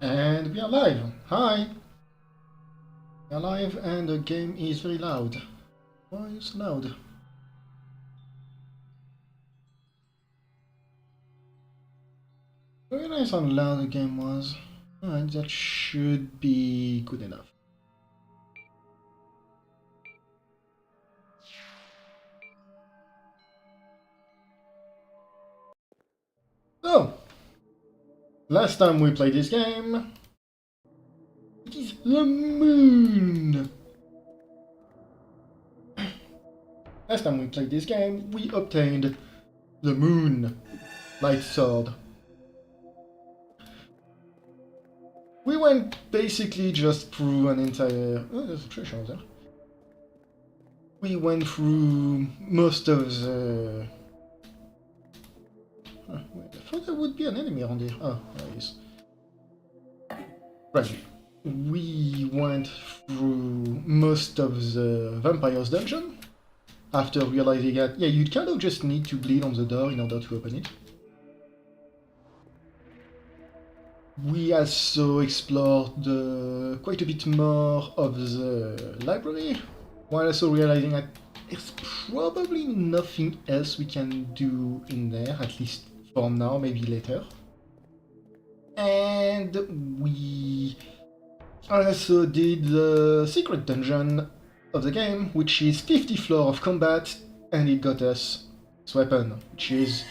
And we are live. Hi. We are live and the game is very loud. Why is it so loud? Very nice how loud the game was. Alright, that should be good enough. So, last time we played this game, it is the moon. Last time we played this game, we obtained the moonlight sword. We went basically just through an entire... Oh, there's a treasure there. We went through most of the... Oh, wait, I thought there would be an enemy around here. Oh, there he is. Right. We went through most of the vampire's dungeon after realizing that, yeah, you kind of just need to bleed on the door in order to open it. We also explored quite a bit more of the library, while also realizing that there's probably nothing else we can do in there, at least for now, maybe later. And we also did the secret dungeon of the game, which is 50th floor of combat, and it got us this weapon, which is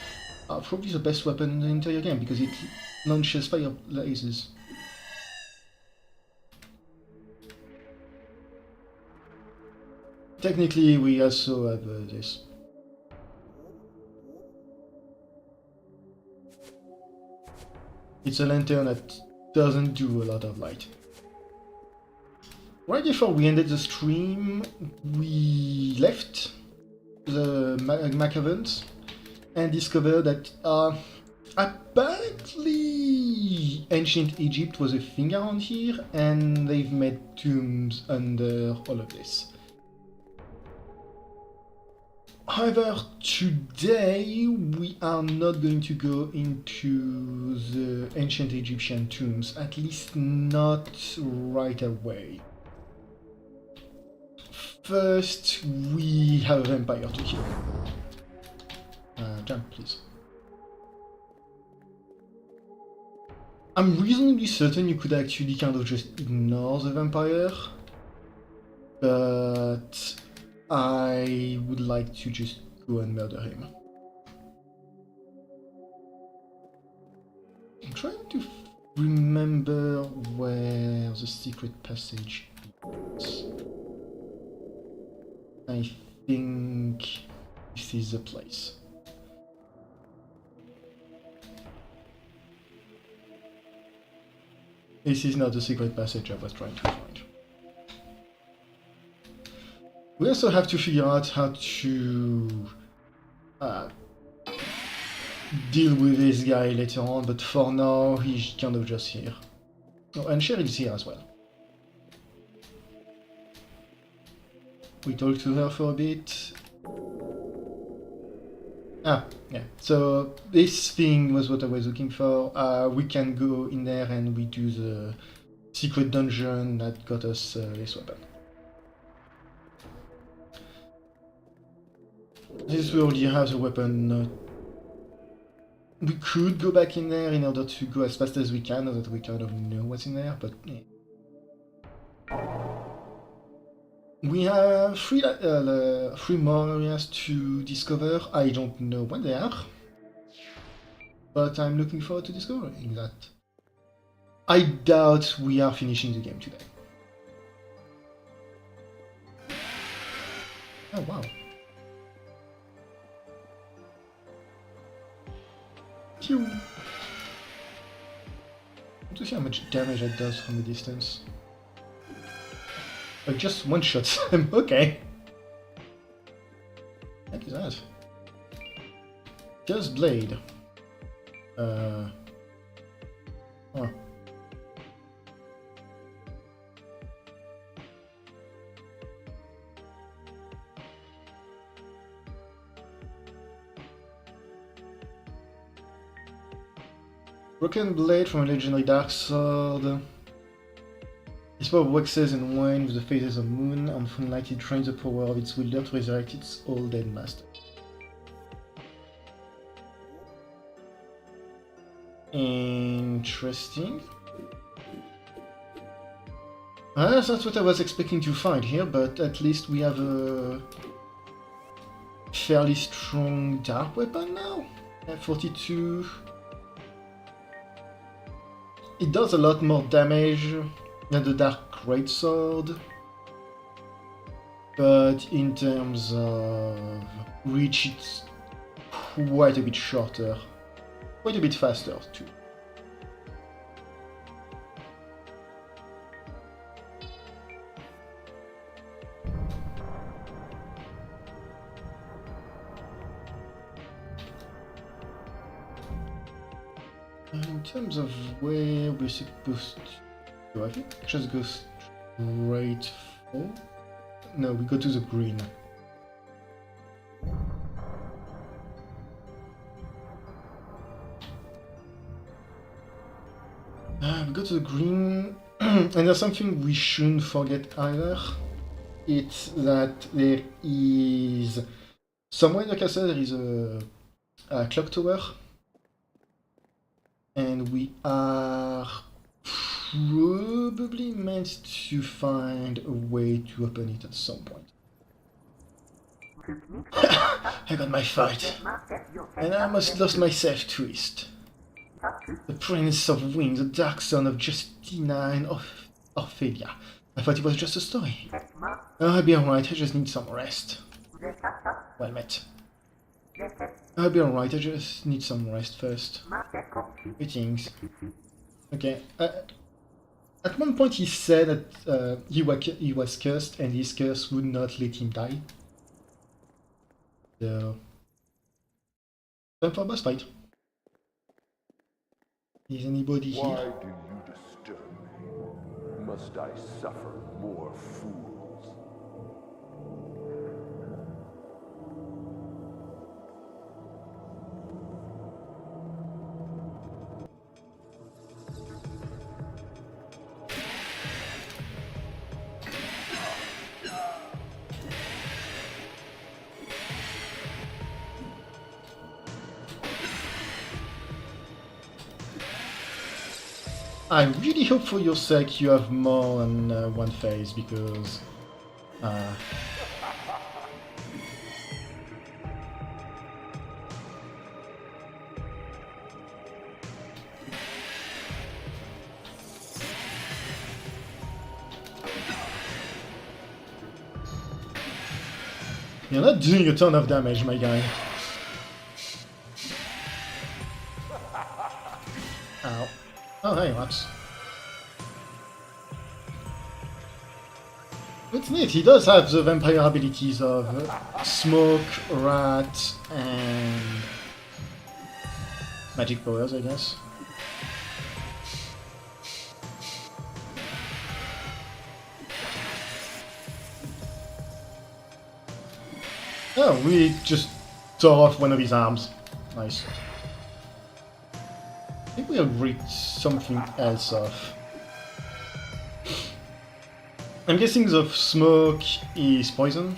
probably the best weapon in the entire game, because it launches fire lasers. Technically, we also have this. It's a lantern that doesn't do a lot of light. Right before we ended the stream, we left the Macavans and discovered that apparently ancient Egypt was a thing around here, and they've made tombs under all of this. However, today we are not going to go into the ancient Egyptian tombs, at least not right away. First, we have a vampire to kill. Jump, please. I'm reasonably certain you could actually kind of just ignore the vampire, but I would like to just go and murder him. I'm trying to remember where the secret passage is. I think this is the place. This is not the secret passage I was trying to find. We also have to figure out how to deal with this guy later on, but for now he's kind of just here. Oh, and Cheryl's here as well. We talked to her for a bit. Ah, yeah. So this thing was what I was looking for. We can go in there and we do the secret dungeon that got us this weapon. This we already have the weapon. We could go back in there in order to go as fast as we can, so that we kind of know what's in there, but yeah. We have three more areas to discover. I don't know when they are, but I'm looking forward to discovering that. I doubt we are finishing the game today. Oh wow. Phew. I want to see how much damage that does from a distance. Like just one shot him, okay. What is that? Just blade. Oh. Broken Blade from a legendary dark sword. Its power waxes and wanes with the phases of moon. On Moonlight, it drains the power of its wielder to resurrect its old dead master. Interesting. That's not what I was expecting to find here, but at least we have a fairly strong dark weapon now. 42. It does a lot more damage than the dark greatsword, but in terms of reach, it's quite a bit shorter, quite a bit faster too. In terms of where we're supposed to go, I think just go straight for. No, we go to the green. We go to the green, and there's something we shouldn't forget either. It's that there is somewhere in the castle there is a clock tower, and we are probably meant to find a way to open it at some point. I got my fight, and I almost lost myself twist. The Prince of Whim, the dark son of Justina and Ophelia. I thought it was just a story. Oh, I'll be alright, I just need some rest. Well met. I'll be alright, I just need some rest first. Greetings. Okay. At one point he said that he was cursed and his curse would not let him die. So... time for a boss fight. Is anybody here? Why do you disturb me? Must I suffer more fools? I really hope for your sake you have more than one phase, because... You're not doing a ton of damage, my guy. Ow. Oh, hey, Laps. It's neat, he does have the vampire abilities of smoke, rat, and magic powers, I guess. Oh, we just tore off one of his arms. Nice. I think we'll read something else off. I'm guessing the smoke is poison.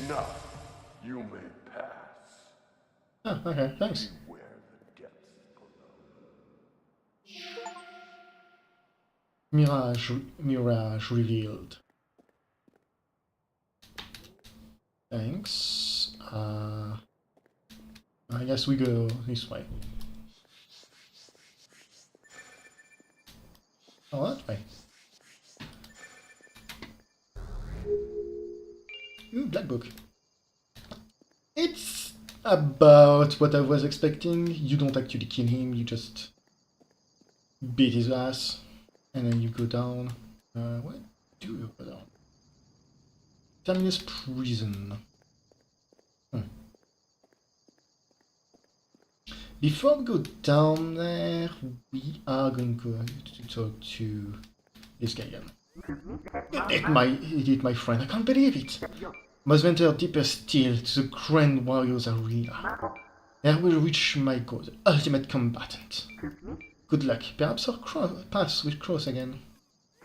Enough. You may pass. Oh, okay, thanks. Beware the depths below. Mirage revealed. Thanks. I guess we go this way. Oh, that way. Ooh, Black Book. It's about what I was expecting. You don't actually kill him, you just beat his ass, and then you go down. What do you go down? Terminus Prison. Before we go down there, we are going to talk to this guy again. It hit my friend, I can't believe it! Must enter deeper still to the Grand Warriors Arena. There will reach my goal, the ultimate combatant. Good luck, perhaps our paths will cross again.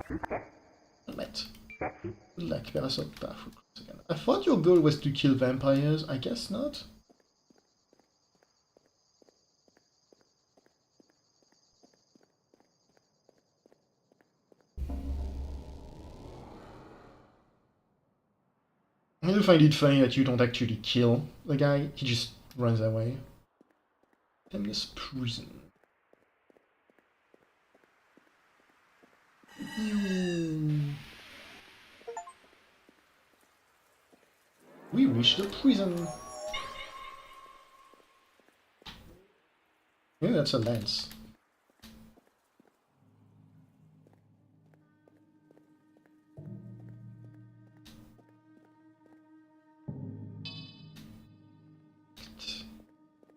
Right. Good luck, perhaps our paths will cross again. I thought your goal was to kill vampires, I guess not. I do find it funny that you don't actually kill the guy, he just runs away. Timeless prison. We reached the prison. Yeah, that's a lance.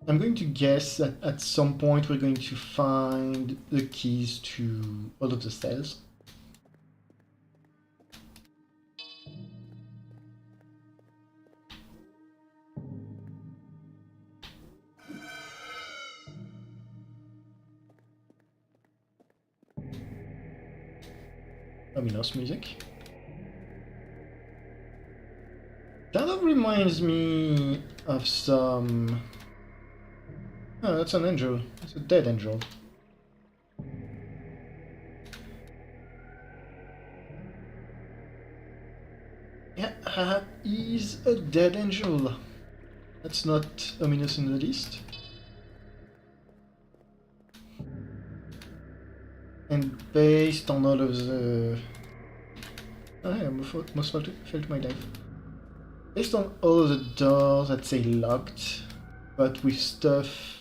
I'm going to guess that at some point we're going to find the keys to all of the cells. Ominous music. Kind of reminds me of some... Oh, that's an angel. It's a dead angel. Yeah, that is a dead angel. That's not ominous in the least. And based on all of the... Oh, I almost felt my life. Based on all the doors that say locked, but with stuff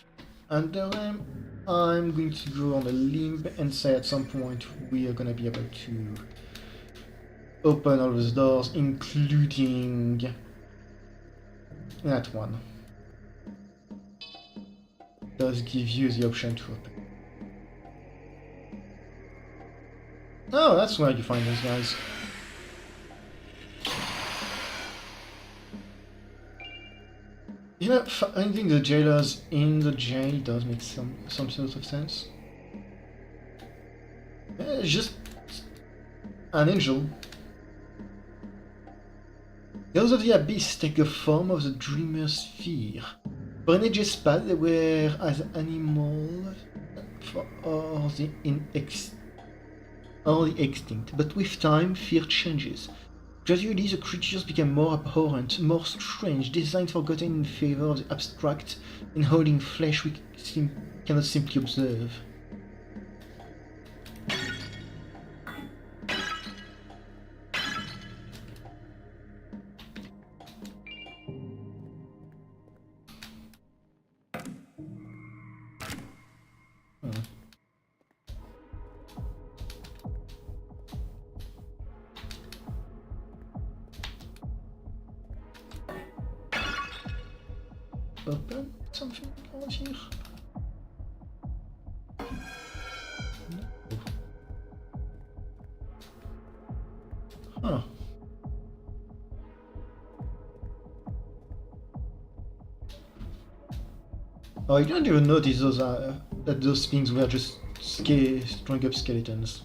under them, I'm going to go on a limb and say at some point we are gonna be able to open all those doors, including that one. Does give you the option to open. Oh, that's where you find those guys. You know, finding the jailers in the jail does make some sort of sense. It's just an angel. Those of the abyss take the form of the dreamer's fear. For an ages past, they were as animals for all the extinct, but with time, fear changes. Gradually, the creatures became more abhorrent, more strange, designs forgotten in favor of the abstract, and holding flesh we cannot simply observe. Open something over here? No. Huh. Oh, I didn't even notice that those things were just strung up skeletons.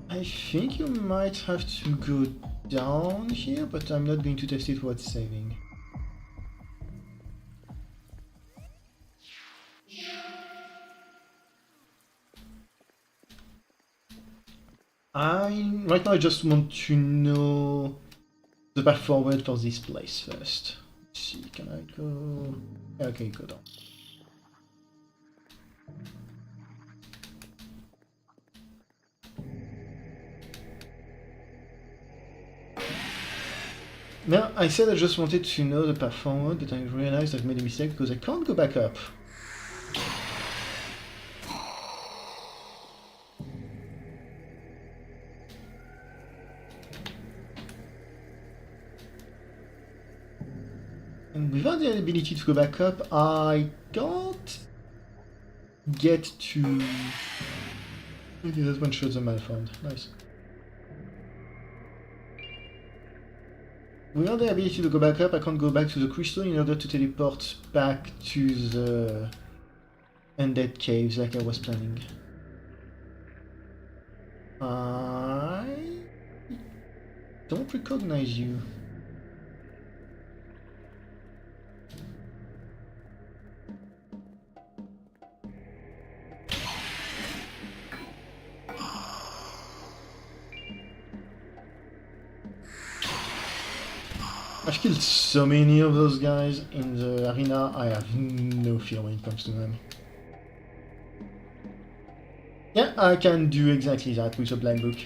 I think you might have to go down here, but I'm not going to test it without saving. Right now I just want to know the path forward for this place first. Let's see, can I go... Okay, go down. No, I said I just wanted to know the path forward, but I realized I've made a mistake because I can't go back up. And without the ability to go back up, I can't get to... Okay, that one shows a malfound. Nice. Without the ability to go back up, I can't go back to the crystal in order to teleport back to the undead caves like I was planning. I don't recognize you. I've killed so many of those guys in the arena, I have no fear when it comes to them. Yeah, I can do exactly that with a blind book.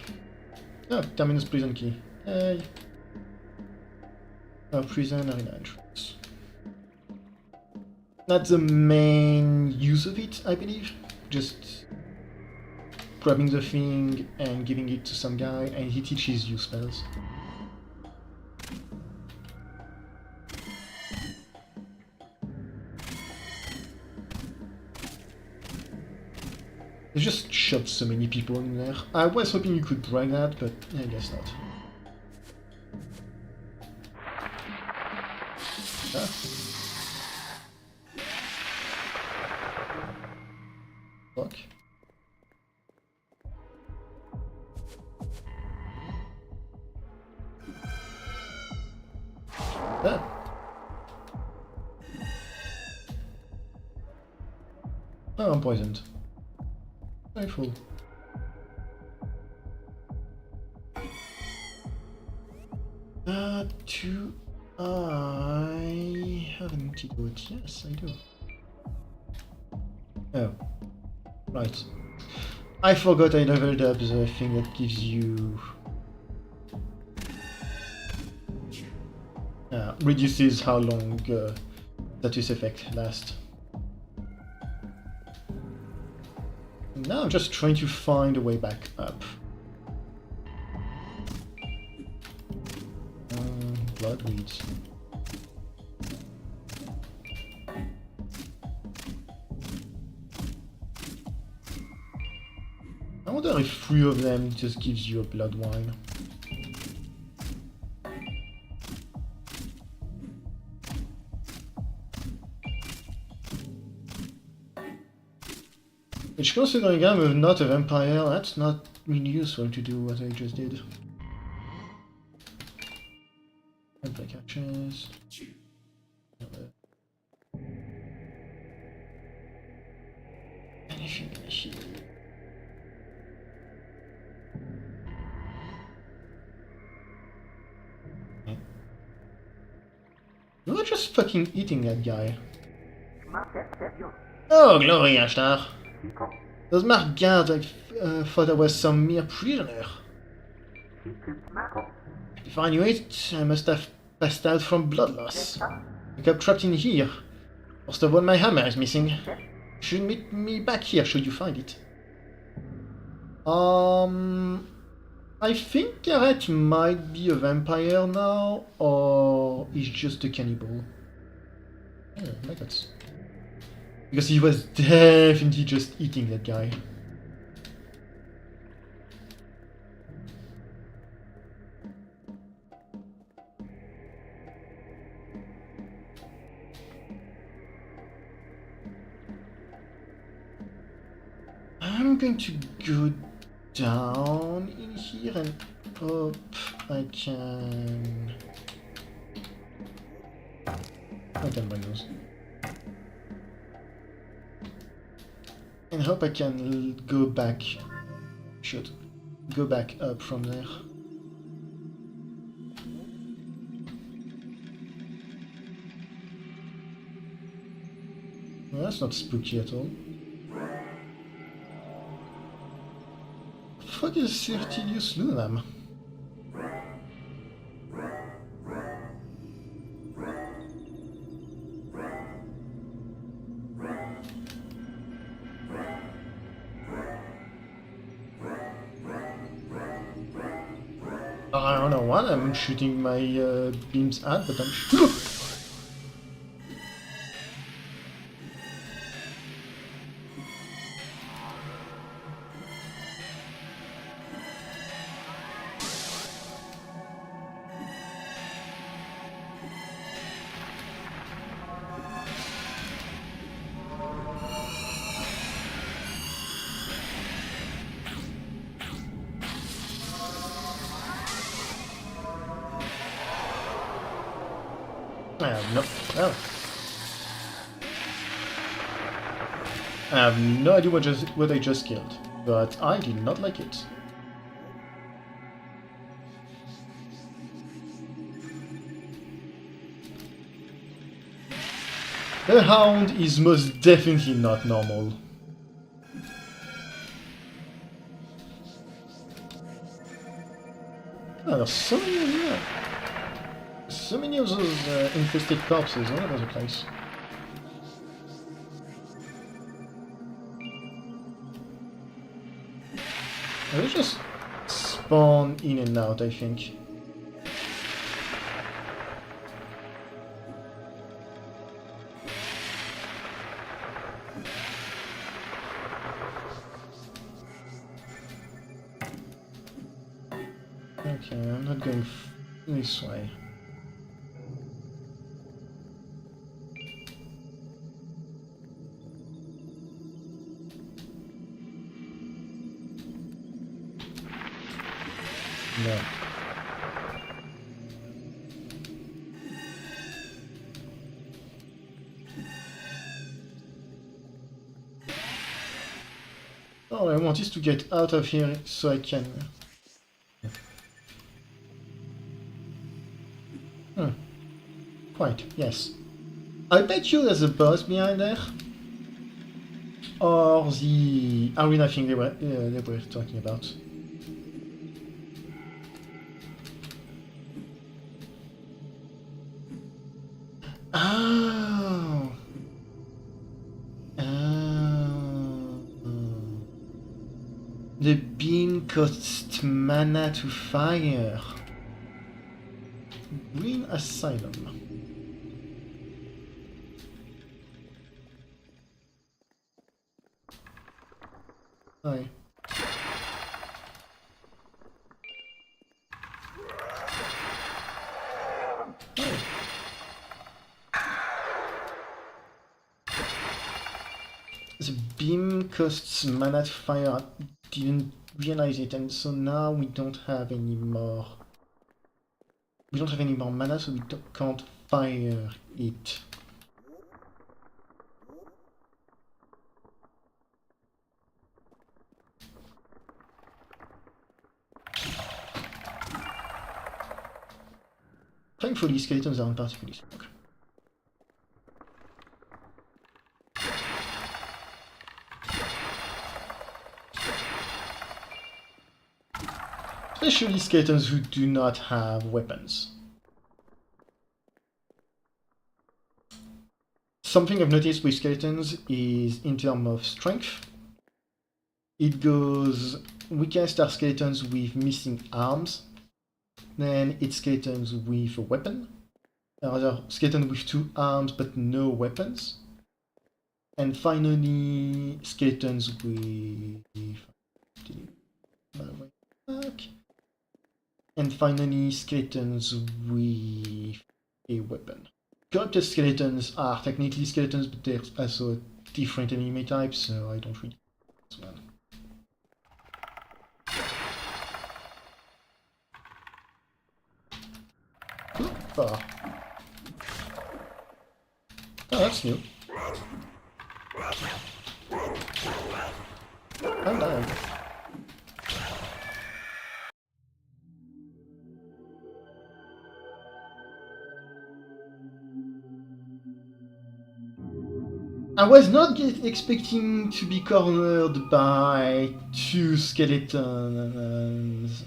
Oh, Terminus prison key. Hey. Oh, prison arena entrance. That's the main use of it, I believe. Just grabbing the thing and giving it to some guy, and he teaches you spells. They just shot so many people in there. I was hoping you could break that, but I guess not. Ah. Fuck. Ah. Oh, I'm poisoned. Rifle. Do I have an antidote? Yes, I do. Oh, right. I forgot I leveled up the thing that gives you... reduces how long status effect lasts. Now I'm just trying to find a way back up. Blood weeds. I wonder if 3 of them just gives you a blood wine. Which, considering I'm not a vampire, that's not really useful to do what I just did. Vampire catches. Anything in here? You're just fucking eating that guy. Oh, glory, Ashtar! Those marked guards, I thought I was some mere prisoner. If I knew it, I must have passed out from blood loss. I got trapped in here. First of all, my hammer is missing. You should meet me back here should you find it. I think Garrett might be a vampire now, or he's just a cannibal. Oh my god. Because he was definitely just eating that guy. I'm going to go down in here and hope I can bring those. And hope I can go back. Should go back up from there. Well, that's not spooky at all. What the fuck is Certilius Lunam? don't know what I'm shooting my beams at, but I'm I have no... Oh. I have no idea what I just killed, but I did not like it. The Hound is most definitely not normal. Oh, there's so many here. So many of those infested corpses all over the place. They just spawn in and out, I think. Okay, I'm not going this way. No. All I want is to get out of here so I can... Quite, yes. I bet you there's a boss behind there. Or the arena thing they were talking about. Oh. The beam costs mana to fire. Green Asylum. Hi. The beam costs mana to fire. I didn't realize it, and so now we don't have any more. We don't have any more mana, so we can't fire it. Thankfully, skeletons aren't particularly strong. Especially skeletons who do not have weapons. Something I've noticed with skeletons is in terms of strength. It goes weakest are skeletons with missing arms, then it's skeletons with a weapon, rather skeletons with 2 arms but no weapons, and finally skeletons with... And finally skeletons with a weapon. Corrupted skeletons are technically skeletons, but they're also different enemy types, so I don't really as well. Oh, that's new. I'm down. I was not expecting to be cornered by 2 skeletons.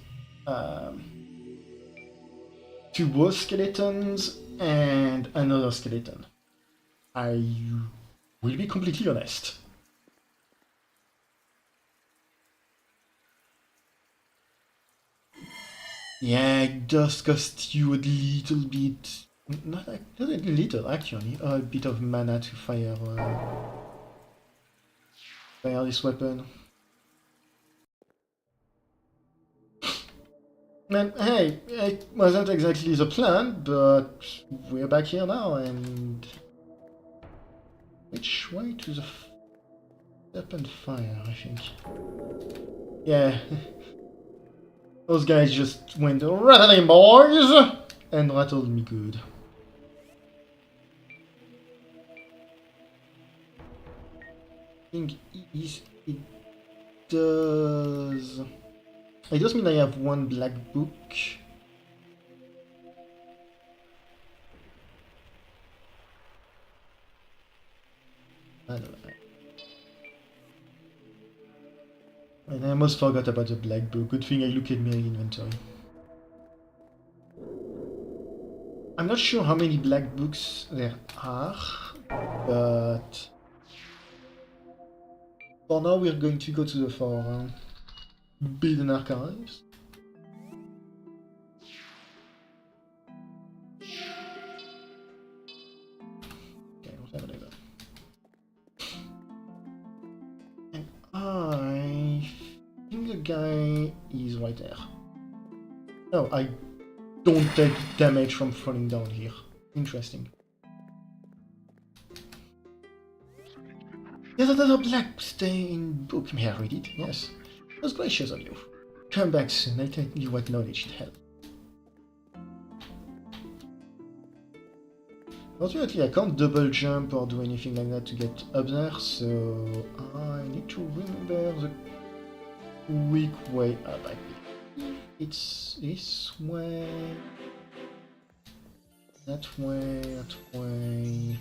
2 wolf skeletons and another skeleton. I will be completely honest. Yeah, it does cost you a little bit, not a little actually, a bit of mana to fire this weapon. And hey, it wasn't exactly the plan, but we're back here now, and which way to the serpent fire, I think. Yeah, those guys just went rattling, boys, and rattled me good. I think it does. It does mean I have one black book. I don't know. And I almost forgot about the black book. Good thing I look at my inventory. I'm not sure how many black books there are, but for now we're going to go to the Forbidden Archives. Okay, whatever. And I think the guy is right there. No, I don't take damage from falling down here. Interesting. There's another black stained book. May I read it? Yes. It was gracious of you. Come back soon. I'll tell you what knowledge it held. Fortunately, I can't double jump or do anything like that to get up there, so I need to remember the quick way up. I think it's this way, that way, that way.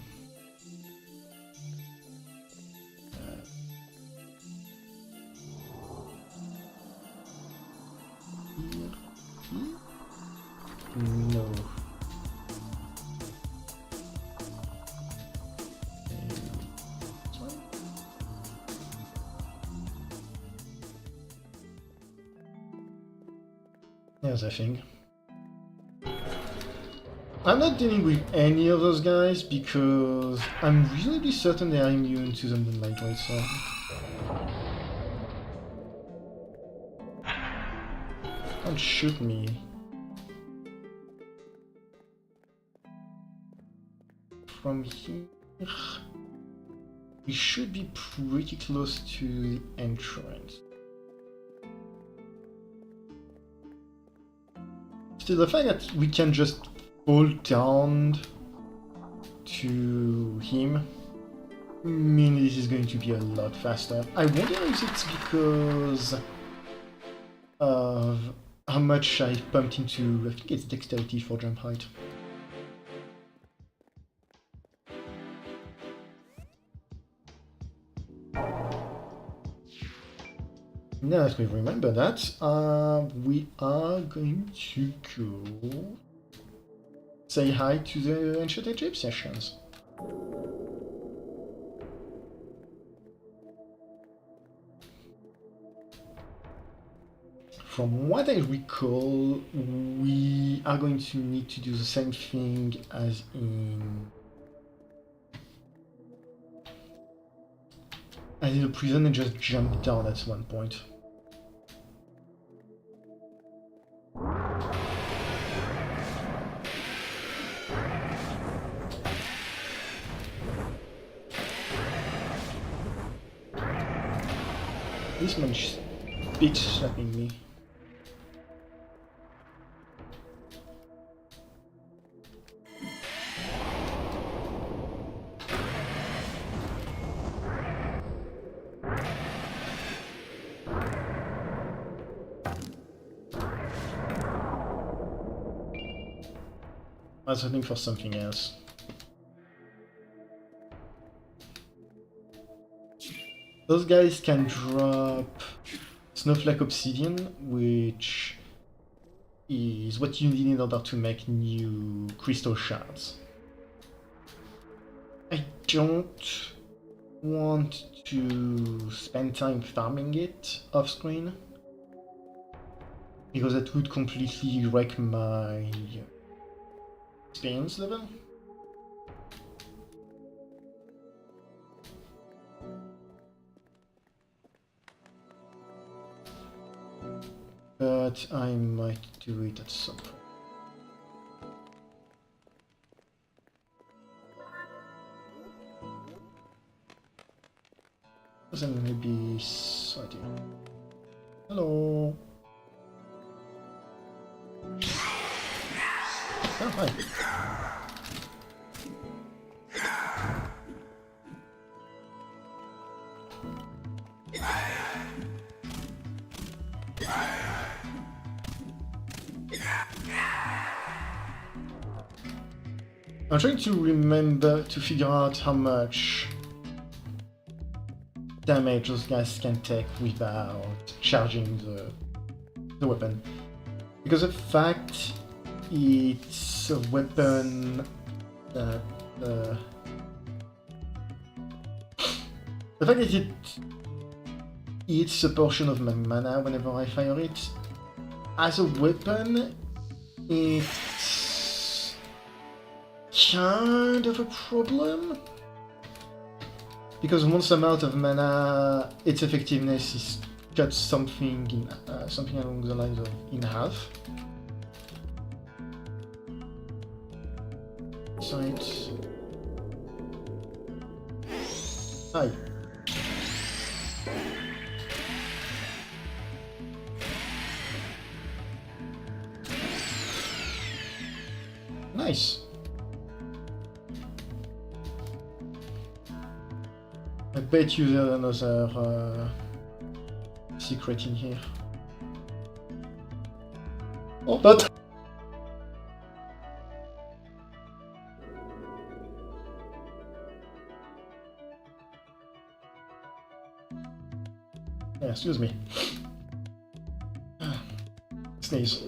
No. There's a thing. I'm not dealing with any of those guys because I'm reasonably certain they are immune to the Monnlight Blade, so... Don't shoot me. From here... We should be pretty close to the entrance. Still, the fact that we can just fall down to him means this is going to be a lot faster. I wonder if it's because of how much I pumped into, I think it's dexterity for jump height. Now that we remember that, we are going to go say hi to the ancient Egyptians. From what I recall, we are going to need to do the same thing as in the prison and just jump down at one point. This man is bitch slapping me. I was hoping for something else. Those guys can drop Snowflake Obsidian, which is what you need in order to make new crystal shards. I don't want to spend time farming it off screen. because that would completely wreck my experience level. But I might do it at some point. Then maybe sorta. Hello. Oh, hi. I'm trying to remember to figure out how much damage those guys can take without charging the weapon. Because the fact it's a weapon that the fact that it eats a portion of my mana whenever I fire it, as a weapon, it's kind of a problem. Because once I'm out of mana, its effectiveness is cut something along the lines of in half. So it's... Hi. Nice. I bet you there's another secret in here. Oh, but yeah, excuse me. Sneeze.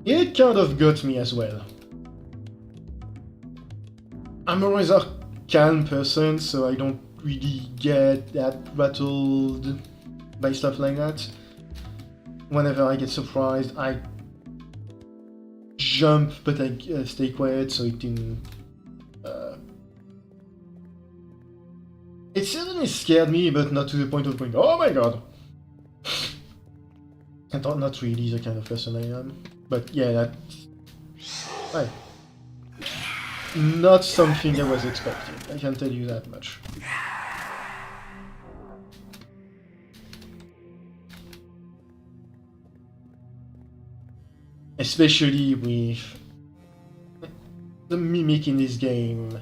It kind of got me as well. I'm a rather calm person, so I don't really get that rattled by stuff like that. Whenever I get surprised, I jump, but I stay quiet so it didn't... It certainly scared me, but not to the point of going, oh my god! And not really the kind of person I am. But yeah, that's... Hi. Not something I was expecting, I can tell you that much. Especially with the mimic in this game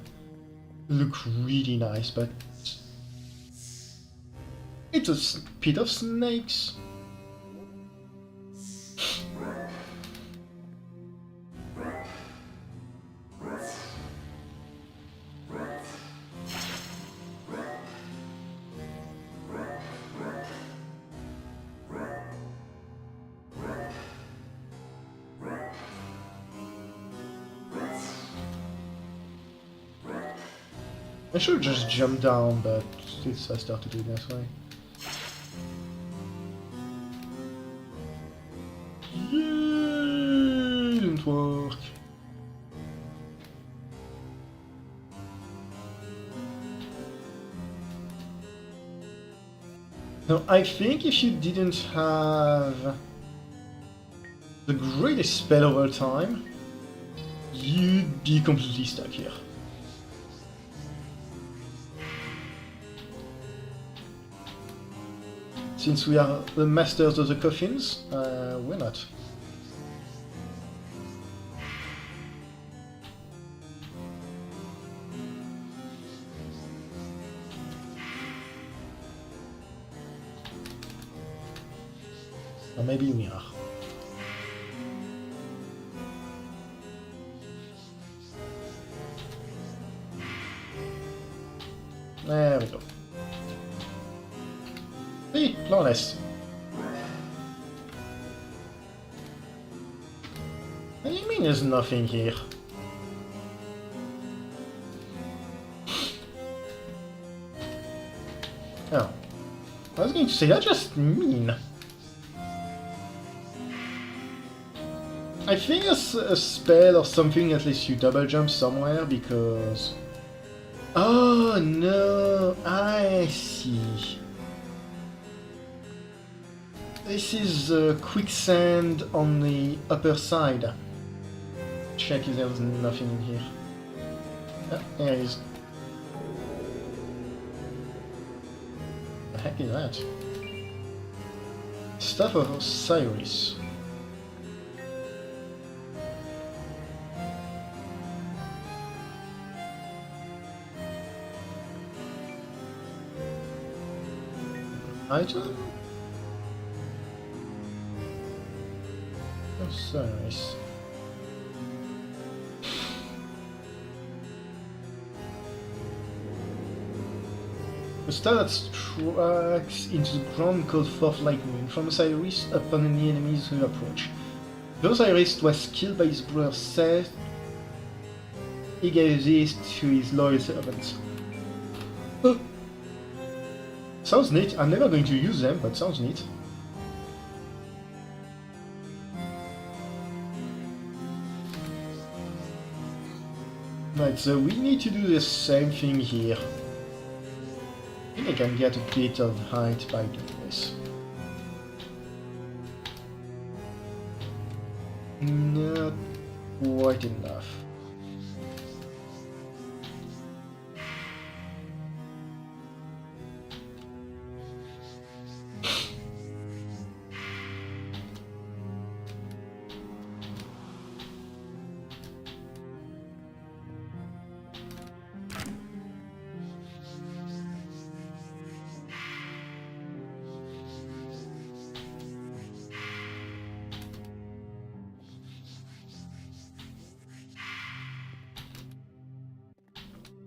look really nice, but it's a pit of snakes. I should just jump down, but it's faster to do it that way. Yay, didn't work. Now, I think if you didn't have the greatest spell of all time, you'd be completely stuck here. Since we are the masters of the coffins, we're not. Or maybe we are. There we go. See? Flawless. What do you mean there's nothing here? Oh. I was going to say, that's just mean. I think as a spell or something, at least you double jump somewhere because... Oh no, I see. This is quicksand on the upper side. Check if there's nothing in here. Ah, there it is. The heck is that? Stuff of Osiris. Item? Osiris. A star that strikes into the ground called forth lightning from Osiris upon any enemies who approach. Though Osiris was killed by his brother Seth, he gave this to his loyal servants. Sounds neat. I'm never going to use them, but sounds neat. Right, so we need to do the same thing here. I think I can get a bit of height by doing this. Not quite enough.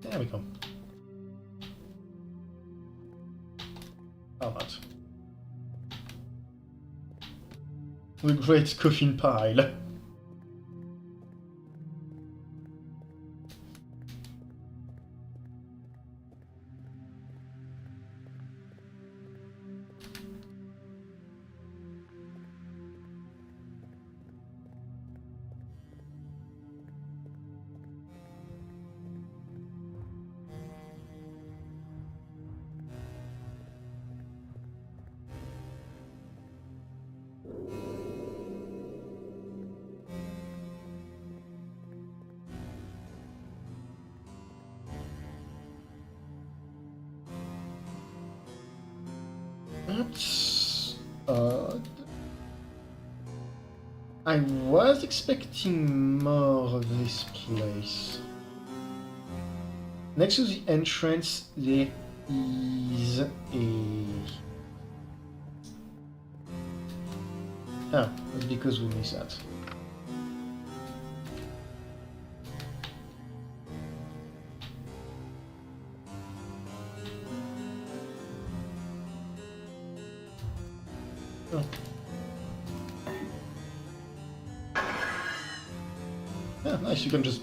There we go. How about the great coffin pile? That's odd. I was expecting more of this place. Next to the entrance, there is a... Ah, that's because we missed that. Oh. Yeah, nice, you can just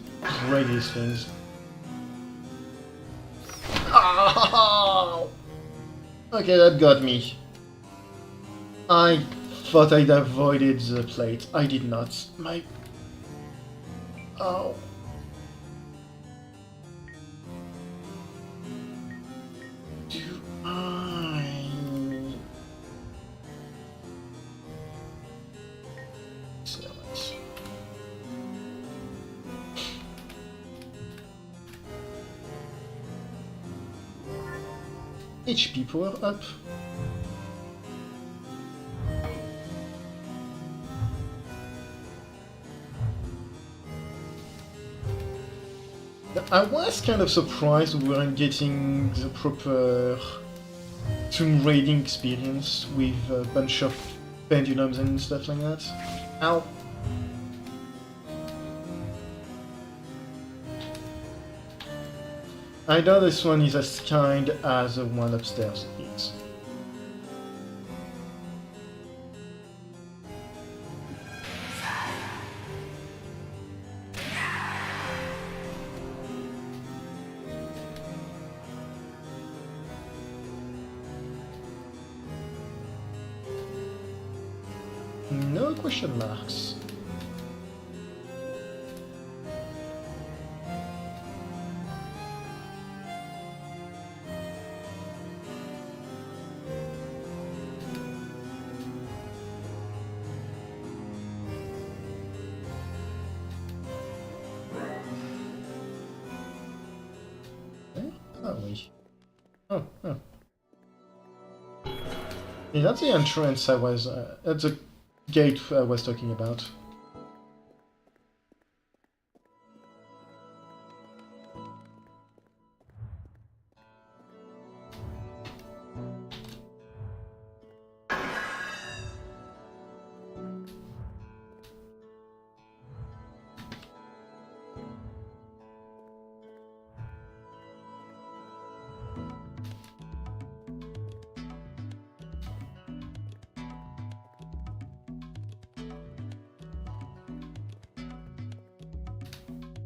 break these things. Oh! Okay, that got me. I thought I'd avoided the plate. I did not. My... Oh. Do I... So much. HP power up. I was kind of surprised we weren't getting the proper tomb raiding experience with a bunch of pendulums and stuff like that. Ow. I know this one is as kind as the one upstairs is. question marks. Oh, wait. Oh. Yeah, that's the entrance I was... that's the gate I was talking about.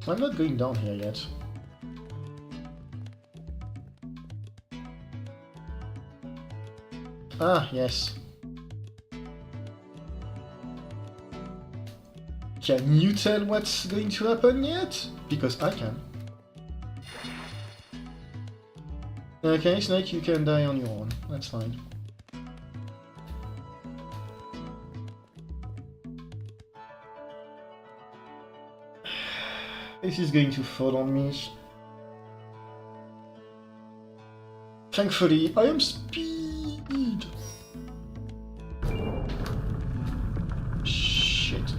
I'm not going down here yet. Ah, yes. Can you tell what's going to happen yet? Because I can. Okay, Snake, you can die on your own. That's fine. This is going to fall on me. Thankfully, I am speed. Shit.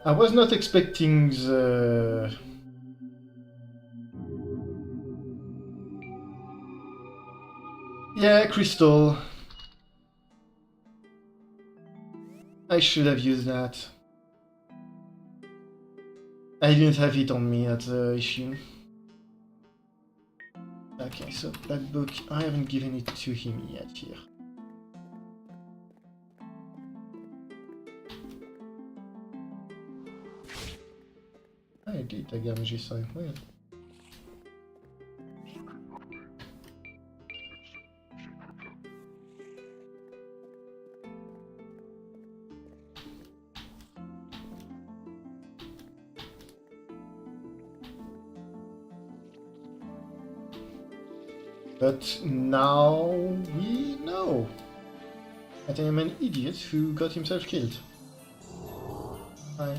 I was not expecting the... Yeah, crystal. I should have used that. I didn't have it on me, that's the issue. Okay, so that book, I haven't given it to him yet here. I did take damage this time, weird. But now we know that I am an idiot who got himself killed. Hi.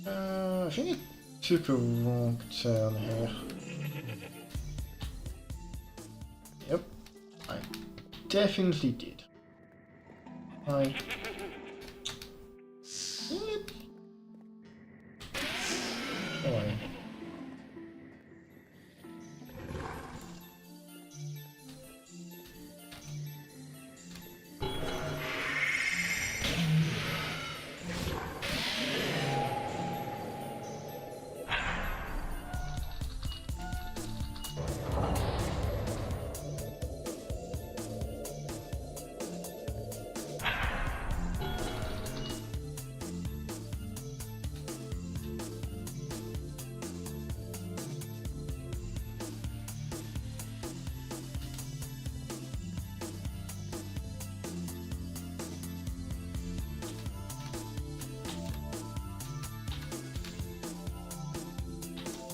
I think it took a wrong turn here. Yep, I definitely did. Hi. Sorry.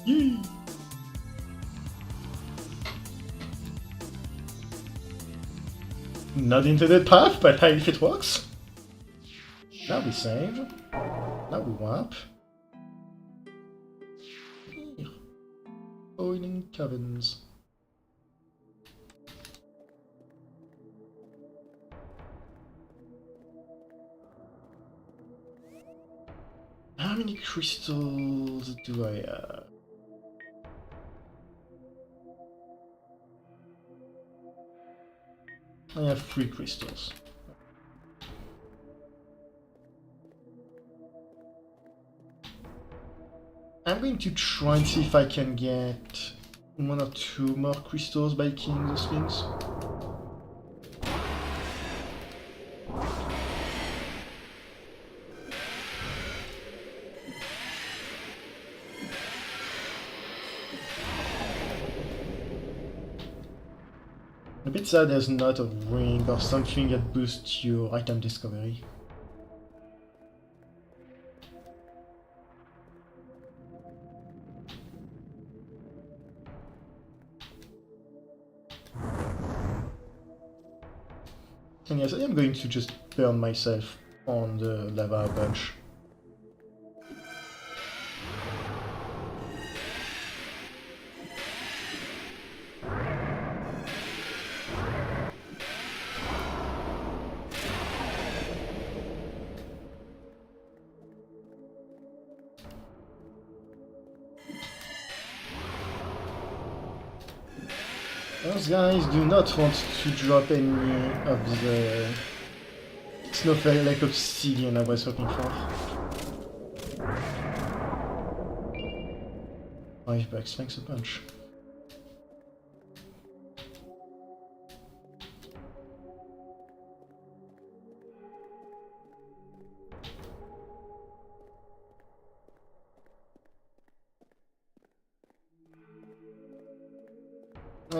Yee. Not into that path, but hey, if it works. Now we save. Now we warp. Here. Boiling caverns. How many crystals do I have? I have 3 crystals. I'm going to try and see if I can get one or two more crystals by killing those things. A bit sad there's not a ring or something that boosts your item discovery. And yes, I am going to just burn myself on the lava a bunch. Those guys do not want to drop any of the snowflake obsidian I was hoping for. 5 bucks, thanks a bunch.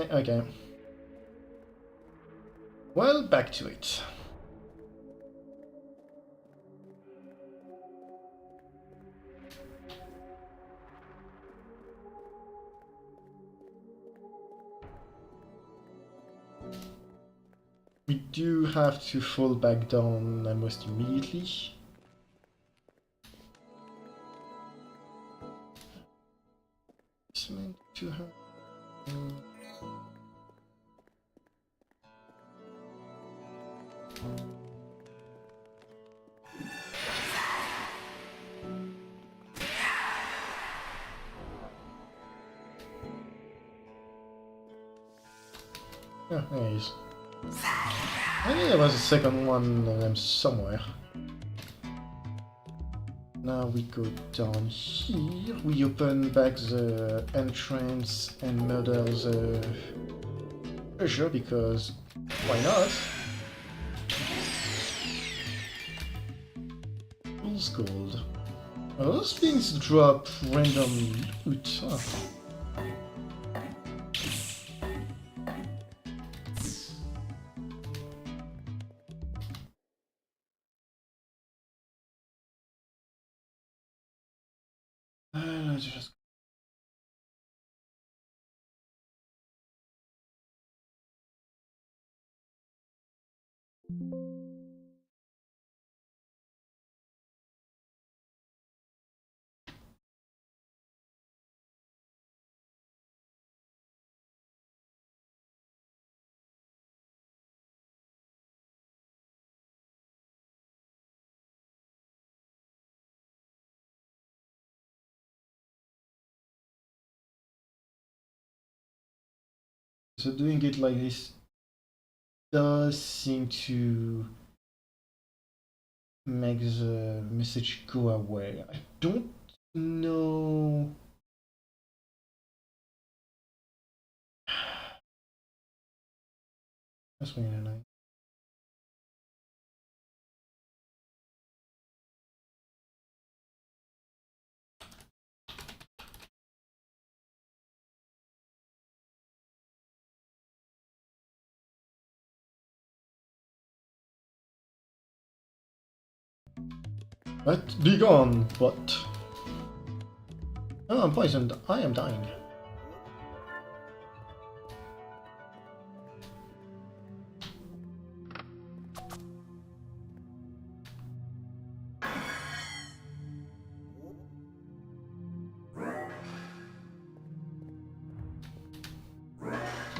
Okay. Well, back to it. We do have to fall back down almost immediately. It's meant to have... Yeah, there he is. I think there was a second one of them somewhere. Now we go down here, we open back the entrance and murder the treasure because why not? Fool's gold. Oh, those things drop random loot. Huh. Let's just... So doing it like this does seem to make the message go away. I don't know. That's really nice. But be gone, but... Oh, I'm poisoned. I am dying.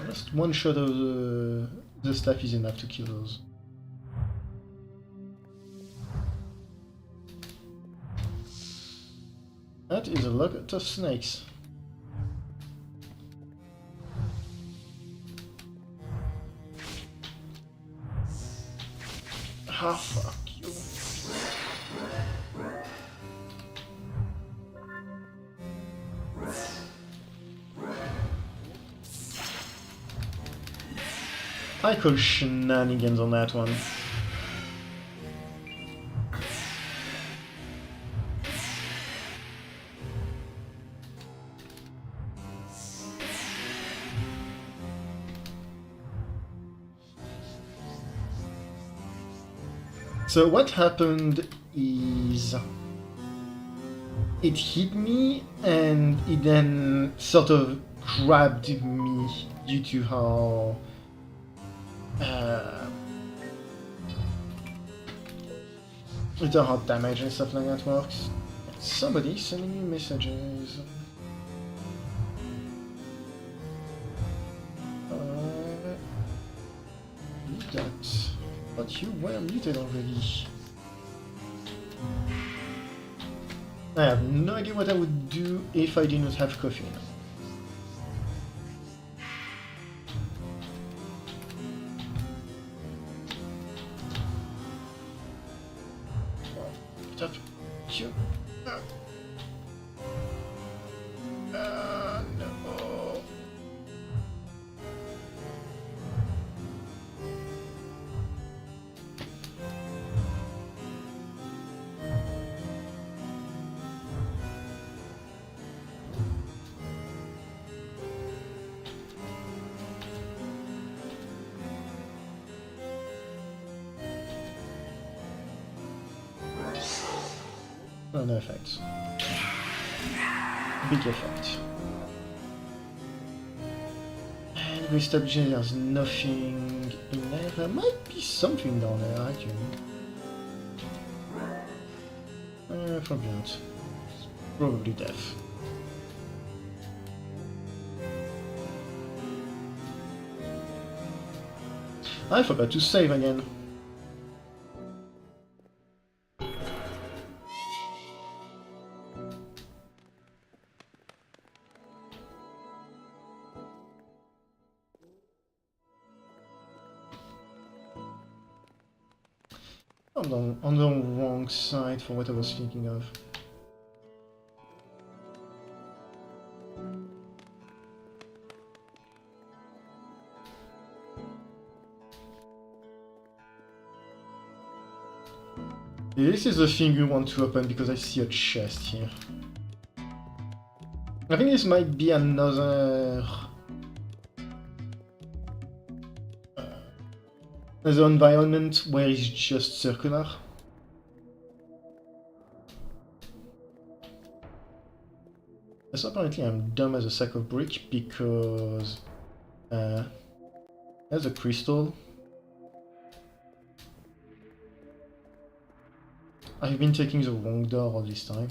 Just one shot of the staff is enough to kill those. That is a lot of snakes. Ah, fuck you. I call shenanigans on that one. So what happened is it hit me and it then sort of grabbed me due to how with how damage and stuff like that works. Somebody sending me messages. Leave that. But you were muted already. I have no idea what I would do if I did not have coffee. Stop. Shoot. No. No. Oh, no effects. Big effect. And we establishing there's nothing in there. There might be something down there, actually. Probably not. It's probably death. I forgot to save again. On the wrong side for what I was thinking of. This is the thing we want to open because I see a chest here. I think this might be another environment where it's just circular. So apparently I'm dumb as a sack of brick because there's a crystal. I've been taking the wrong door all this time.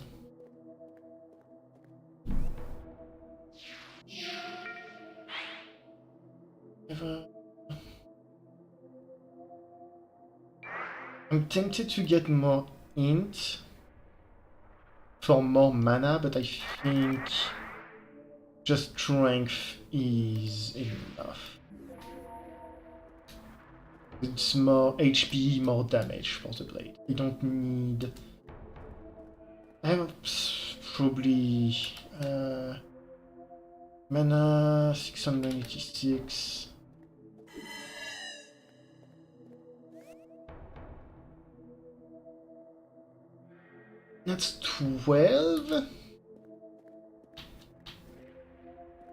I'm tempted to get more int for more mana, but I think just strength is enough. It's more HP, more damage for the blade. You don't need... I have probably mana 686. That's 12.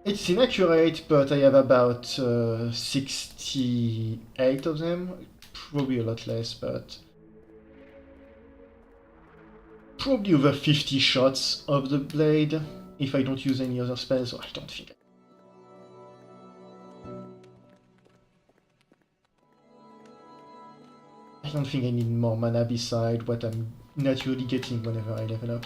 It's inaccurate, but I have about 68 of them. Probably a lot less, but probably over 50 shots of the blade if I don't use any other spells, so I don't think. I don't think I need more mana beside what I'm naturally getting whenever I level up.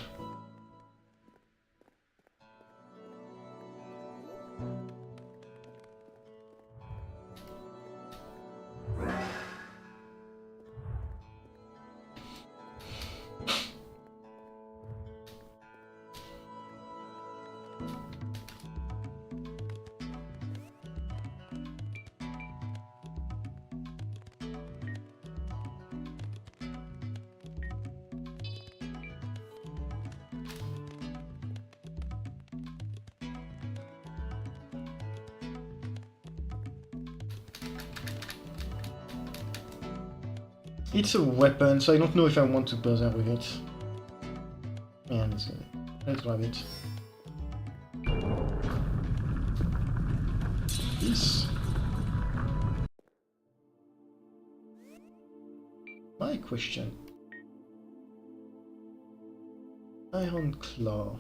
It's a weapon, so I don't know if I want to bother with it. And let's grab it. This. My question. Iron Claw.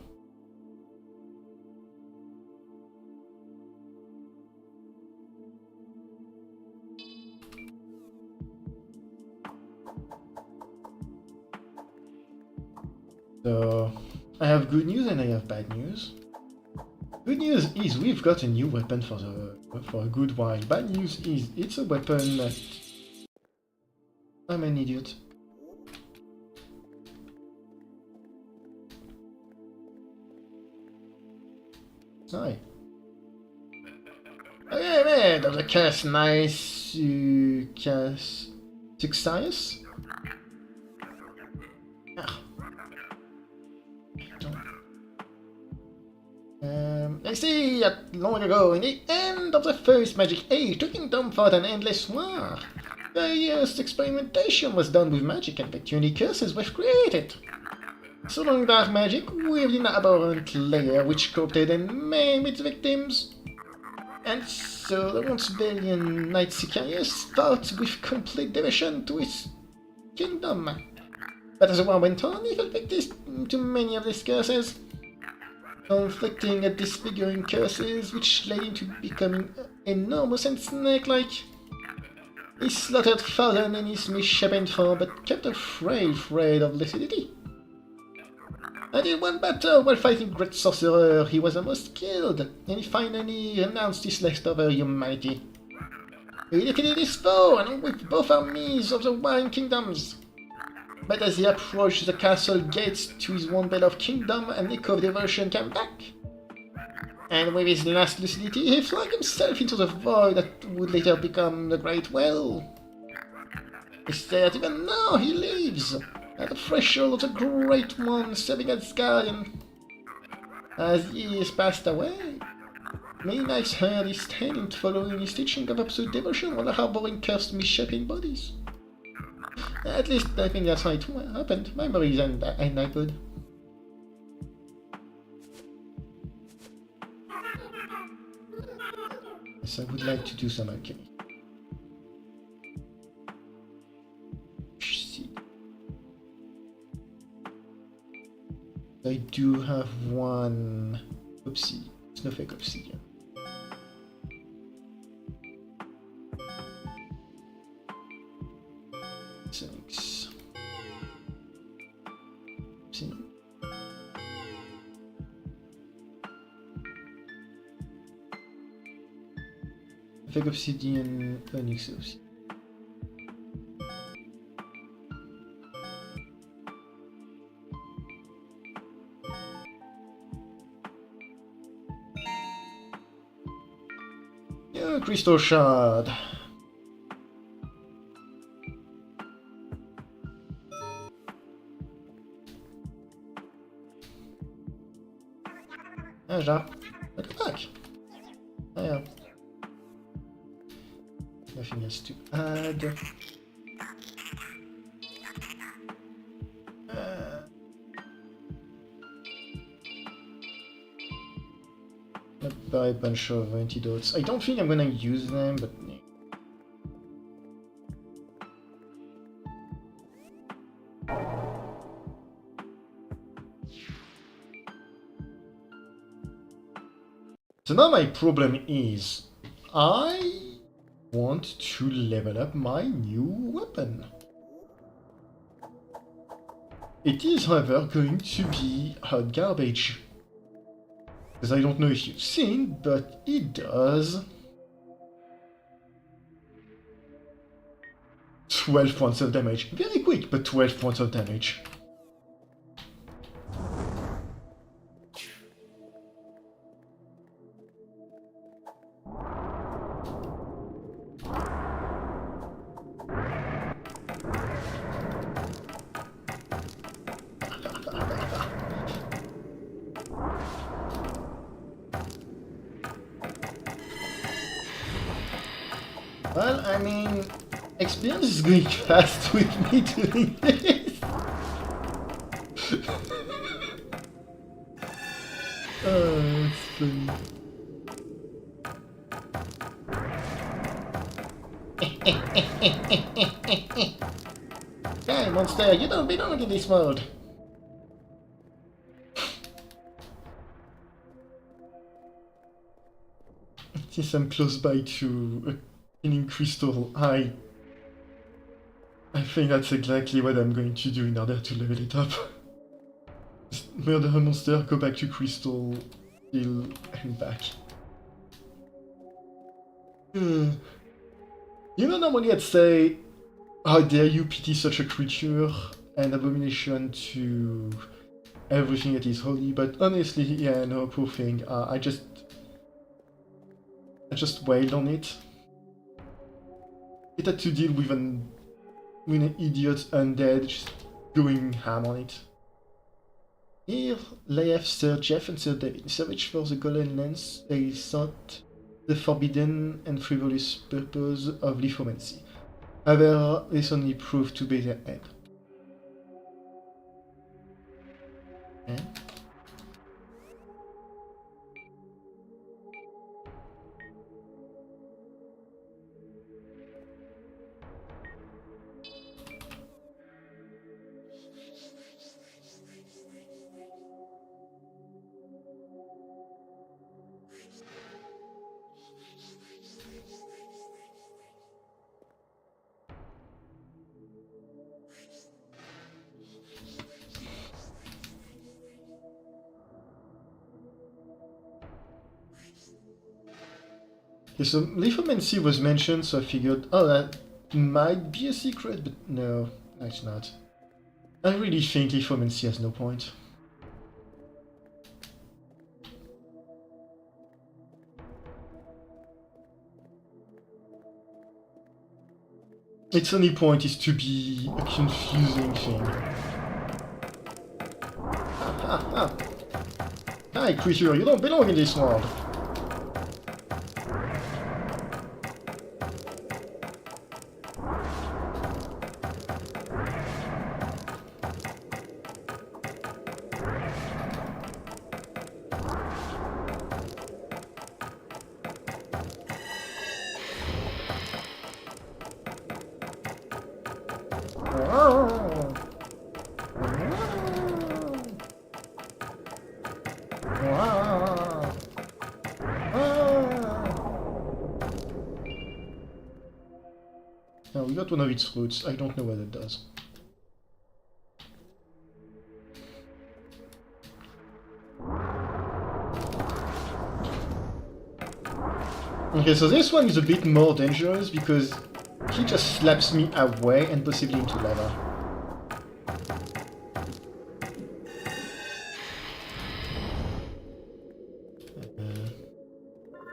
So, I have good news and I have bad news. Good news is we've got a new weapon for a good while. Bad news is it's a weapon that... I'm an idiot. Hi. Okay, man, there's a cast nice cast Suxius. I see that long ago, in the end of the first magic age, the kingdom fought an endless war. Various experimentation was done with magic and peculiar curses were created. So long dark magic weaved in an abhorrent layer which corrupted and maimed its victims. And so the once valiant knight Sicarius fought with complete devotion to his kingdom. But as the war went on, he fell victim to many of these curses, inflicting a disfiguring curses which led him to becoming enormous and snake-like. He slaughtered thousands in his misshapen form, but kept afraid of lucidity. And in one battle, while fighting great sorcerer, he was almost killed, and he finally renounced his leftover humanity. He defeated his foe, and with both armies of the Wine Kingdoms. But as he approached the castle gates to his one beloved kingdom, an echo of devotion came back. And with his last lucidity, he flung himself into the void that would later become the Great Well. Instead, even now he lives at the threshold of the Great One, serving as guardian. As years passed away, many knights heard his tale and following his teaching of absolute devotion while harboring cursed misshapen bodies. At least I think that's how it happened. Memories and not good. Yes, I would like to do some alchemy. See. I do have one snowflake obsidian. Thanks. Obsidian. Fake obsidian, onyx obsidian. Yeah, crystal shard. Déjà, welcome back. Oh yeah. Nothing else to add. I'll buy a bunch of antidotes. I don't think I'm gonna use them, but so now my problem is, I want to level up my new weapon. It is, however, going to be hot garbage. Because I don't know if you've seen, but it does 12 points of damage. Very quick, but 12 points of damage. Well, I mean, Experience is going fast with me doing this. Oh, it's funny. Hey, monster, you don't belong in this mode. Since I'm close by to a healing crystal, I think that's exactly what I'm going to do in order to level it up. Just murder a monster, go back to crystal, heal, and back. You know, normally I'd say, how dare you pity such a creature, an abomination to everything that is holy, but honestly, yeah, no, poor thing. I just wailed on it. It had to deal with an idiot undead just going ham on it. Here, Laef, Sir Jeff, and Sir David search for the golden lens they sought the forbidden and frivolous purpose of lithomancy. However, this only proved to be their end. Okay. Okay, so lithomancy was mentioned, so I figured, oh, that might be a secret, but no, it's not. I really think lithomancy has no point. Its only point is to be a confusing thing. Hi, creature, you don't belong in this world! Now we got one of its roots, I don't know what it does. Okay, so this one is a bit more dangerous because he just slaps me away and possibly into lava.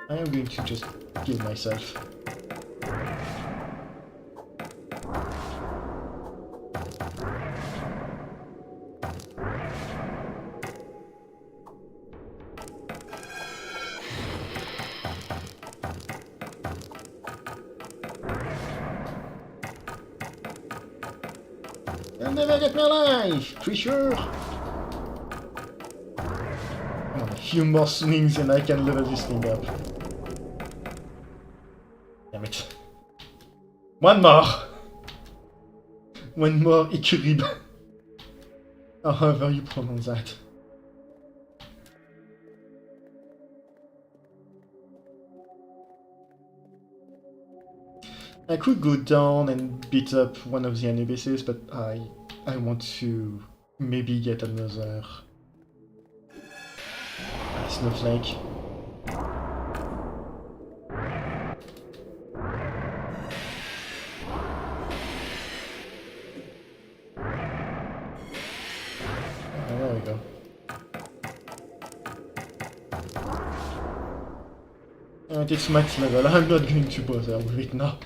I am going to just kill myself. You'll never get me alive, creature! Come on, a few more swings and I can level this thing up. Damn it. One more! One more Ikurib. Or however you pronounce that. I could go down and beat up one of the Anubises, but I want to maybe get another snowflake. There we go. And it's max level, I'm not going to bother with it now.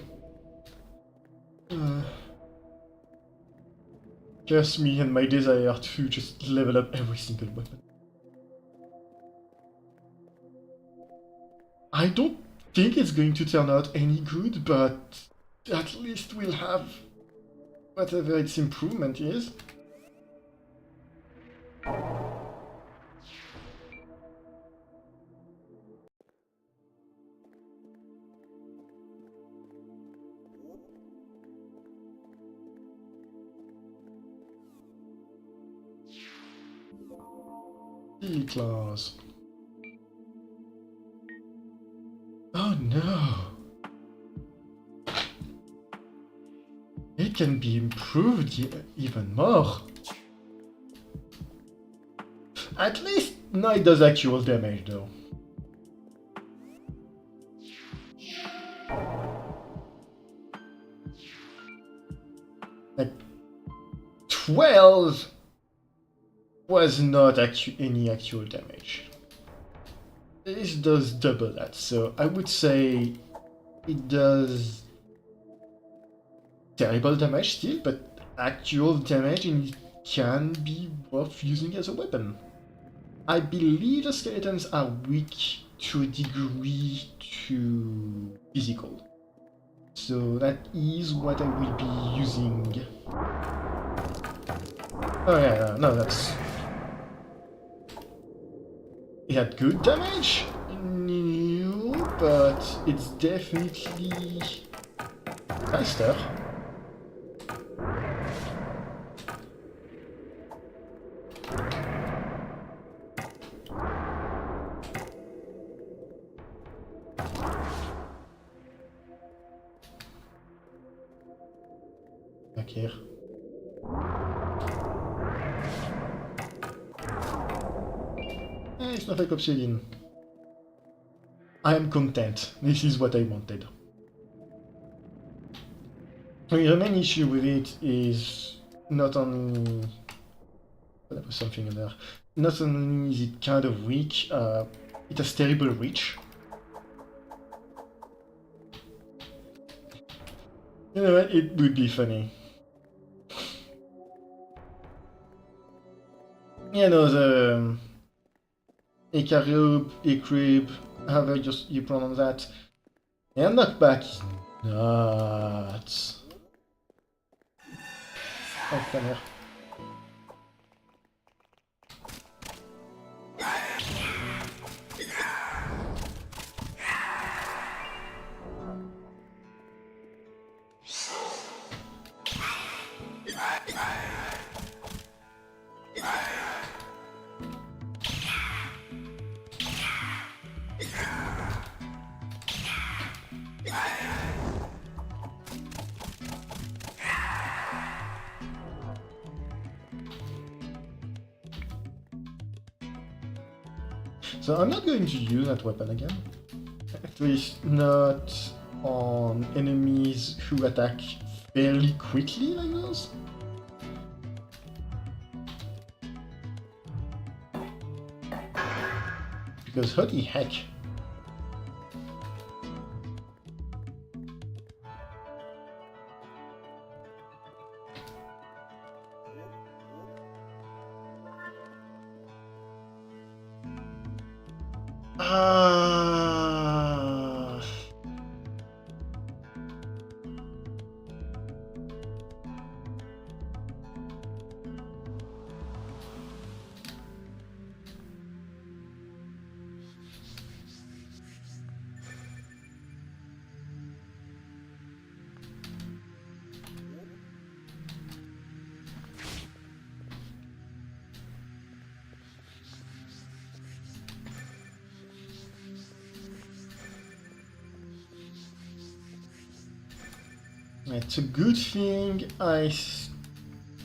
Curse me and my desire to just level up every single weapon. I don't think it's going to turn out any good, but at least we'll have whatever its improvement is. Claws. Oh no! It can be improved even more. At least now it does actual damage though. Like 12 was not any actual damage. This does double that, so I would say it does terrible damage still, but actual damage and it can be worth using as a weapon. I believe the skeletons are weak to a degree to physical. So that is what I will be using. Oh yeah, no, that's... It had good damage? No, but it's definitely faster. Back here. It's not like obsidian. I am content. This is what I wanted. I mean, the main issue with it is not only... There was something in there. Not only is it kind of weak, it has terrible reach. You know what? It would be funny. You know, the... Icariob, Ecrib, however you pronounce that. And knockback is nuts. Oh, come here. So I'm not going to use that weapon again. At least not on enemies who attack fairly quickly like those. Because holy heck. It's a good thing I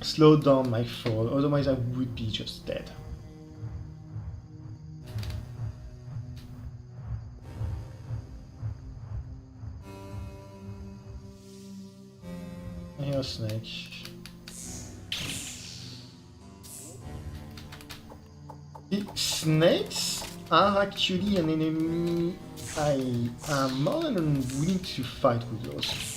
slowed down my fall, otherwise I would be just dead. I hear a snake. The snakes are actually an enemy I am more than willing to fight with those.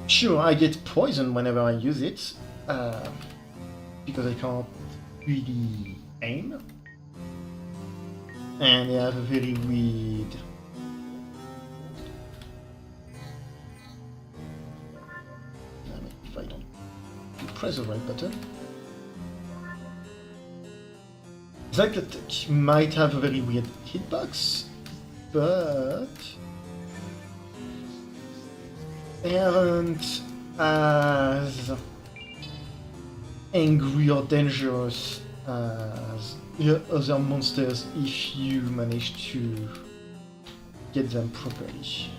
Sure, I get poisoned whenever I use it, because I can't really aim. And they have a very weird... If I don't press the right button... Zack attack might have a very weird hitbox, but... they aren't as angry or dangerous as the other monsters if you manage to get them properly.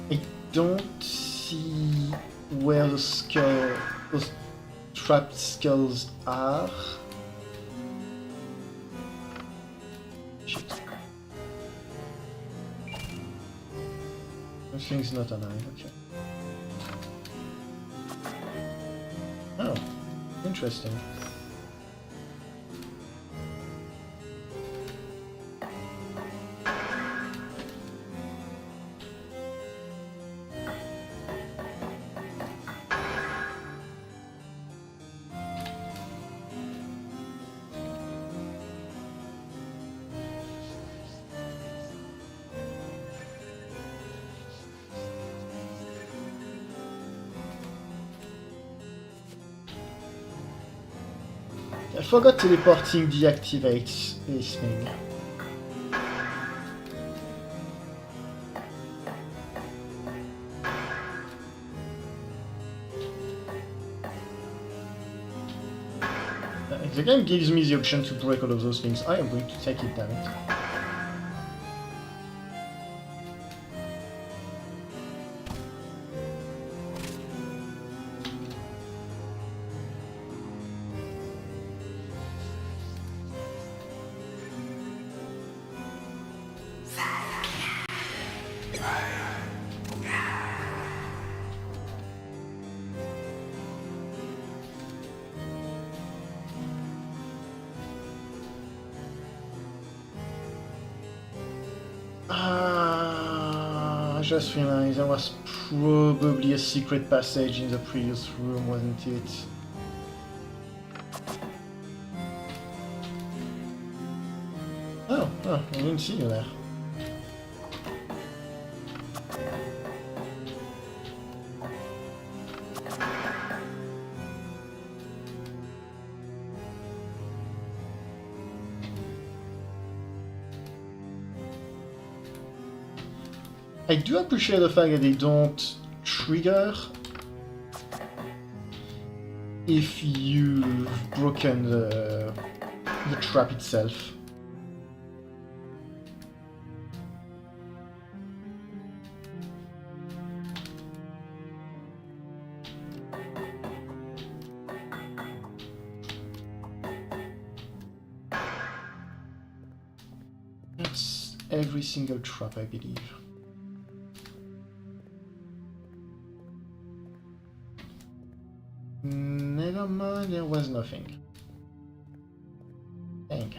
I don't see where the skull, those trapped skulls are. Shit. This thing's not alive, okay. Oh, interesting. I forgot teleporting deactivates this thing. If the game gives me the option to break all of those things, I am going to take it, damn it. I just realized there was probably a secret passage in the previous room, wasn't it? Oh, I didn't see you there. I do appreciate the fact that they don't trigger if you've broken the trap itself. That's every single trap, I believe. Never mind, there was nothing. Dang.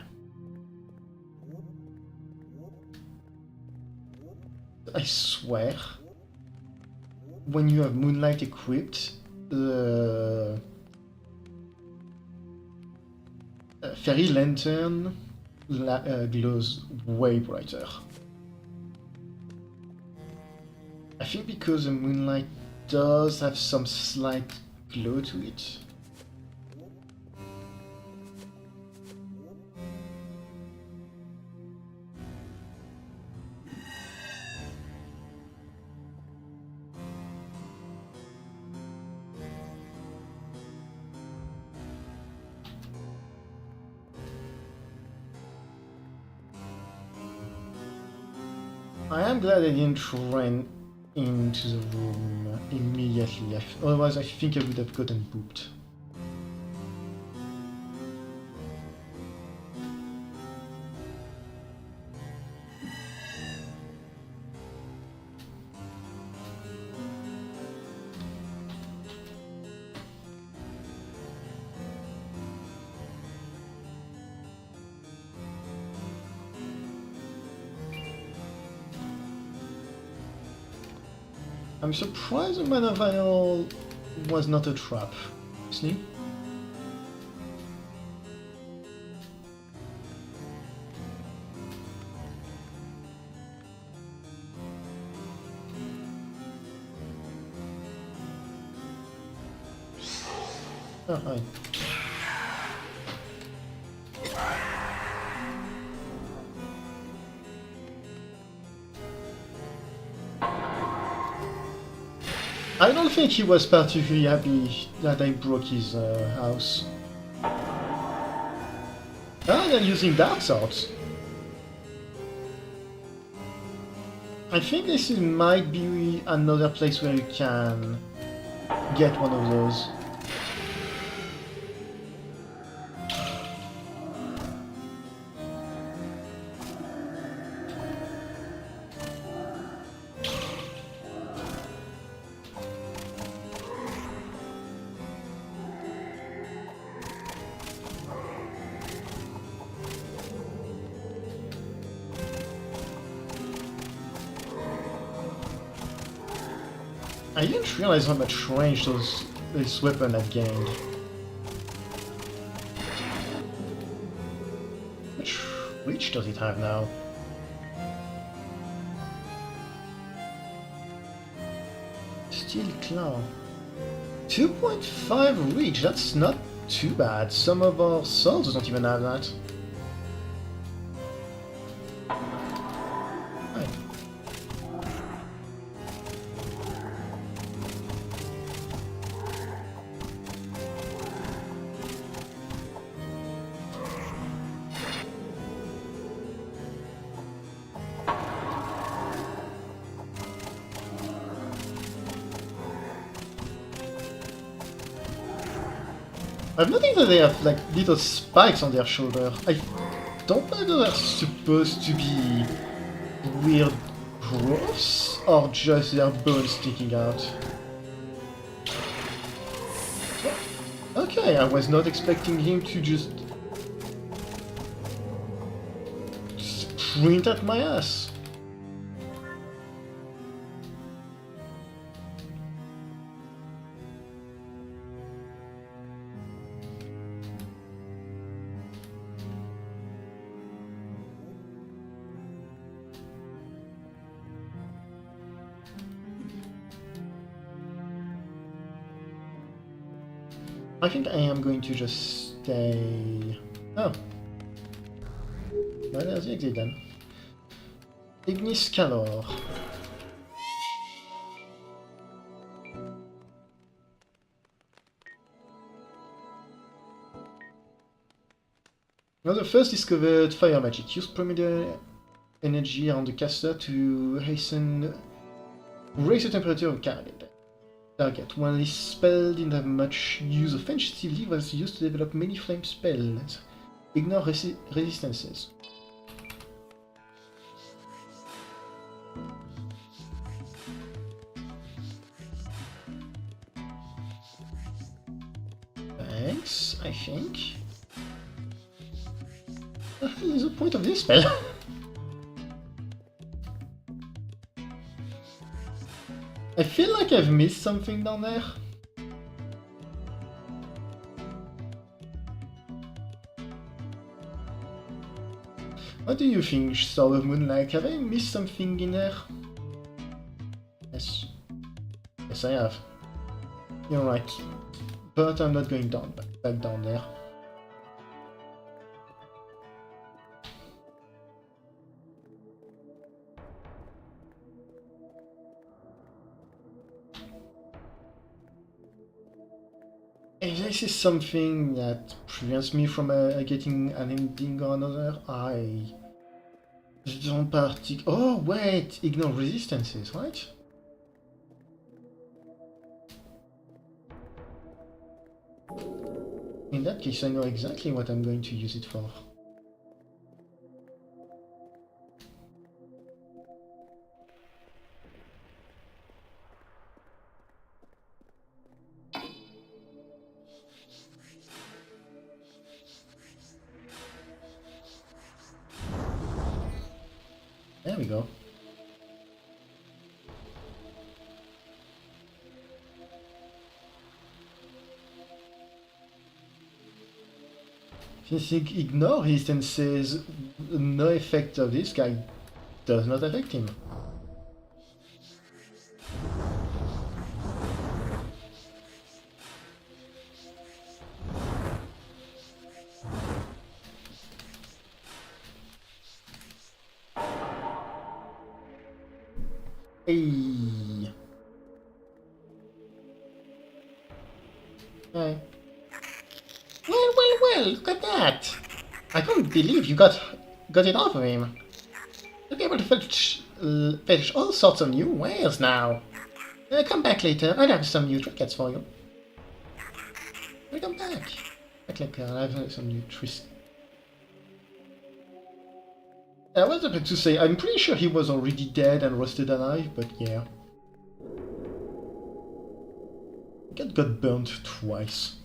I swear, when you have Moonlight equipped, the fairy lantern glows way brighter. I think because the Moonlight does have some slight glow to it. I am glad I didn't run into the room immediately, otherwise I think I would have gotten booped. I'm surprised the mana vial was not a trap. See? Oh, hi. I don't think he was particularly happy that I broke his house. Ah, they're using dark swords. I think might be another place where you can get one of those. I didn't realize how much range this weapon had gained. How much reach does it have now? Steel claw. 2.5 reach, that's not too bad. Some of our swords don't even have that. Right. I've noticed that they have like little spikes on their shoulder. I don't know if they're supposed to be weird growths or just their bones sticking out. Okay, I was not expecting him to just sprint at my ass. I think I am going to just stay... Oh. Well, there's the exit then. Ignis Calor. Now the first discovered fire magic. Use primordial energy on the caster to raise the temperature of target. When this spell didn't have much use offensively, was used to develop many flame spells. Ignore resistances. Thanks, I think. What is the point of this spell? I feel like I've missed something down there. What do you think, Sword of Moonlight? Have I missed something in there? Yes. Yes, I have. You're right. But I'm not going back down there. If this is something that prevents me from getting an ending or another, I don't particularly... Oh, wait! Ignore resistances, right? In that case, I know exactly what I'm going to use it for. There we go. Since ignore resistances, no effect of this guy does not affect him. Hey. Hey. Well, look at that! I can't believe you got it off of him. You'll be able to fetch all sorts of new wares now. Come back later, I'll have some new trinkets for you. Welcome back. Back later, I'll have some new trinkets. I was about to say, I'm pretty sure he was already dead and roasted alive, but yeah. Got burned twice.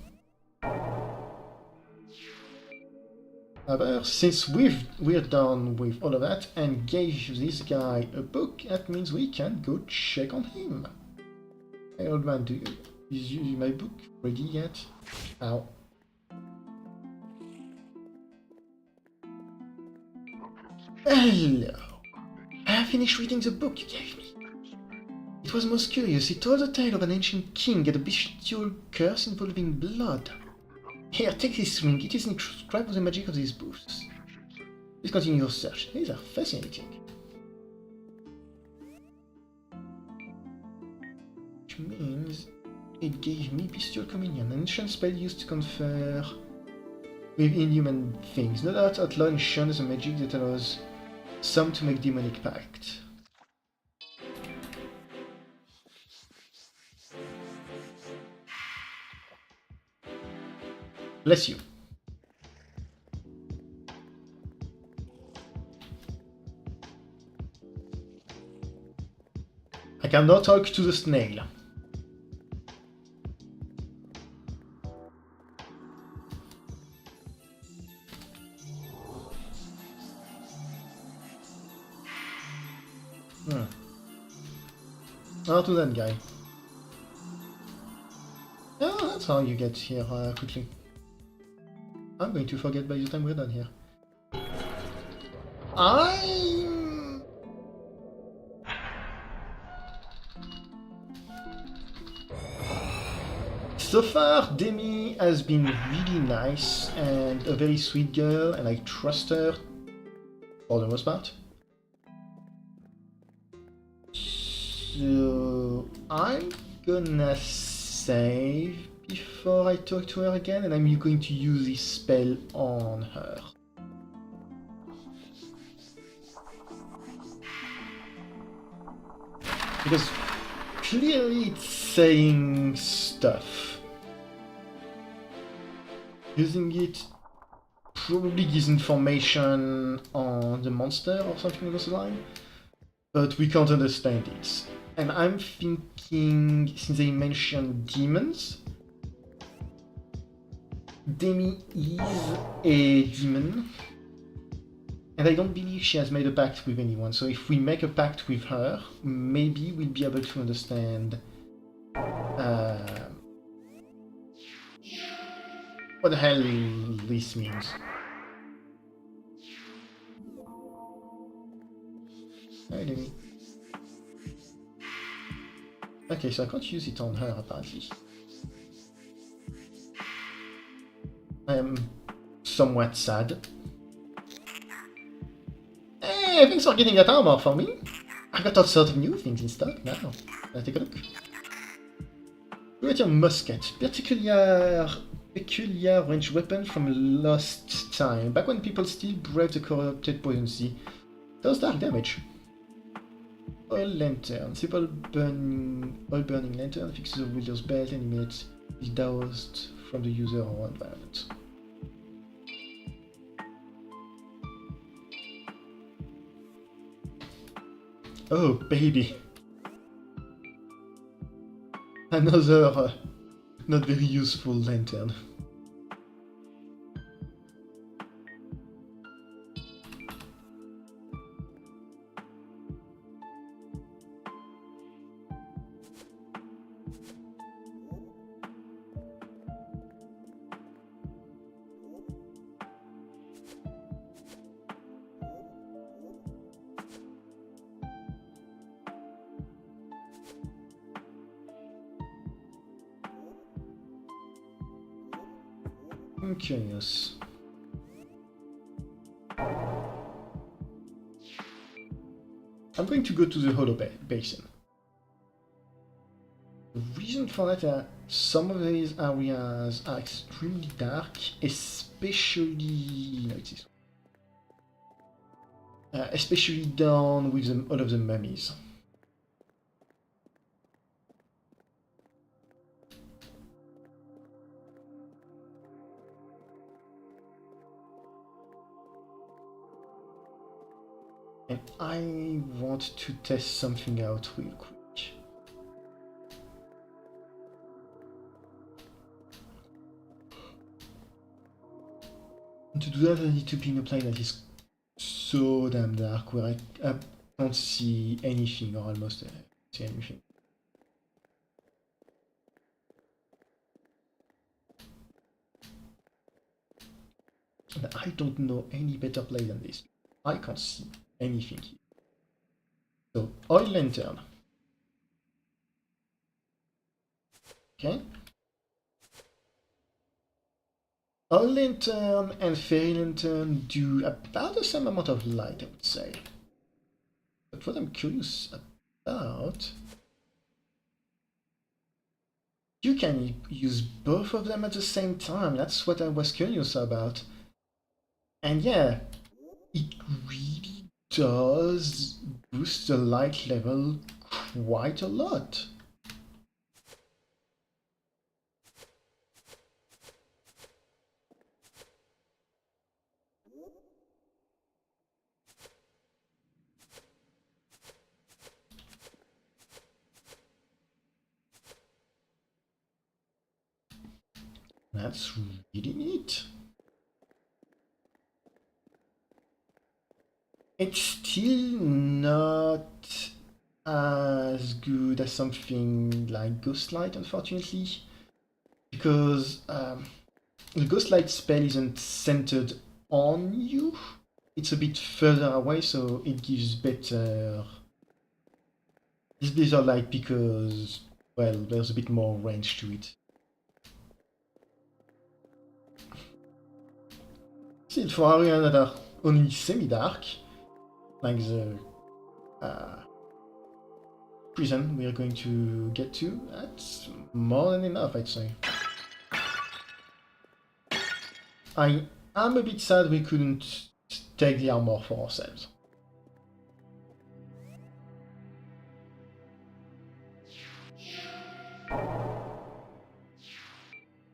However, since we're done with all of that and gave this guy a book, that means we can go check on him. Hey old man, is my book ready yet? Ow. Hello. I have finished reading the book you gave me. It was most curious. It told the tale of an ancient king and a bestial curse involving blood. Here, take this ring. It is inscribed with the magic of these booths. Please continue your search. These are fascinating. Which means it gave me bestial communion, an ancient spell used to confer with inhuman things. No doubt outlaw and shuns a magic that allows some to make demonic pact. Bless you. I can now talk to the snail. I'll do that guy. Oh, that's how you get here quickly. I'm going to forget by the time we're done here. So far, Demi has been really nice and a very sweet girl, and I trust her for the most part. So I'm gonna save before I talk to her again, and I'm going to use this spell on her. Because clearly it's saying stuff. Using it probably gives information on the monster or something along those lines, but we can't understand it. And I'm thinking, since they mentioned demons, Demi is a demon, and I don't believe she has made a pact with anyone, so if we make a pact with her, maybe we'll be able to understand what the hell this means. Hi, Demi. Okay, so I can't use it on her, apparently. I am somewhat sad. Hey, thanks for getting that armor for me. I got all sorts of new things in stock now. Let's take a look. Look at your musket. Peculiar ranged weapon from lost time. Back when people still braved the corrupted poison sea. Does dark damage. Oil lantern. Simple burning lantern. Fixes the wielder's belt and emits is doused from the user or environment. Oh, baby. Another not very useful lantern. I'm curious. I'm going to go to the Hollow Basin. The reason for that are some of these areas are extremely dark, especially... no, it's this one. Especially down with all of the mummies. And I want to test something out real quick. And to do that, I need to be in a plane that is so damn dark, where I can't see anything, or almost see anything. And I don't know any better play than this. I can't see anything here. So, oil lantern. Okay. Oil lantern and fairy lantern do about the same amount of light, I would say. But what I'm curious about... you can use both of them at the same time. That's what I was curious about. And yeah, it really does boost the light level quite a lot. That's really neat. It's still not as good as something like Ghostlight, unfortunately, because the Ghostlight spell isn't centered on you. It's a bit further away, so it gives better... this Blizzard Light because, well, there's a bit more range to it. Still, for areas that are only semi-dark, like the prison we are going to get to, that's more than enough, I'd say. I am a bit sad we couldn't take the armor for ourselves.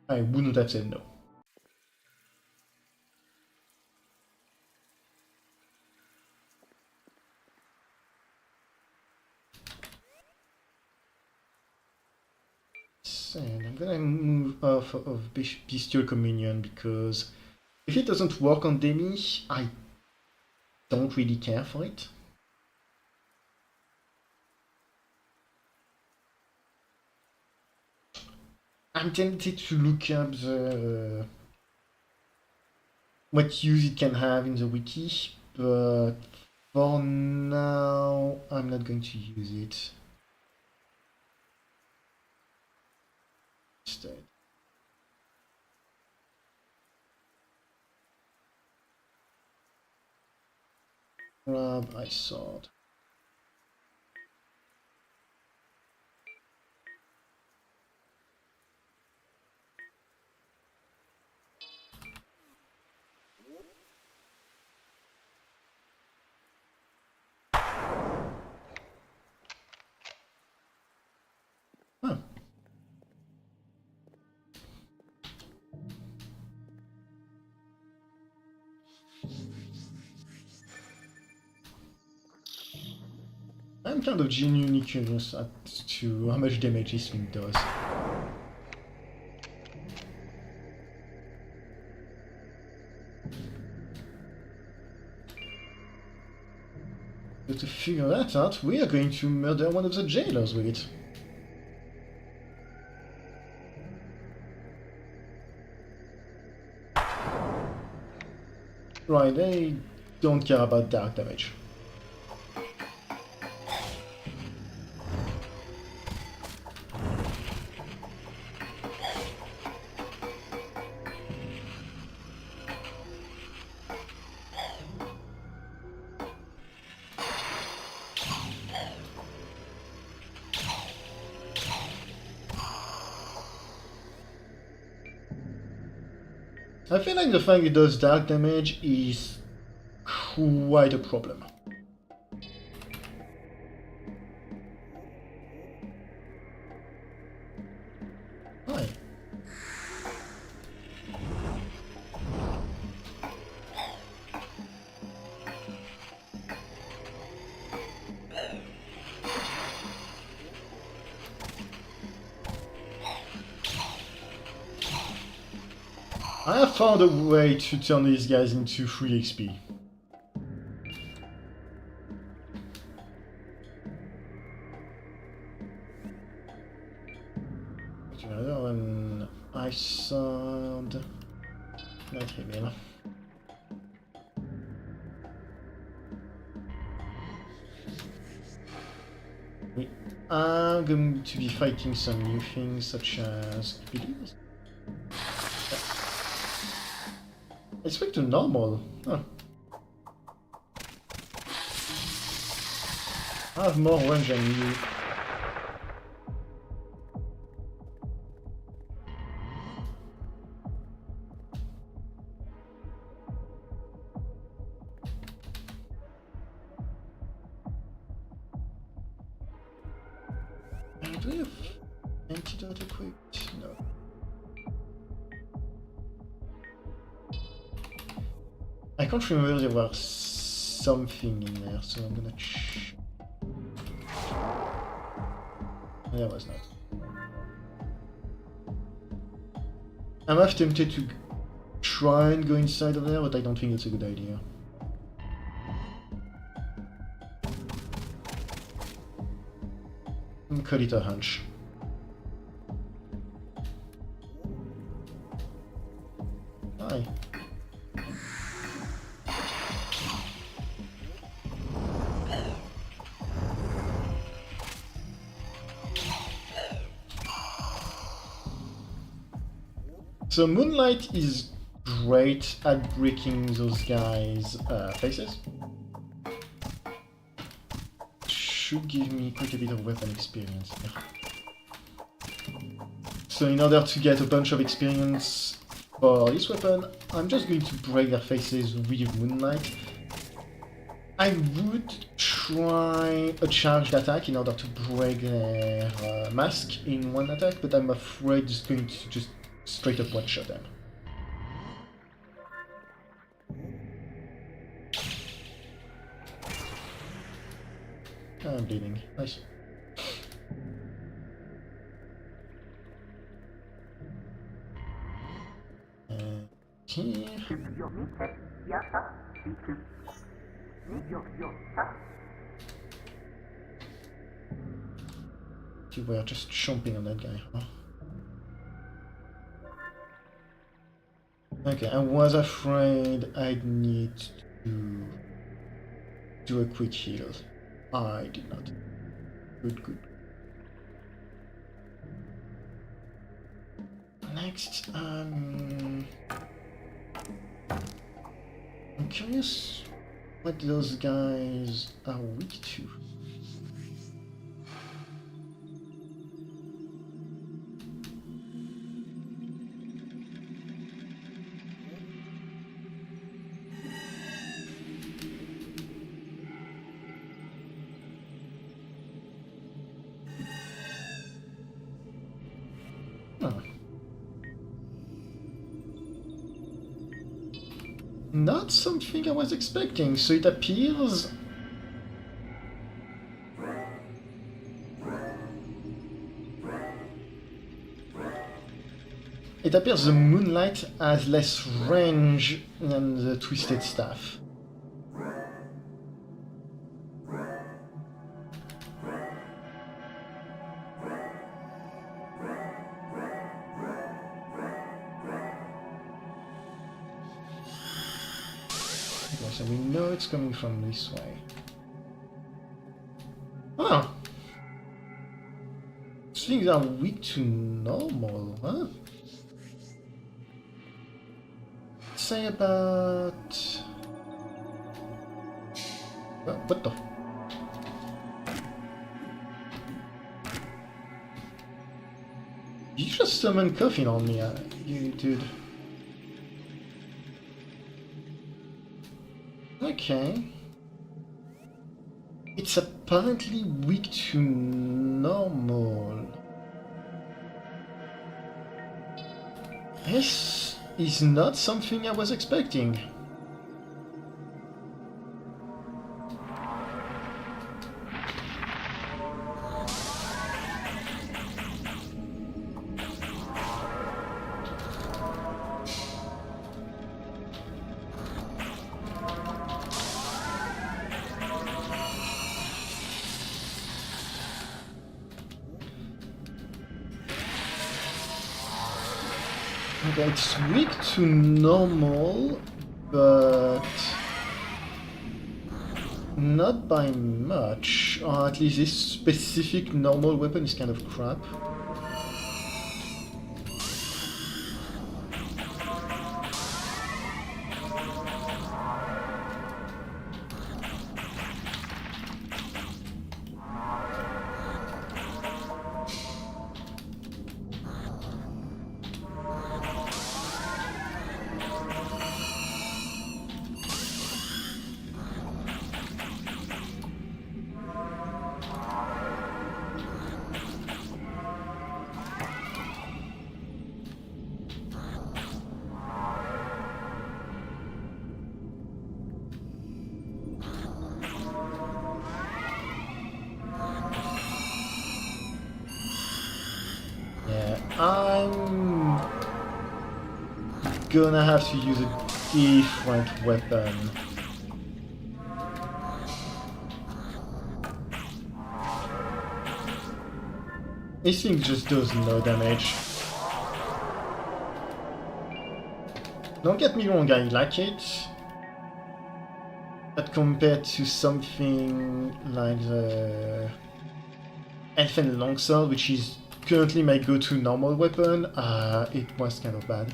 I wouldn't have said no. And I'm gonna move off of Bestial Communion because if it doesn't work on Demi, I don't really care for it. I'm tempted to look up the what use it can have in the wiki, but for now I'm not going to use it. Instead. Grab Ice Sword. Huh. I'm kind of genuinely curious as to how much damage this thing does. But to figure that out, we are going to murder one of the jailers with it. Right, they don't care about dark damage. I feel like the fact it does dark damage is quite a problem. Hi. I have found a way to turn these guys into free XP. Another one, ice sword, not reveal. We are going to be fighting some new things such as videos. It's back to normal. Huh. I have more range than you. Do we have antidote equipped? No. I can't remember there was something in there, so I'm gonna there was not. I'm half tempted to try and go inside of there, but I don't think it's a good idea. Call it a hunch. Hi. So Moonlight is great at breaking those guys' faces. Should give me quite a bit of weapon experience here. So in order to get a bunch of experience for this weapon, I'm just going to break their faces with Moonlight. I would try a charged attack in order to break their mask in one attack, but I'm afraid it's going to just straight up one-shot them. I'm bleeding. Nice. Here. You were just chomping on that guy, huh? Okay, I was afraid I'd need to do a quick heal. I did not. Good. Next, I'm curious what those guys are weak to. Not something I was expecting, so it appears... It appears the Moonlight has less range than the Twisted Staff. So we know it's coming from this way. Ah! Things are weak to normal, huh? Say about... what the... You just summoned Coffin on me, you dude. Okay. It's apparently weak to normal. This is not something I was expecting. Okay, it's weak to normal, but not by much. Or at least this specific normal weapon is kind of crap. I'm gonna have to use a different weapon. This thing just does no damage. Don't get me wrong, I like it. But compared to something like the Elfen Longsword, which is currently my go-to normal weapon, it was kind of bad.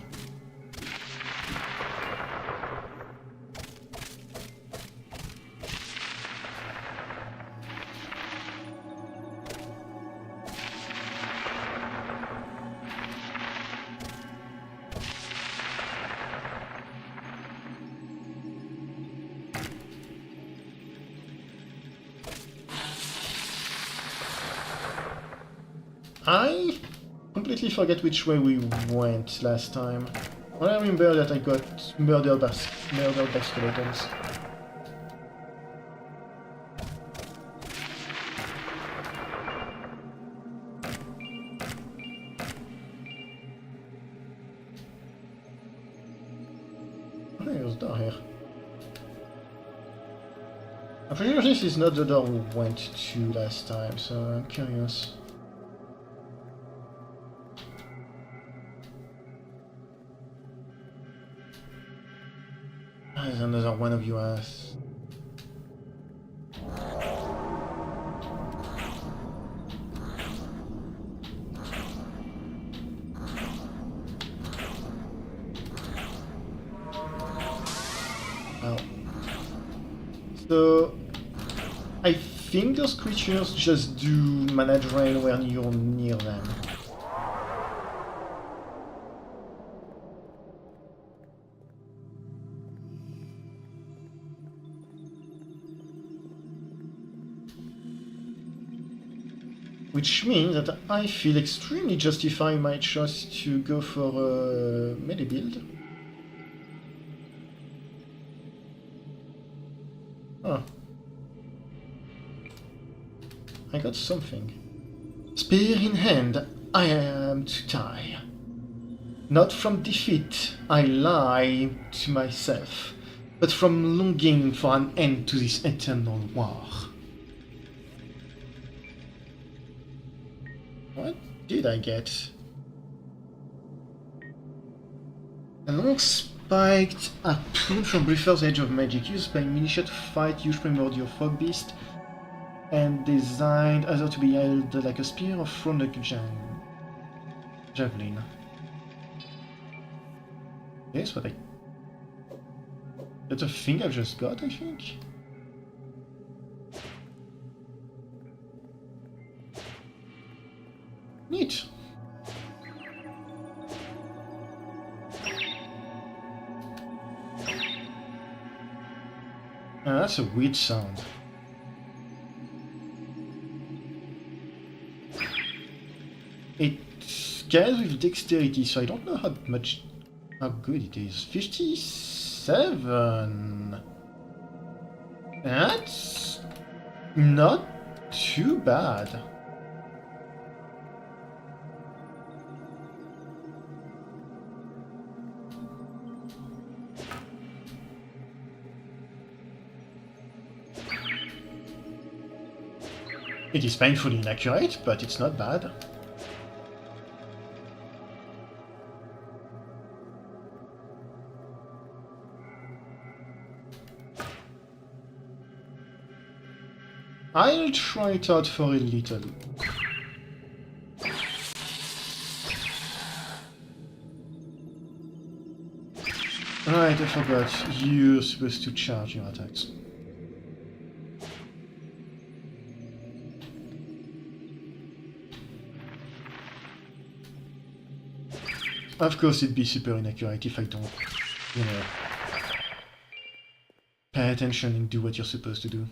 I completely forget which way we went last time. Well, I remember that I got murdered by skeletons. Oh, there's a door here. I'm pretty sure this is not the door we went to last time, so I'm curious. There's another one of you ass. Oh. So I think those creatures just do mana drain when you're near them. Which means that I feel extremely justified my choice to go for a melee build. Oh. I got something. Spear in hand, I am to die. Not from defeat, I lie to myself, but from longing for an end to this eternal war. What did I get? A long spiked harpoon from Reaper's Edge of Magic, used by militia to fight huge primordial fog beast, and designed either to be held like a spear or thrown like a javelin. Yes, what I... That's a thing I've just got, I think? Neat. That's a weird sound. It scales with dexterity, so I don't know how good it is. 57. That's not too bad. It is painfully inaccurate, but it's not bad. I'll try it out for a little. Right, I forgot. You're supposed to charge your attacks. Of course, it'd be super inaccurate if I don't, you know, pay attention and do what you're supposed to do.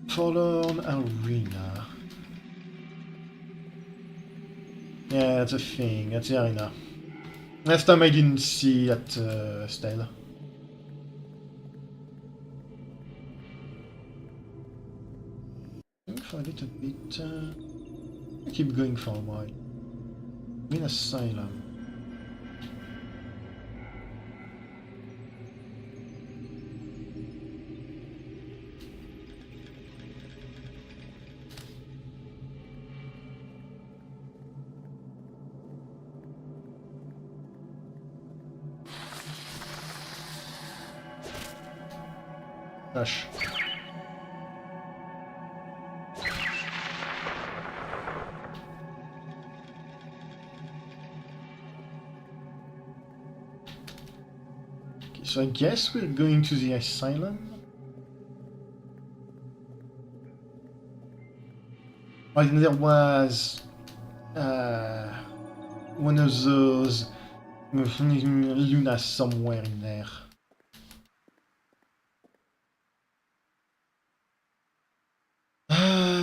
Forlorn Arena. Yeah, that's a thing. That's the arena. Last time I didn't see that style. For a little bit. I keep going for a while. In asylum. Gosh. Okay, so I guess we're going to the asylum. Oh, and there was one of those Luna somewhere in there.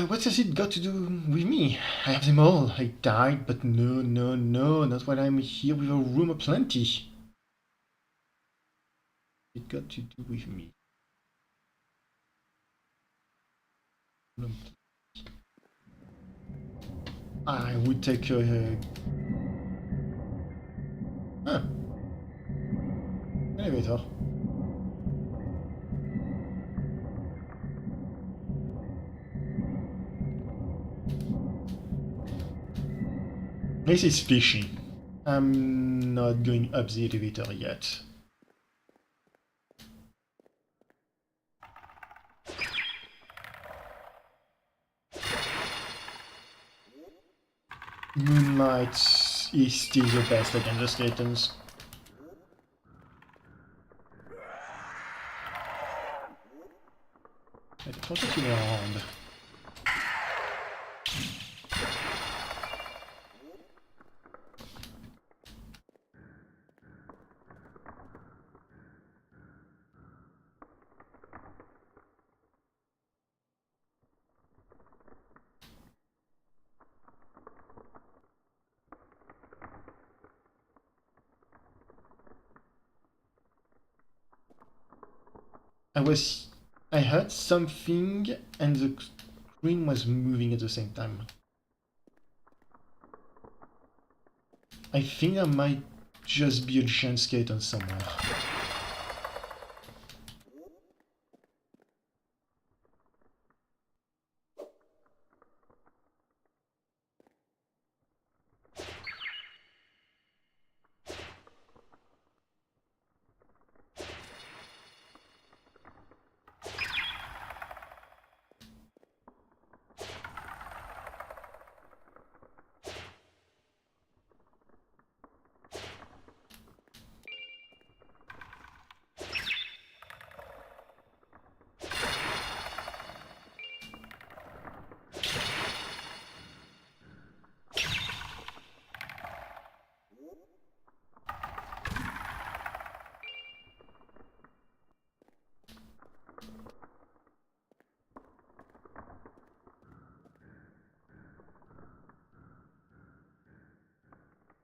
What has it got to do with me? I have them all. I died, but no, no, no, not while I'm here with a room aplenty. It got to do with me. I would take a... Huh. Elevator. This is fishy. I'm not going up the elevator yet. Moonlight is still the best against the skeletons. I don't want to around. I heard something and the screen was moving at the same time. I think there might just be a giant skeleton somewhere.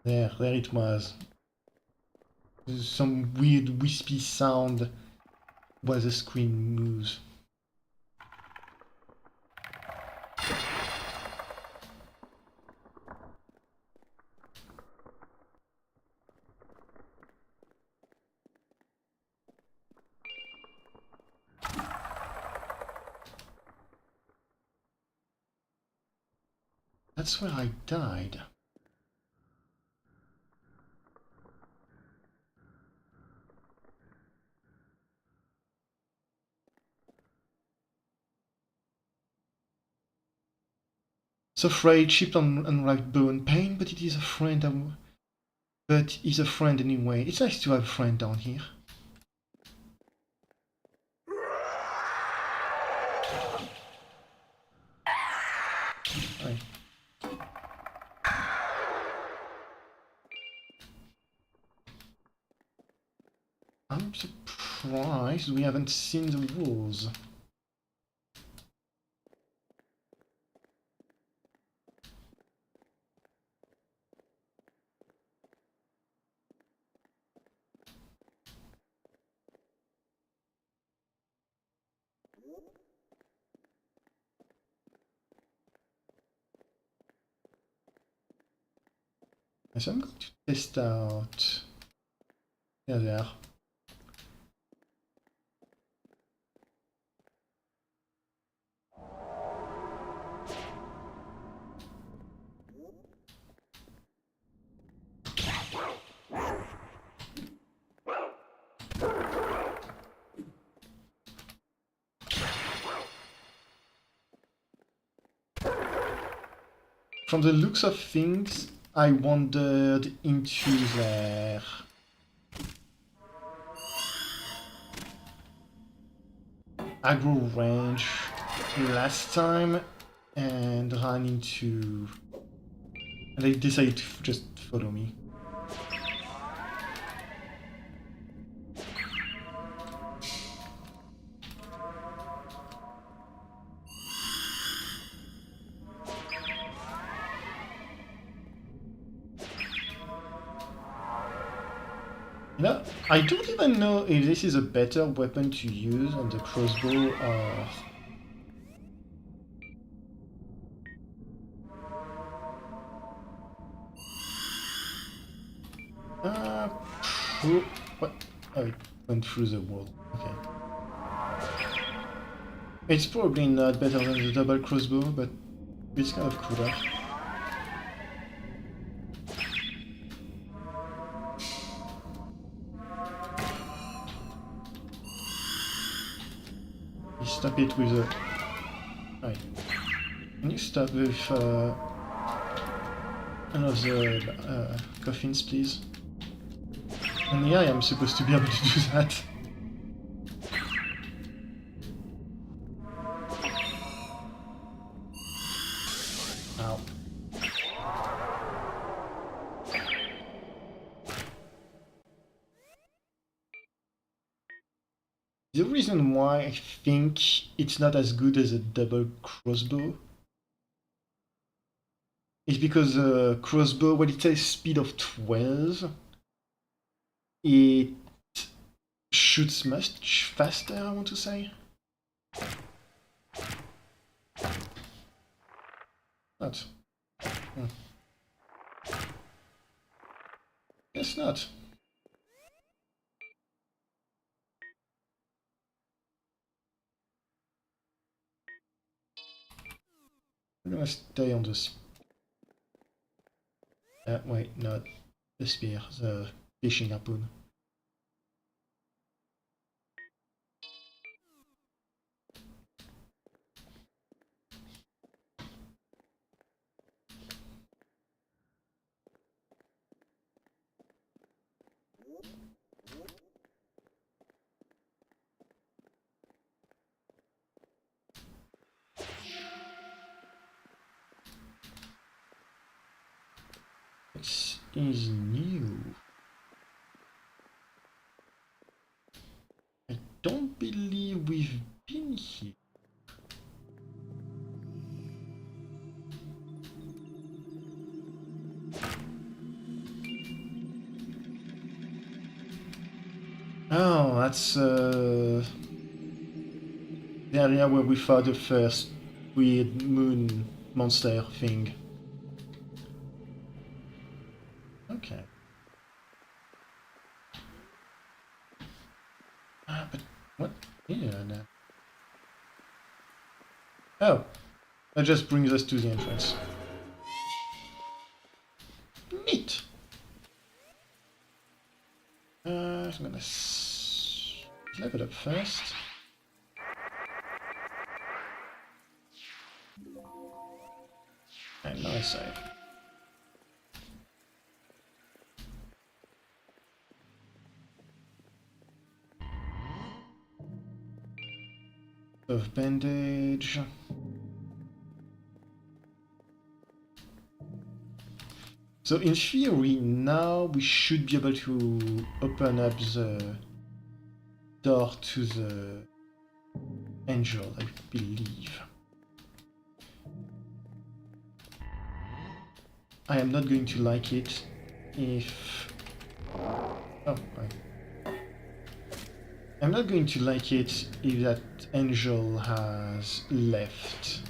There it was. Some weird wispy sound while the screen moves. That's where I died. So afraid, chipped on unripe bone, pain, but it is a friend. But he's a friend anyway. It's nice to have a friend down here. Right. I'm surprised we haven't seen the walls. So I'm going to test out. Yeah, they are. From the looks of things, I wandered into their aggro range last time and ran into... and they decided to just follow me. You know, I don't even know if this is a better weapon to use than the crossbow or... what? Oh, it went through the wall. Okay. It's probably not better than the double crossbow, but it's kind of cooler. You stop it with a... Right. Can you stop with another coffins, please? And yeah, I'm supposed to be able to do that. Ow. The reason why I think it's not as good as a double crossbow is because a crossbow, when it says speed of 12, it shoots much faster, I want to say. Not. Guess not. I'm gonna stay on this. Wait, not the spear, the fishing harpoon. This is new. I don't believe we've been here. Oh, that's the area where we fought the first weird moon monster thing. Okay. Ah, but what? Yeah, no. Oh, that just brings us to the entrance. Neat. I'm gonna level up first. And nice save. Of bandage. So in theory, now we should be able to open up the door to the angel, I believe. I am not going to like it if... Oh, right. I'm not going to like it if that angel has left.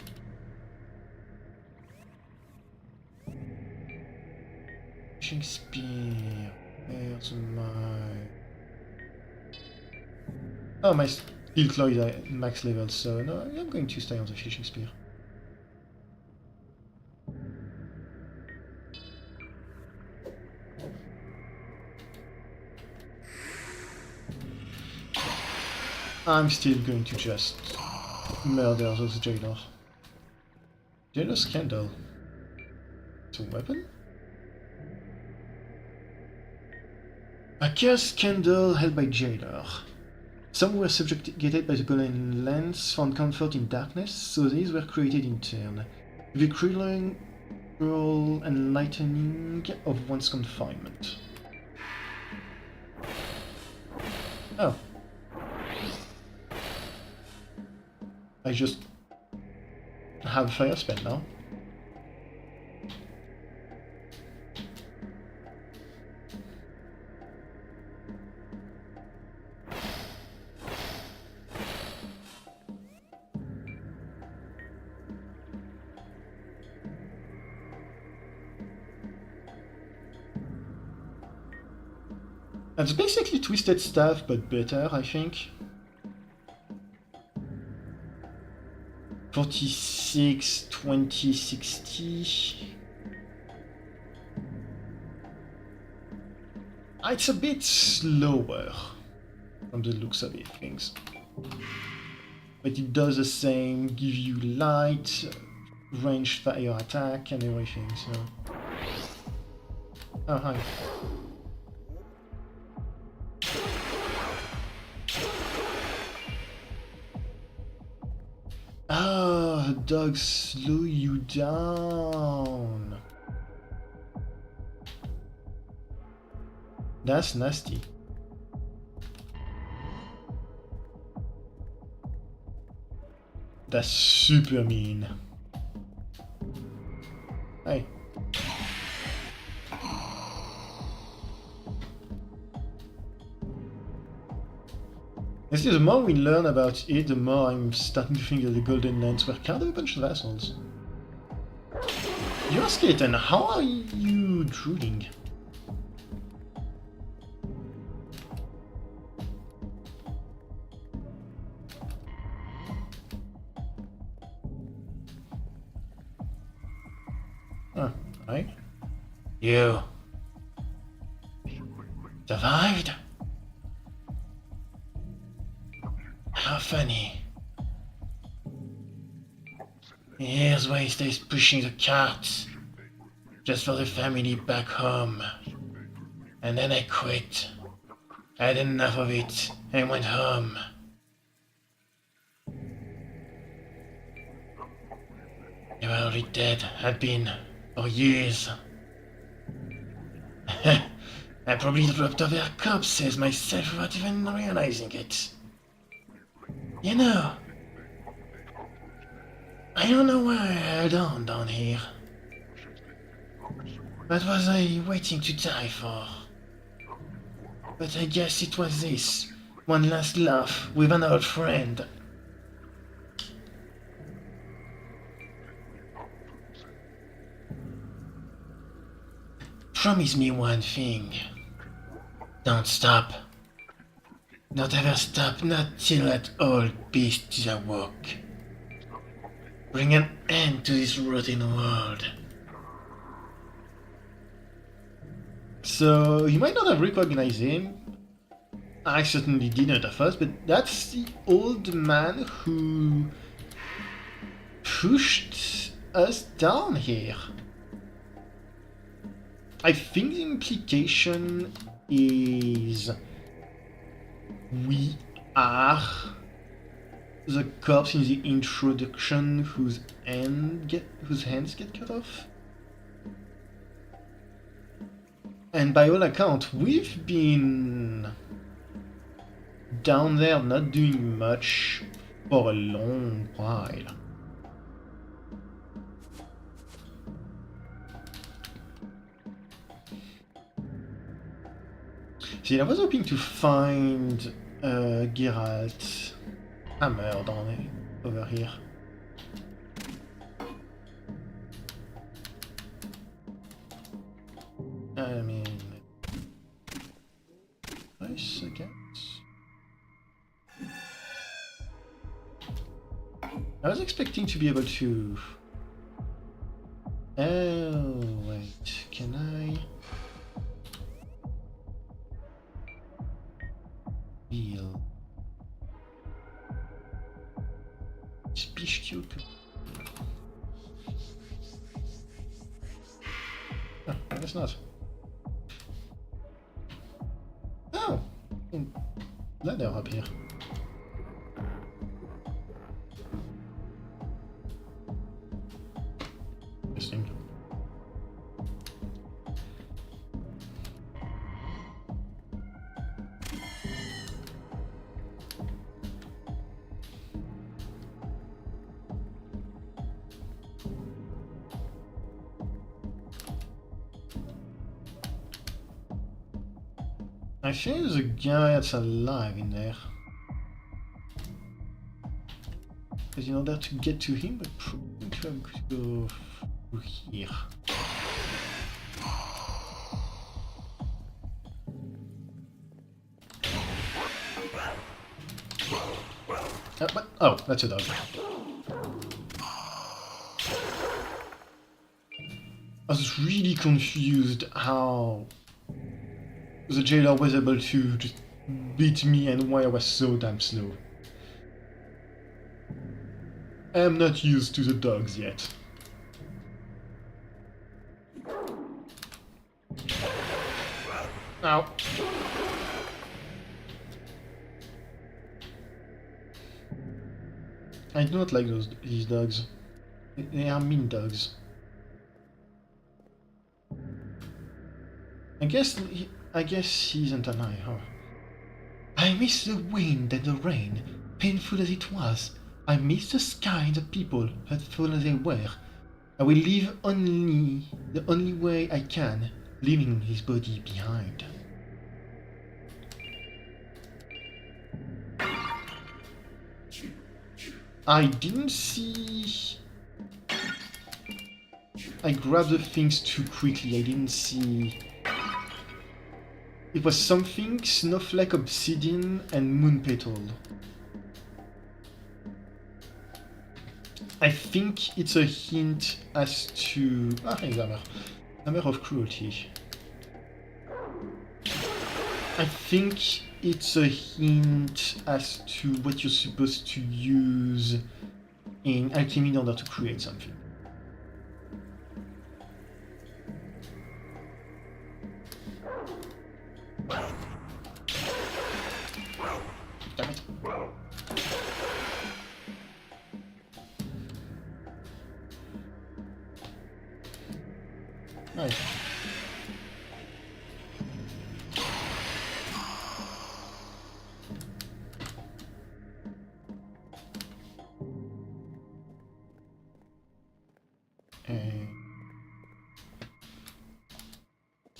Fishing spear. Where's my... Oh, my steel claw is at max level, so no, I'm going to stay on the fishing spear. I'm still going to just murder those jailers. Jailer's candle. It's a weapon? A cursed candle held by jailer. Some were subjugated by the golden lens, found comfort in darkness, so these were created in turn. The cruel enlightening of one's confinement. Oh. I just have a fire spell now. It's basically Twisted Staff, but better, I think. 46, 20, 60. It's a bit slower from the looks of it, things. But it does the same, give you light, ranged fire attack and everything, so... Oh, hi. Ah, dogs slow you down. That's nasty. That's super mean. Hey. Honestly, the more we learn about it, the more I'm starting to think that the Golden Lands were kind of a bunch of assholes. You're Skeleton, how are you drooling? Oh, right. You survived? How funny. Here's why he stays pushing the cart. Just for the family back home. And then I quit. I had enough of it and went home. You were already dead, had been, for years. I probably dropped off their corpses myself without even realizing it. You know, I don't know why I held on down here. What was I waiting to die for? But I guess it was this. One last laugh with an old friend. Promise me one thing. Don't stop. Not ever stop, not till that old beast is awoke. Bring an end to this rotten world. So, you might not have recognized him. I certainly didn't at first, but that's the old man who pushed us down here. I think the implication is we are the corpse in the introduction whose hands get cut off. And by all accounts, we've been down there not doing much for a long while. See, I was hoping to find Geralt hammer down over here. I mean, nice, I guess. I was expecting to be able to... Oh, wait, can I... Heal. Speech cube. Oh, I guess not. Oh! Ladder up here. Interesting. I think there's a guy that's alive in there. Because in order to get to him, we probably have to go through here. Oh, that's a dog. I was really confused how the jailer was able to just beat me and why I was so damn slow. I am not used to the dogs yet. Ow. I do not like these dogs. They are mean dogs. I guess he isn't alive, huh? I miss the wind and the rain, painful as it was. I miss the sky and the people, hurtful as they were. I will live the only way I can, leaving his body behind. I didn't see... I grabbed the things too quickly, I didn't see... It was something snowflake obsidian and moon petal. I think it's a hint as to... Ah, hey, hammer. Hammer of cruelty. I think it's a hint as to what you're supposed to use in alchemy in order to create something. Damn it. Nice.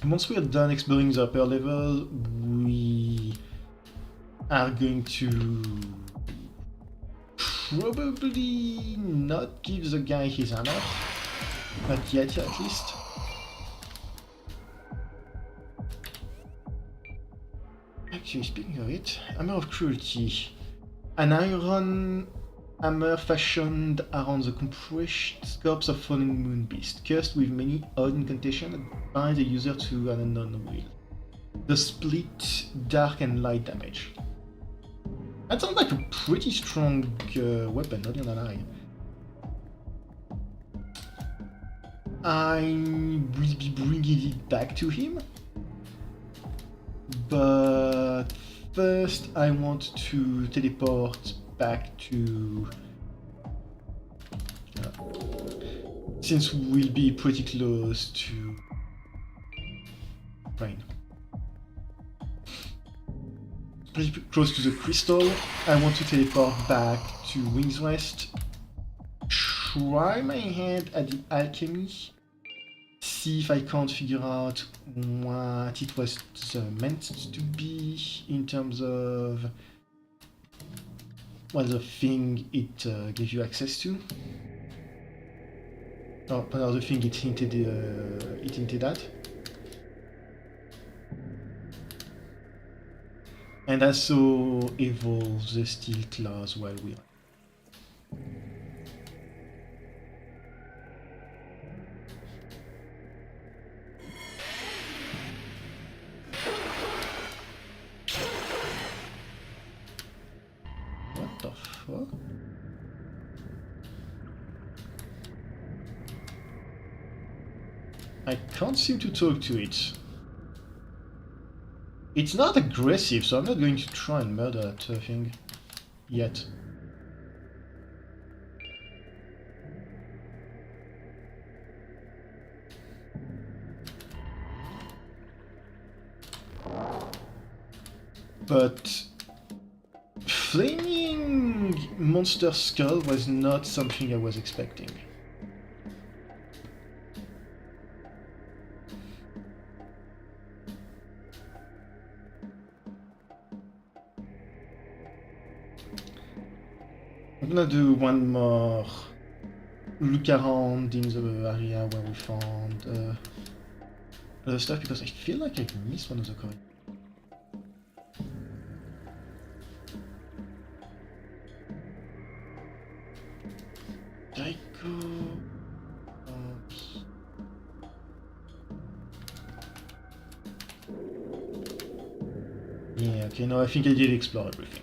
Once we are done exploring the upper level, we are going to probably not give the guy his hammer. Not yet, at least. Actually, speaking of it, Hammer of Cruelty. An iron hammer fashioned around the compressed corpse of fallen moon beast, cursed with many odd incantations that bind the user to an unknown will. The split dark and light damage. That sounds like a pretty strong weapon, not gonna lie. I will be bringing it back to him, but first I want to teleport back to... since we'll be pretty close to rain. Pretty close to the crystal, I want to teleport back to Wings West, try my hand at the alchemy, see if I can't figure out what it was meant to be in terms of what the thing it gave you access to. Oh, the thing it hinted at. And also evolve the steel claws while we are. What the fuck? I can't seem to talk to it. It's not aggressive, so I'm not going to try and murder that thing yet. But flaming monster skull was not something I was expecting. I'm gonna do one more look around in the area where we found other stuff, because I feel like I missed one of the coins. Did I go? Yeah, okay, no, I think I did explore everything.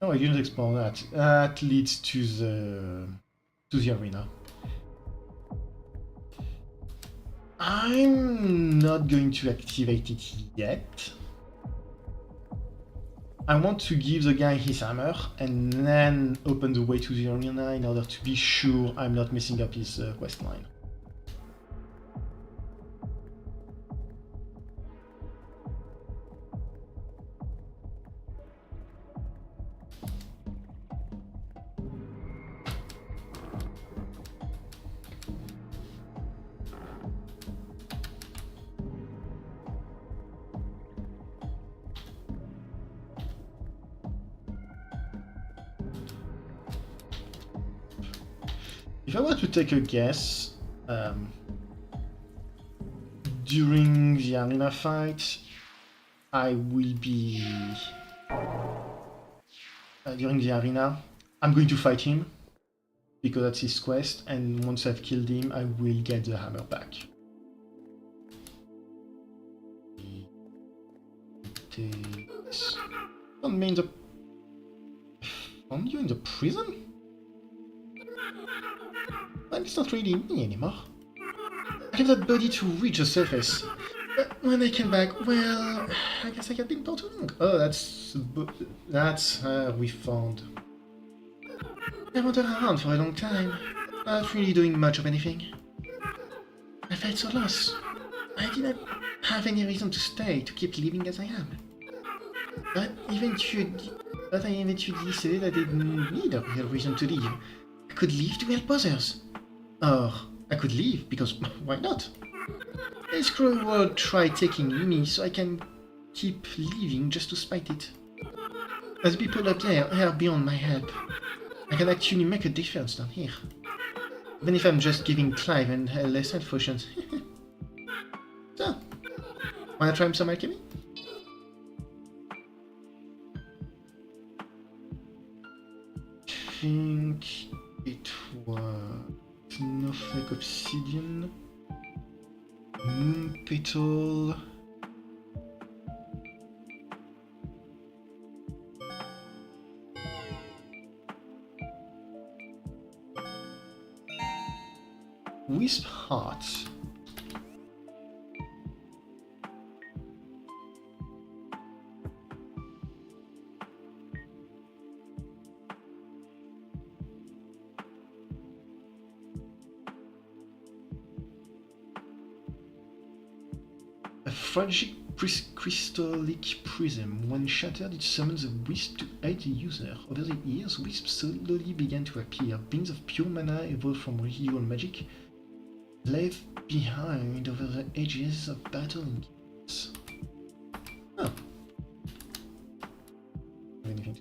No, I didn't explore that. That leads to the arena. I'm not going to activate it yet. I want to give the guy his hammer and then open the way to the arena in order to be sure I'm not messing up his quest line. If I were to take a guess, during the arena fight, I will be... during the arena, I'm going to fight him, because that's his quest, and once I've killed him, I will get the hammer back. Don't mean the... Found you in the prison? Well, it's not really me anymore. I left that body to reach the surface. When I came back, well, I guess I had been for too long. Oh, that's we found. I wandered around for a long time, not really doing much of anything. I felt so lost. I didn't have any reason to stay, to keep living as I am. But But I eventually decided I didn't need a real reason to leave. I could leave to help others. Or I could leave because why not? This cruel world tried taking me, so I can keep living just to spite it. As people up there are beyond my help. I can actually make a difference down here. Even if I'm just giving Clive and less health potions. So, wanna try some alchemy? I think it was Snowflake Obsidian, Moon Petal. Wisp Heart. A fragile crystallic prism. When shattered, it summons a wisp to aid the user. Over the years, wisps slowly began to appear. Beings of pure mana evolved from residual magic, left behind over the edges of battle in games. Oh. Anything?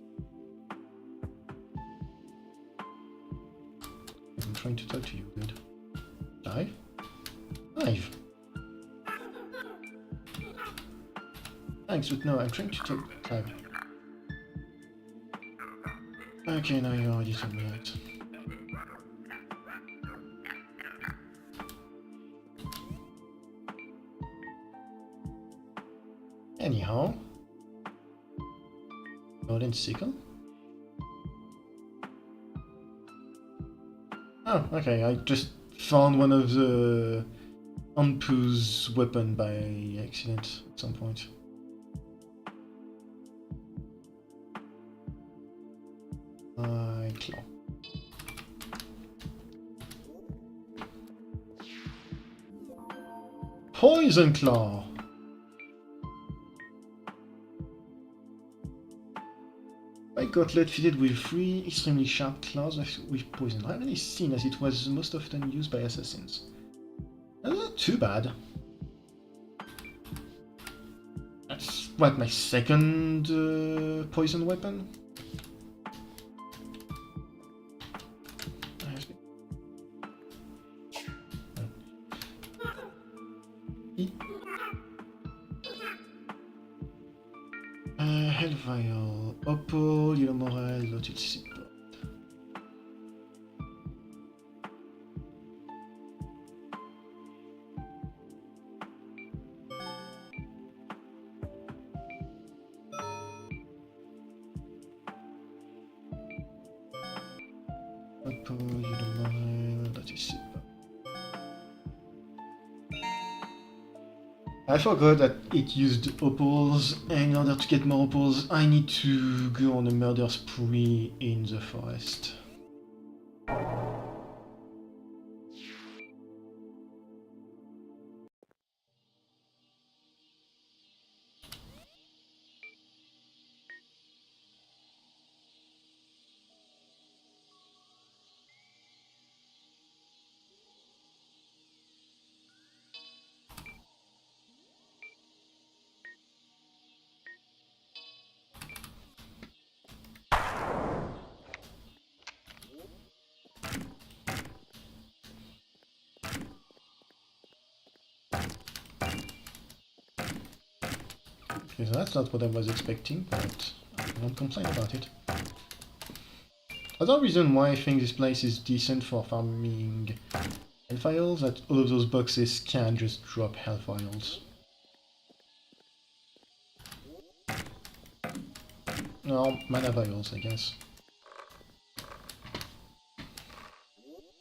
I'm trying to talk to you, good. Dive? Dive! Thanks, but no, I'm trying to talk to Clive. Okay, now you already told me that. Anyhow, Golden Sickle? Oh, okay, I just found one of the Ampu's weapon by accident at some point. Claw. Poison Claw! My gauntlet fitted with 3 extremely sharp claws with poison. Rarely seen as it was most often used by assassins. That's not too bad. That's what, my second poison weapon? Hellvial, Opal, Yellow Morel, Lotus Seed. Opal, Yellow Morel, Lotus Seed. I forgot that it used opals, and in order to get more opals, I need to go on a murder spree in the forest. Okay, so that's not what I was expecting, but I won't complain about it. Another reason why I think this place is decent for farming health vials, that all of those boxes can just drop health vials. No, mana vials, I guess.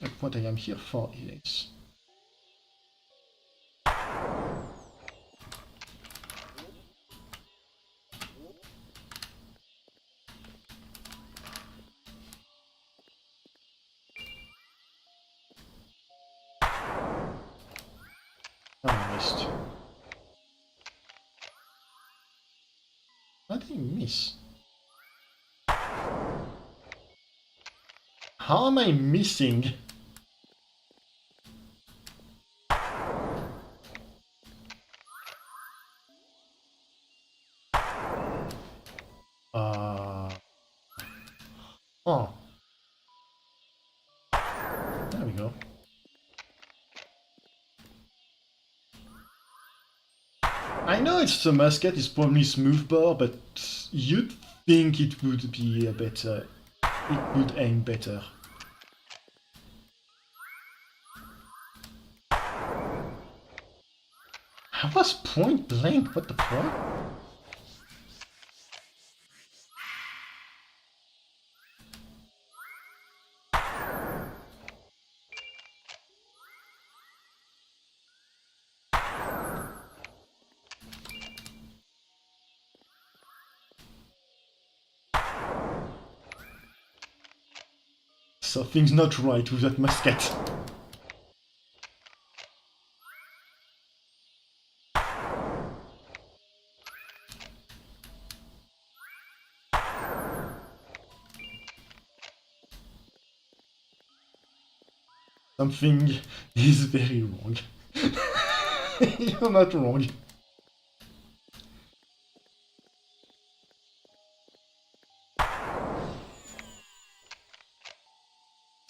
But what I am here for is... Oh, I missed. How did I miss? How am I missing? Oh. There we go. I know it's the musket, it's probably smooth bore, but you'd think it would be a better... It would aim better. I was point blank, what the fuck? Something's not right with that musket. Something is very wrong. You're not wrong.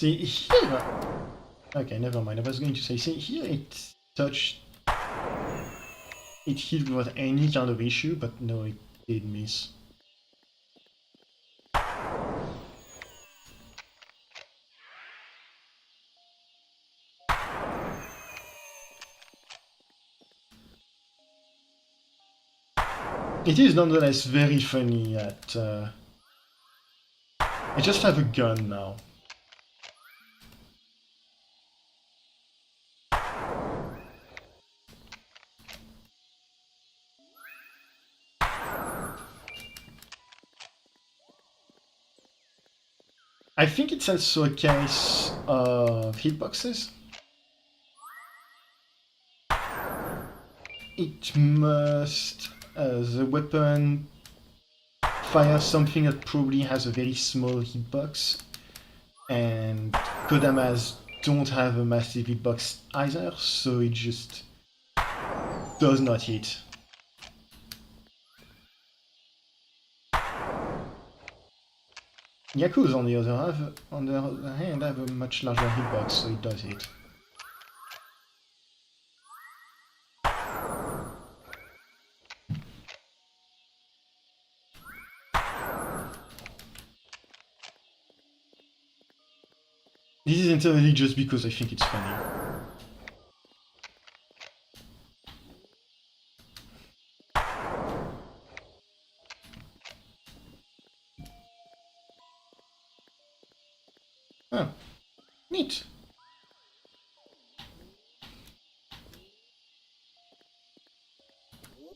See, here... Okay, never mind. I was going to say, see, here it touched... It hit without any kind of issue, but no, it did miss. It is nonetheless very funny that... I just have a gun now. I think it's also a case of hitboxes. It must... the weapon fires something that probably has a very small hitbox, and Kodamas don't have a massive hitbox either, so it just does not hit. Yakuza, on the other hand, have a much larger hitbox, so it does hit. This is entirely just because I think it's funny. Oh, neat.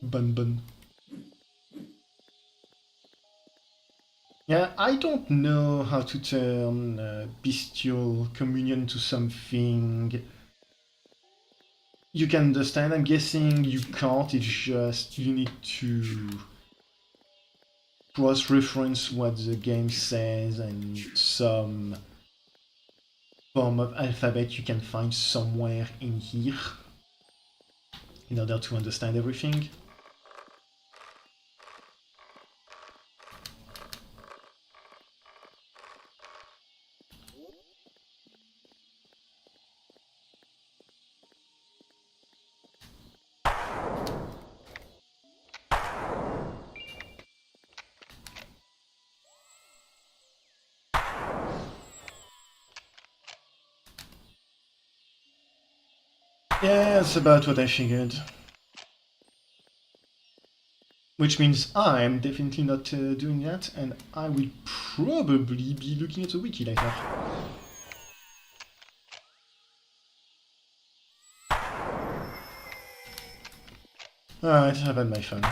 Bun bun. Yeah, I don't know how to turn bestial communion to something you can understand. I'm guessing you can't, it's just you need to cross-reference what the game says and some form of alphabet you can find somewhere in here in order to understand everything. Yeah, that's about what I figured. Which means I'm definitely not doing that, and I will probably be looking at the wiki later. Alright, I've had my fun.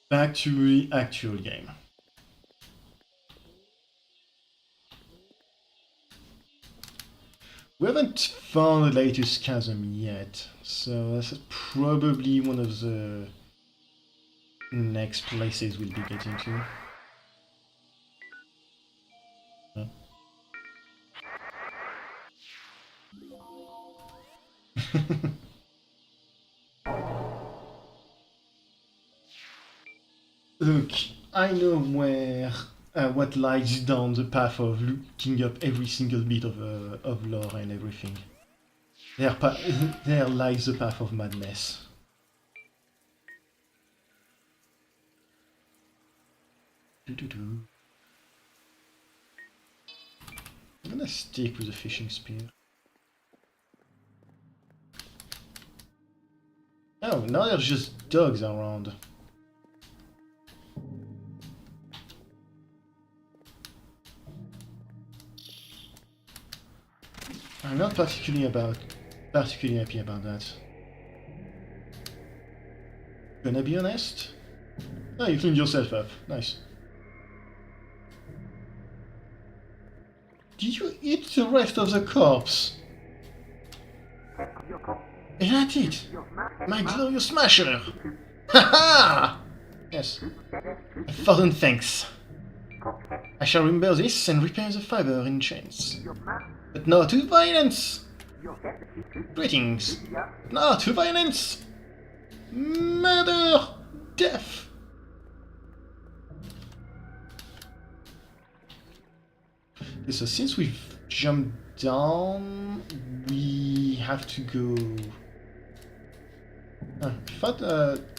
Back to the actual game. We haven't found the latest chasm yet, so that's probably one of the next places we'll be getting to. Look, I know where what lies down the path of looking up every single bit of lore and everything. There lies the path of madness. I'm gonna stick with the fishing spear. Oh, now there's just dogs around. I'm not particularly happy about that. Gonna be honest? Oh, you cleaned yourself up. Nice. Did you eat the rest of the corpse? Is that it? My glorious smasher! Ha-ha! Yes. 1,000 thanks. I shall remember this and repair the fiber in chains. But not to violence! Greetings. Not to violence! Murder! Death! Okay, so since we've jumped down, we have to go... I thought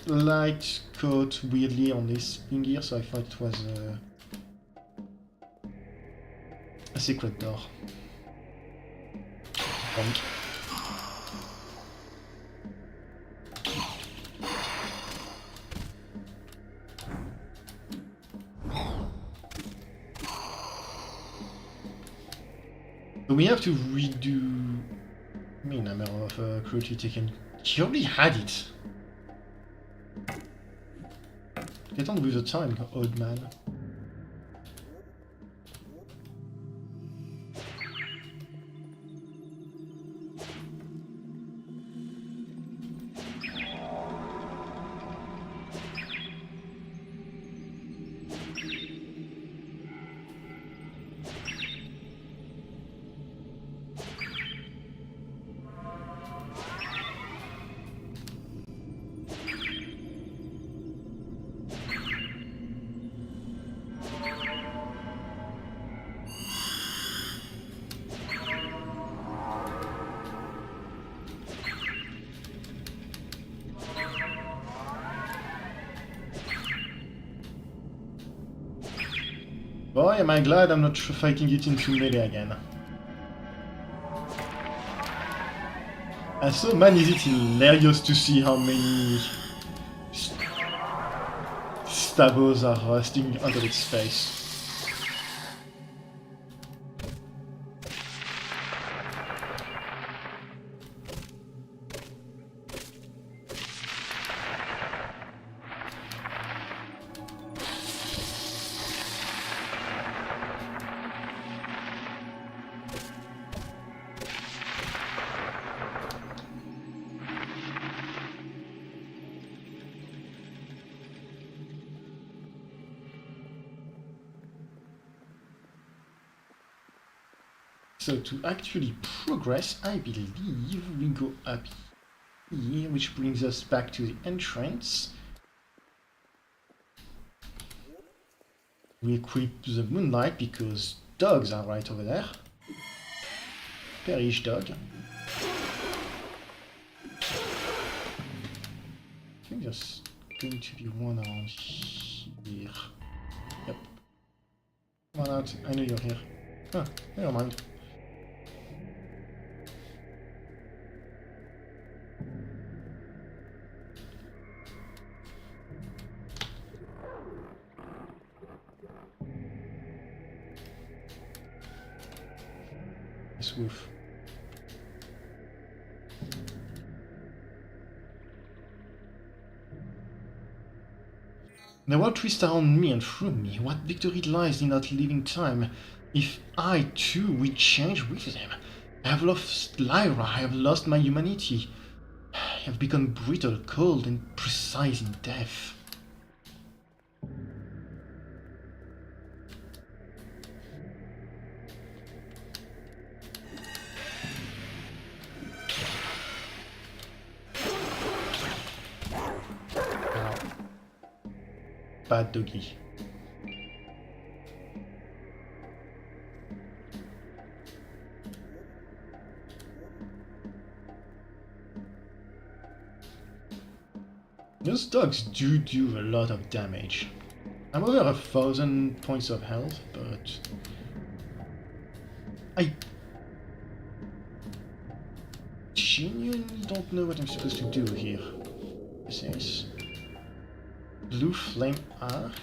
light caught weirdly on this thing here, so I thought it was a secret door. Bonk. So we have to redo... I mean, Hammer of Cruelty Taken. She already had it. Get on with the time, old man. Boy, am I glad I'm not fighting it into melee again. And so, man, is it hilarious to see how many stabos are resting under its face. So to actually progress, I believe we go up here, which brings us back to the entrance. We equip the moonlight because dogs are right over there. Perish dog. I think there's going to be one around here. Yep. Come on out, I know you're here. Ah, never mind. Woof. The world twists around me and through me. What victory lies in not leaving time? If I too will change with them, I have lost Lyra, I have lost my humanity. I have become brittle, cold, and precise in death. Bad doggy. Those dogs do a lot of damage. I'm over 1,000 points of health, but I genuinely don't know what I'm supposed to do here. This is Blue Flame Arc.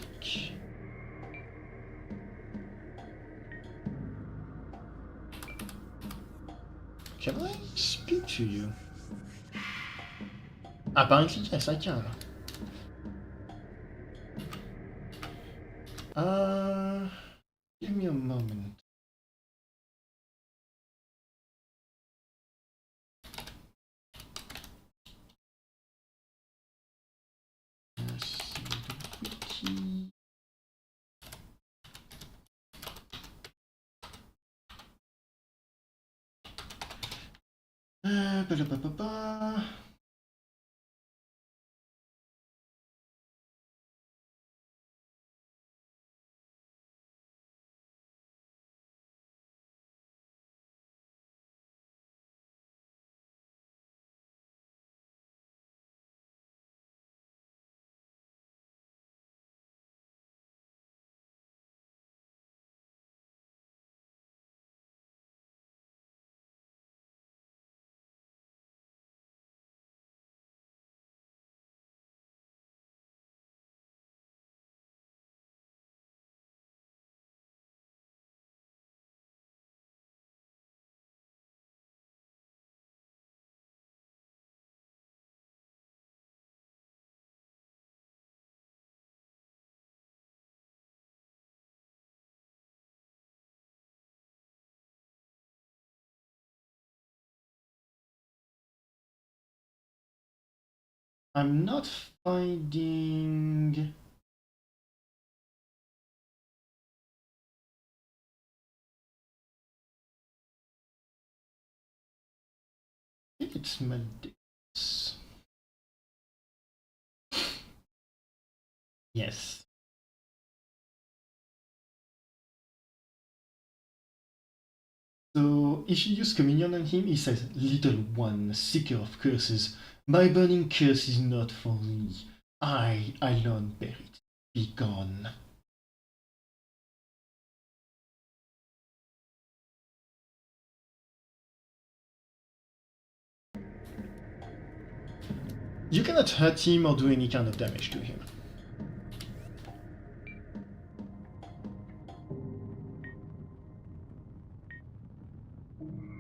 Can I speak to you? Apparently, yes, I can. Give me a moment. Let's see the wiki. Ba-da-ba-ba-ba. I'm not finding... I think it's Medix. Yes. So, if you use Communion on him, he says, "Little one, seeker of curses, my burning curse is not for thee. I alone bear it. Be gone." You cannot hurt him or do any kind of damage to him.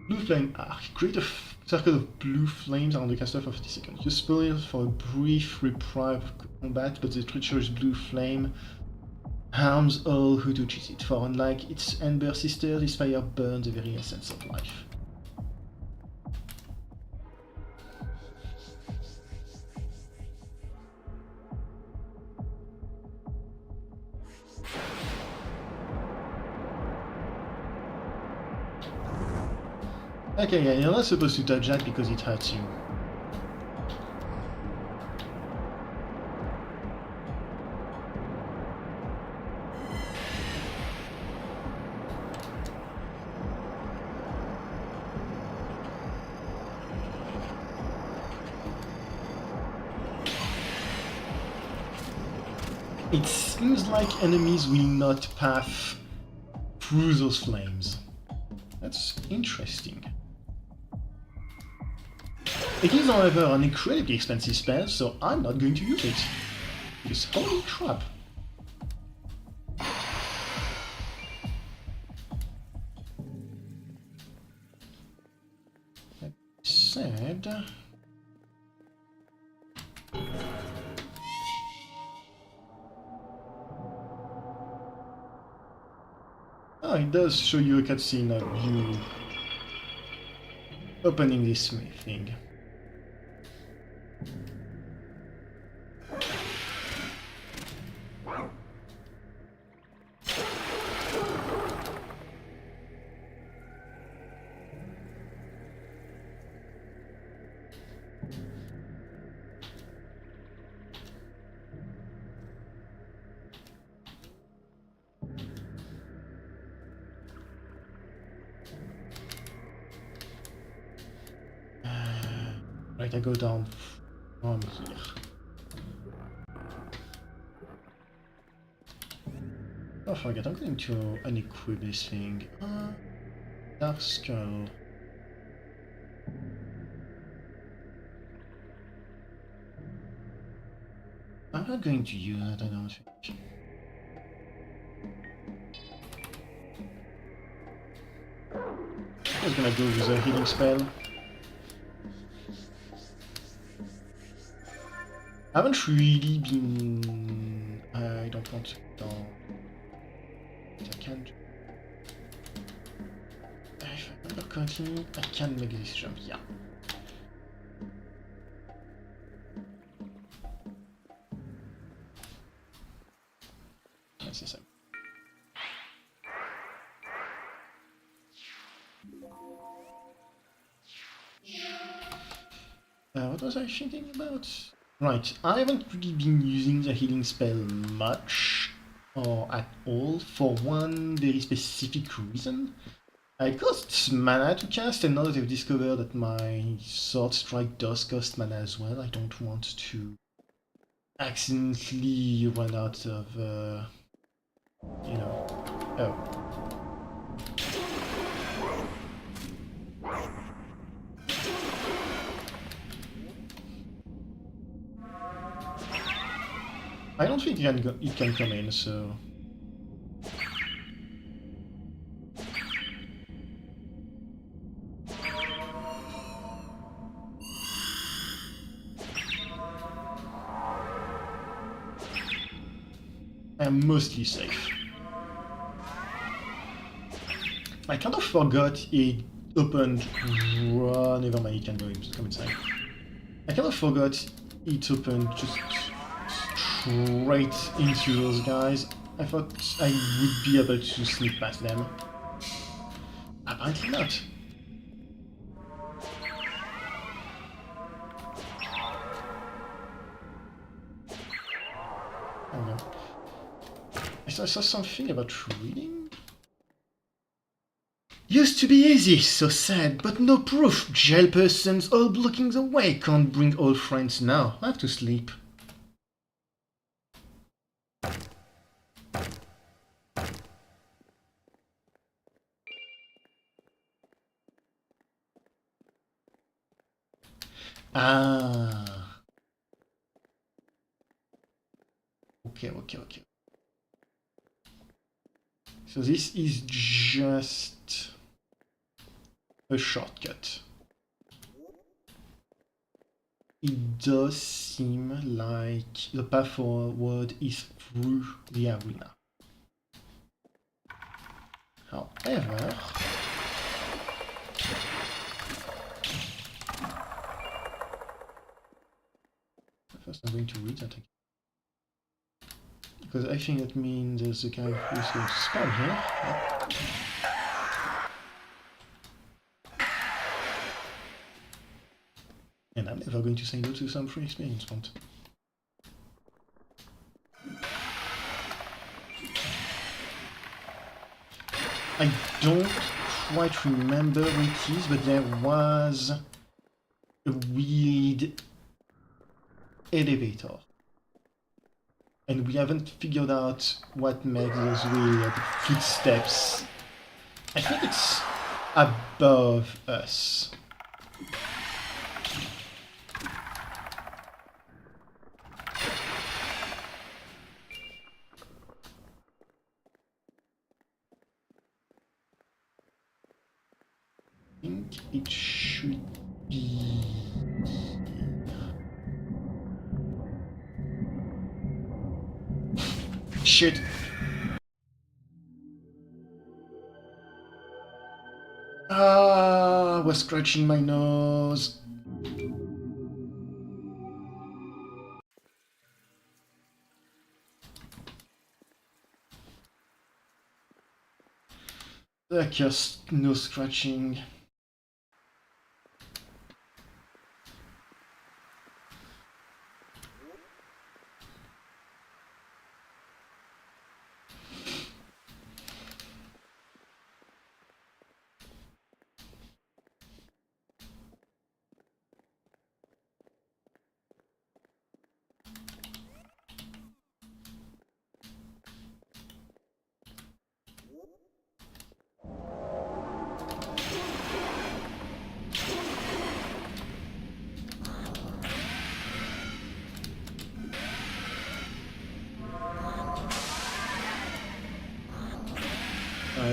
Blue Flame Arc. Create a circle of blue flames around the caster for 50 seconds. Useful for a brief reprieve of combat, but the treacherous blue flame harms all who touches it, for unlike its Ember sister, this fire burns the very essence of life. Okay, yeah, you're not supposed to touch that because it hurts you. It seems like enemies will not pass through those flames. That's interesting. It is, however, an incredibly expensive spell, so I'm not going to use it. Because holy crap. That said... Oh, it does show you a cutscene of you opening this thing. Right, I go down from here. Don't forget, I'm going to unequip this thing. Dark Skull. I'm not going to use that, I don't think. I'm just gonna go with a healing spell. I haven't really been... I don't want to go down. I can't... If I remember correctly, I can make this jump, yeah. That's the same. What was I thinking about? Right, I haven't really been using the healing spell much, or at all, for one very specific reason. It costs mana to cast, and now that I've discovered that my Sword Strike does cost mana as well, I don't want to accidentally run out of, you know... Oh. I don't think it can come in, so... I'm mostly safe. I kind of forgot it opened... never mind, it can come inside. I kind of forgot it opened just straight into those guys. I thought I would be able to sneak past them. Apparently not. Oh no. I saw something about reading? Used to be easy, so sad, but no proof. Jail persons all blocking the way, can't bring old friends now. I have to sleep. Ah. Okay. So this is just a shortcut. It does seem like the path forward is through the arena. However, first I'm going to read that again. Because I think that means there's a guy who's going to spawn here. And I'm never going to say no to some free experience point. I don't quite remember what it is, but there was a weird elevator. And we haven't figured out what makes those weird footsteps. I think it's above us. I think it should be... Shit. Ah, I was scratching my nose. The cursed nose scratching.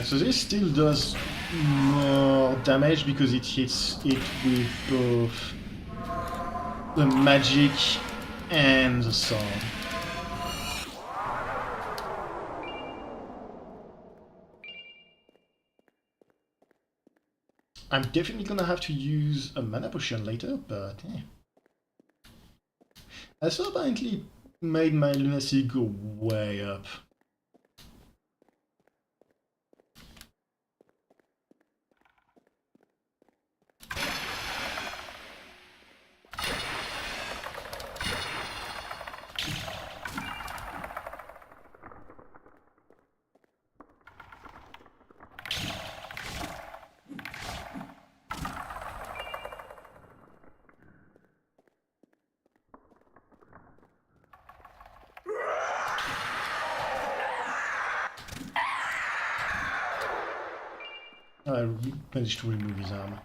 So this still does more damage because it hits it with both the magic and the sword. I'm definitely gonna have to use a mana potion later, but eh. I also apparently made my Lunacid go way up. I managed to remove his arm.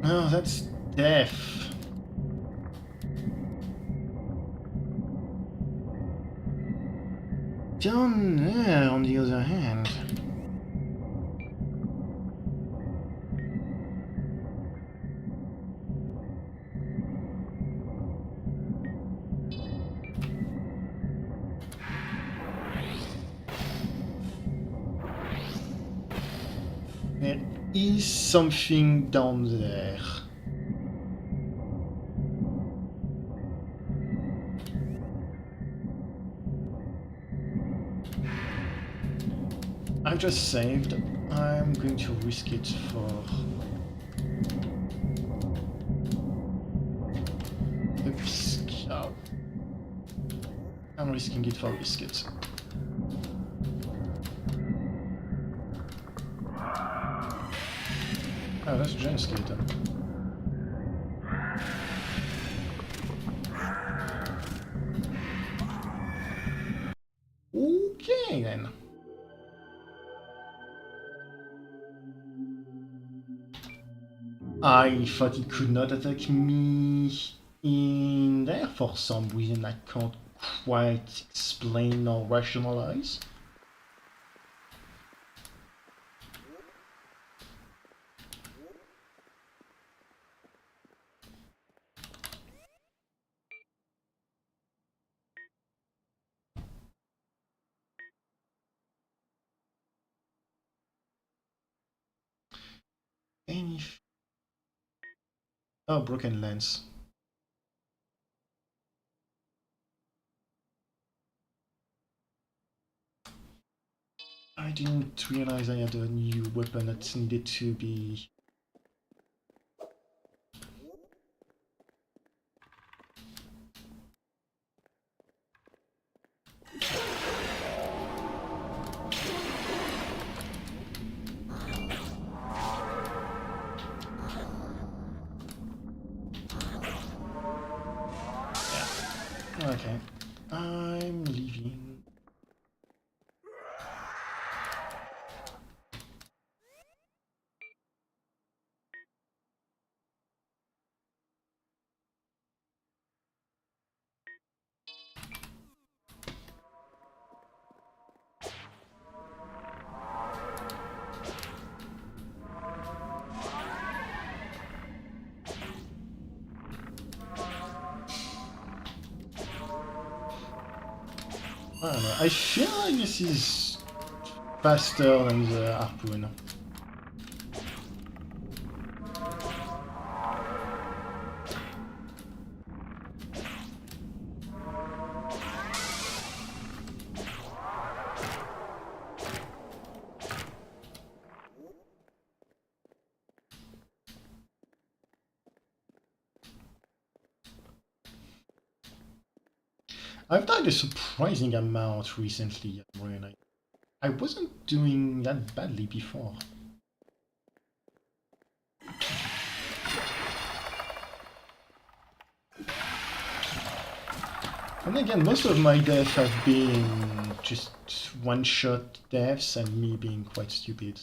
Oh, that's death. Down there, on the other hand. There is something down there. I've just saved. I'm going to risk it for the biscuit. I'm risking it for biscuits. Oh, that's a giant skeleton. Okay then. I thought it could not attack me in there for some reason I can't quite explain or rationalize. Any... Oh, broken lens. I didn't realize I had a new weapon that needed to be... Okay, I'm leaving. I don't know. I feel like this is faster than the harpoon. I've died a surprising amount recently, Brian. I wasn't doing that badly before. And again, most of my deaths have been just one-shot deaths and me being quite stupid.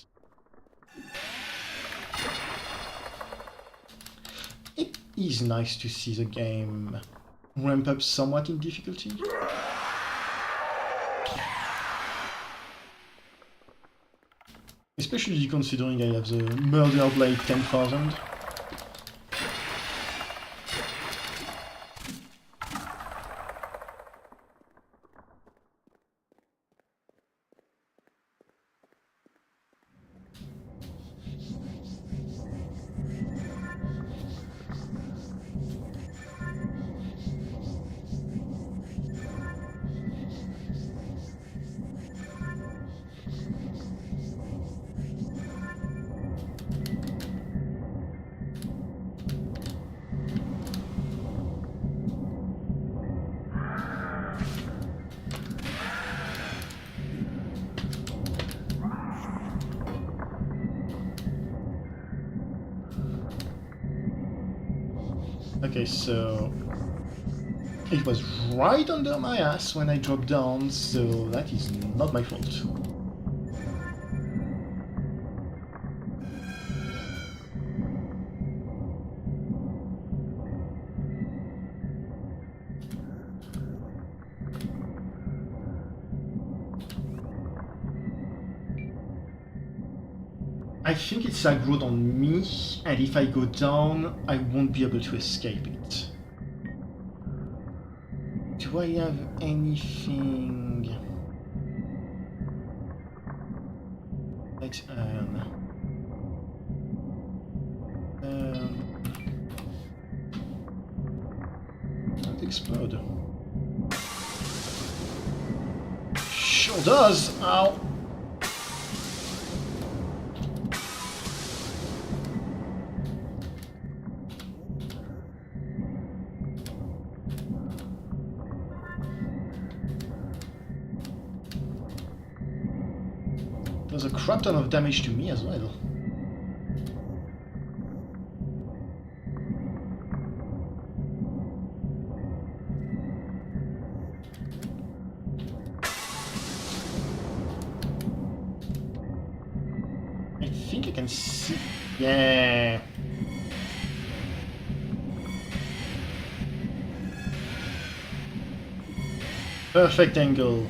It is nice to see the game ramp up somewhat in difficulty. Especially considering I have the Murder Blade 10,000. Okay, so it was right under my ass when I dropped down, so that is not my fault. I think it's aggroed on me, and if I go down, I won't be able to escape it. Do I have anything? Let's don't explode. Sure does! Ow! Does a crap ton of damage to me as well. I think I can see. Yeah. Perfect angle.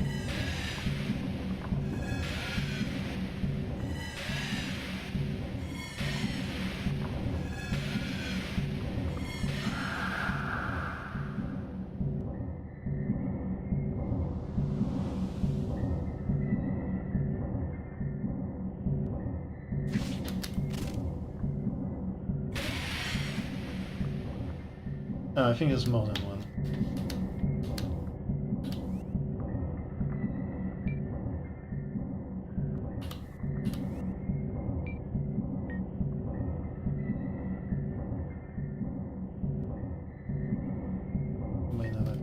I think there's more than one. Might not have.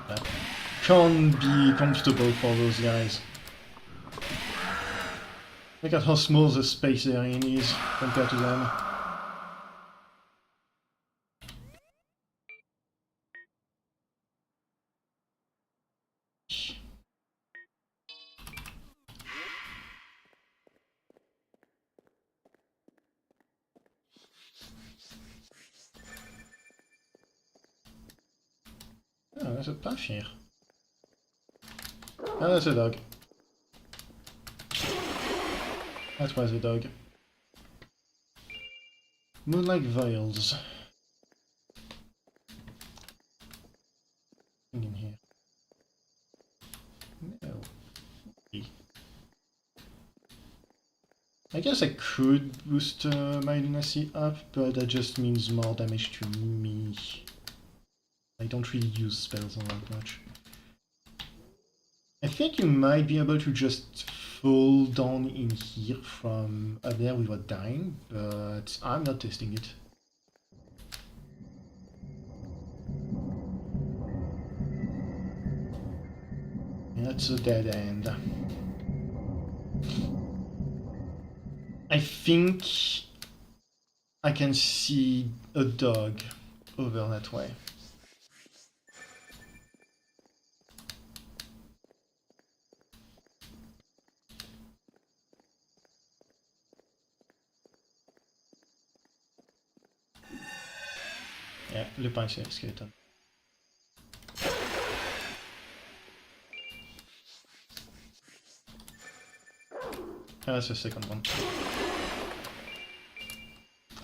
That can't be comfortable for those guys. Look at how small the space they're in is compared to them. Oh, there's a path here. Oh, that's a dog. That was a dog. Moonlight vials. In here. No. I guess I could boost my Lunacid up, but that just means more damage to me. I don't really use spells all that much. I think you might be able to just fall down in here from up there without dying, but I'm not testing it. That's a dead end. I think I can see a dog over that way. Yeah, le pince skeleton. Ah, that's the second one.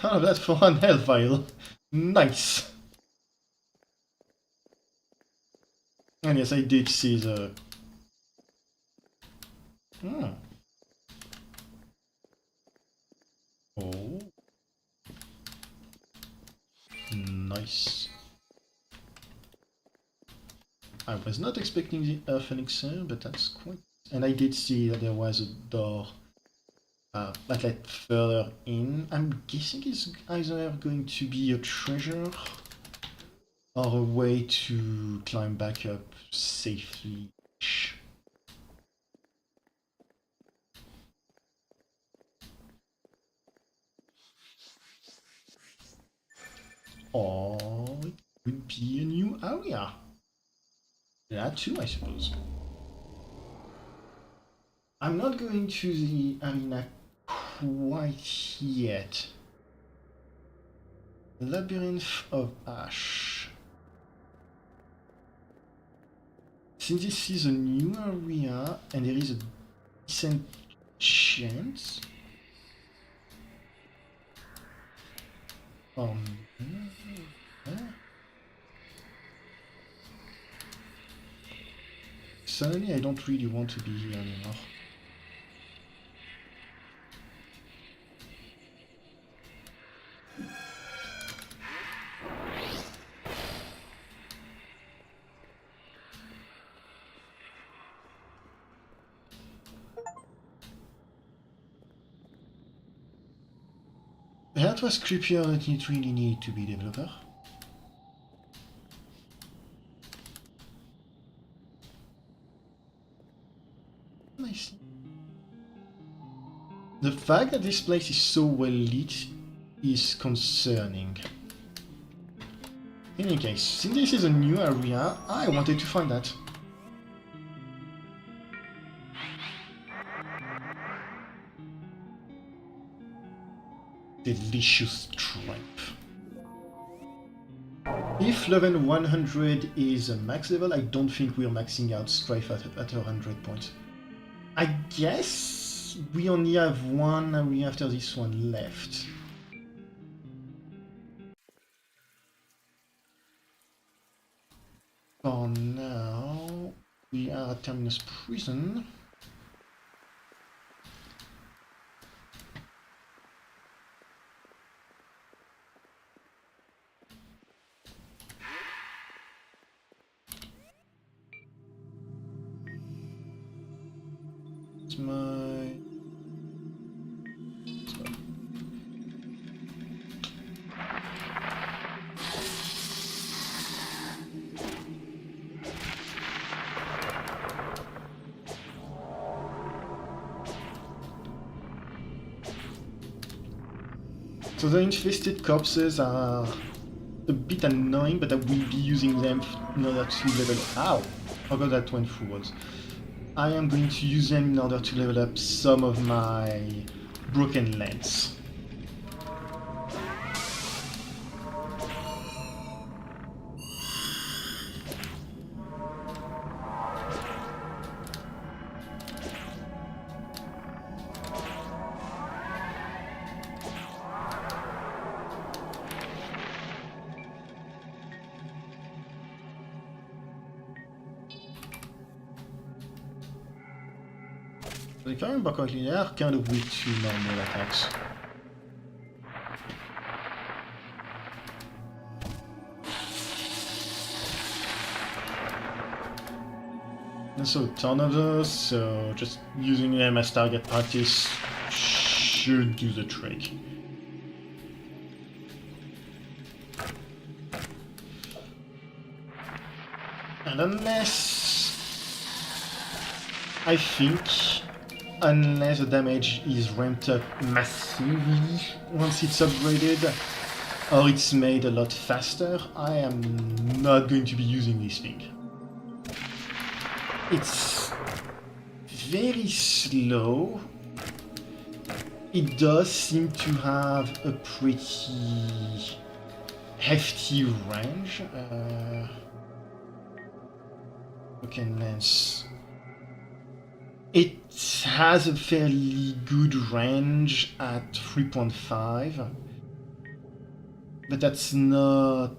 Oh, that's for one health vial. Nice! And yes, I did see the... Hmm. Oh. Nice. I was not expecting the Earth Elixir, but that's quite... And I did see that there was a door that led further in. I'm guessing it's either going to be a treasure or a way to climb back up safely. Or it could be a new area. That too, I suppose. I'm not going to the arena quite yet. Labyrinth of Ash. Since this is a new area and there is a decent chance. Suddenly I don't really want to be here anymore. That was creepier than it really needed to be, developer. Nice. The fact that this place is so well lit is concerning. In any case, since this is a new area, I wanted to find that. Delicious tripe. If level 100 is a max level, I don't think we're maxing out strife at 100 points. I guess we only have one area after this one left. For now, we are at Terminus Prison. It's my... So the infested corpses are a bit annoying, but I will be using them in order to level... Ow! How about that went forwards? I am going to use them in order to level up some of my broken lens. If I remember correctly, they are kind of weak to normal attacks. And so a ton of those, so just using them as target practice should do the trick. And unless the damage is ramped up massively once it's upgraded, or it's made a lot faster, I am not going to be using this thing. It's very slow. It does seem to have a pretty hefty range. Okay, lens. It has a fairly good range at 3.5, but that's not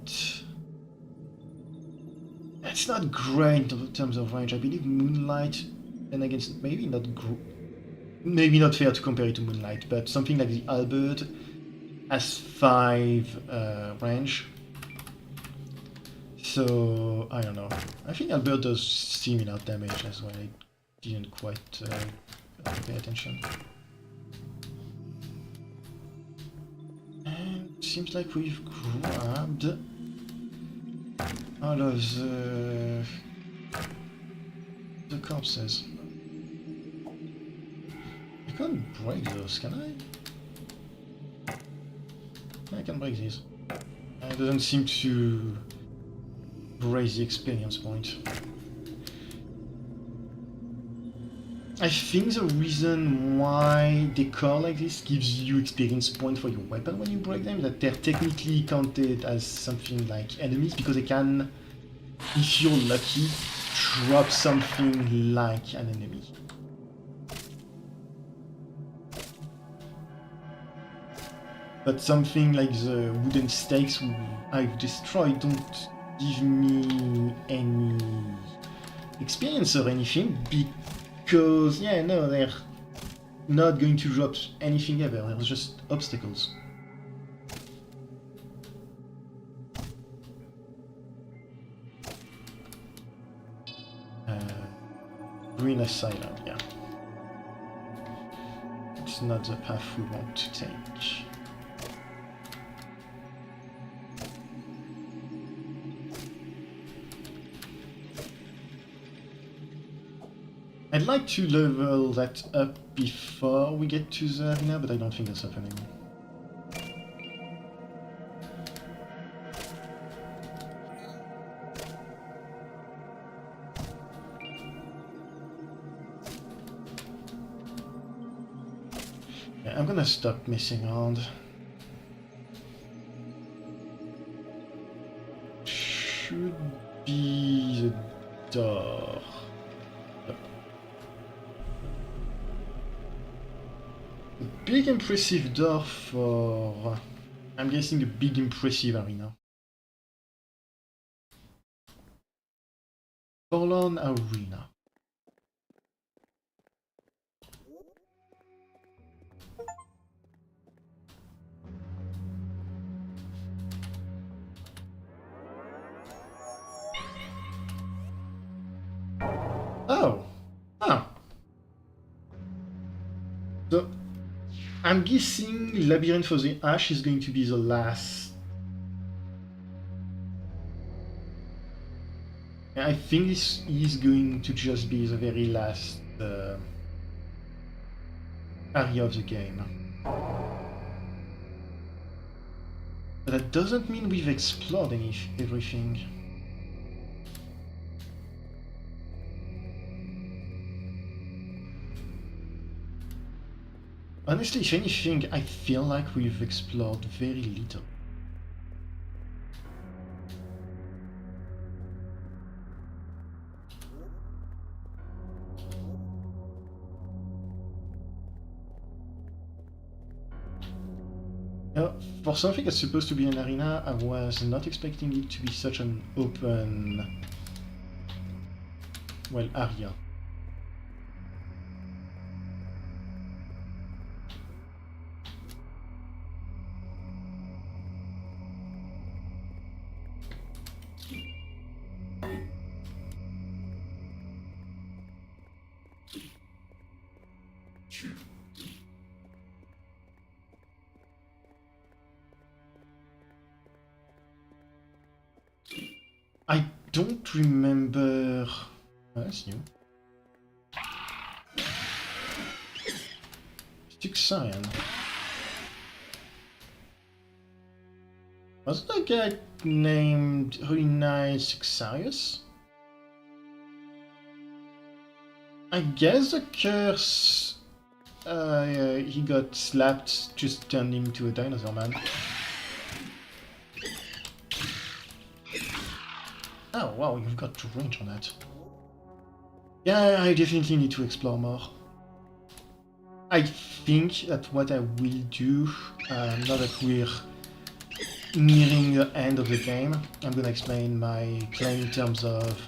great in terms of range. I believe Moonlight, and again, maybe not fair to compare it to Moonlight, but something like the Albert has 5 range. So I don't know. I think Albert does similar damage as well. I didn't quite pay attention. And it seems like we've grabbed all of the corpses. I can't break those, can I? I can break these. It doesn't seem to raise the experience point. I think the reason why they call like this gives you experience point for your weapon when you break them, that they're technically counted as something like enemies, because they can, if you're lucky, drop something like an enemy. But something like the wooden stakes I've destroyed don't give me any experience or anything, because, yeah, no, they're not going to drop anything ever, they're just obstacles. Green Asylum, yeah. It's not the path we want to take. I'd like to level that up before we get to the arena, but I don't think that's happening. Yeah, I'm gonna stop messing around. Should be the door. Big impressive door for, I'm guessing, a big impressive arena. Forlorn Arena. Oh. Oh. So I'm guessing Labyrinth of the Ash is going to be the last. I think this is going to just be the very last area of the game. But that doesn't mean we've explored everything. Honestly, if anything, I feel like we've explored very little. For something that's supposed to be an arena, I was not expecting it to be such an open, well, area. I don't remember. Oh, that's new. Stick Cyan. Wasn't that guy named Really Nice Xarius? I guess the curse he got slapped just turned him into a dinosaur man. Oh wow, you've got range on that. Yeah, I definitely need to explore more. I think that what I will do, now that we're nearing the end of the game, I'm gonna explain my plan in terms of,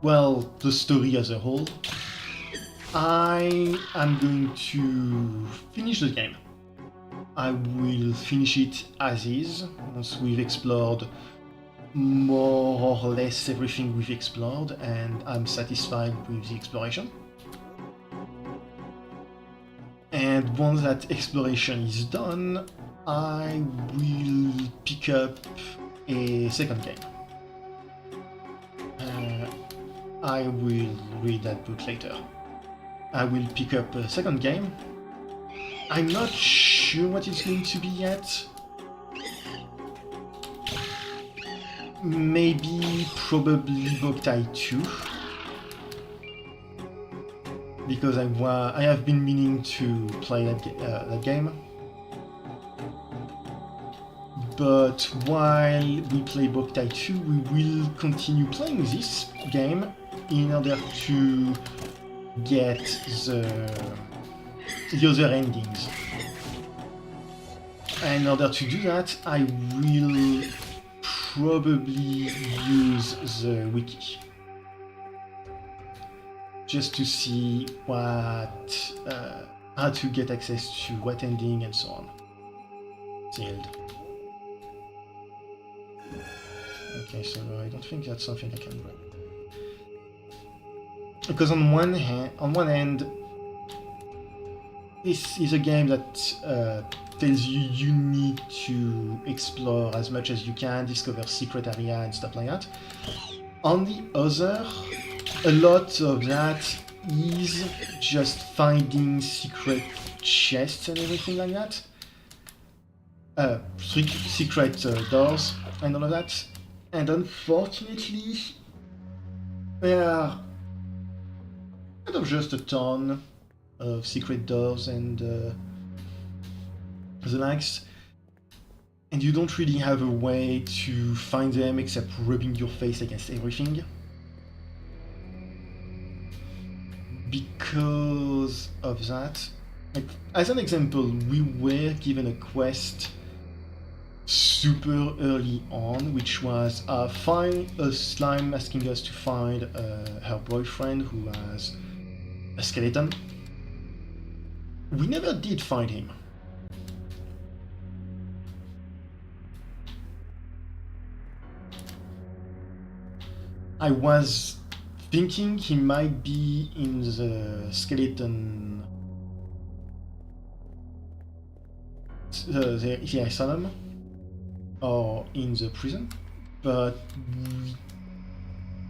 well, the story as a whole. I am going to finish the game. I will finish it as is, once we've explored more or less everything we've explored, and I'm satisfied with the exploration. And once that exploration is done, I will pick up a second game. I will read that book later. I will pick up a second game. I'm not sure what it's going to be yet. Maybe, probably Boktai 2. Because I have been meaning to play that game. But while we play Boktai 2, we will continue playing this game in order to get the other endings. And in order to do that, I will probably use the wiki. Just to see what, how to get access to what ending and so on. Sealed. Okay, so I don't think that's something I can do. Because on one end, this is a game that tells you need to explore as much as you can, discover secret area and stuff like that. On the other, a lot of that is just finding secret chests and everything like that. Secret doors and all of that. And unfortunately, there are kind of just a ton of secret doors and the likes. And you don't really have a way to find them except rubbing your face against everything. Because of that, like, as an example, we were given a quest super early on, which was find a slime asking us to find her boyfriend who has a skeleton. We never did find him. I was thinking he might be in the skeleton, the asylum, or in the prison, but we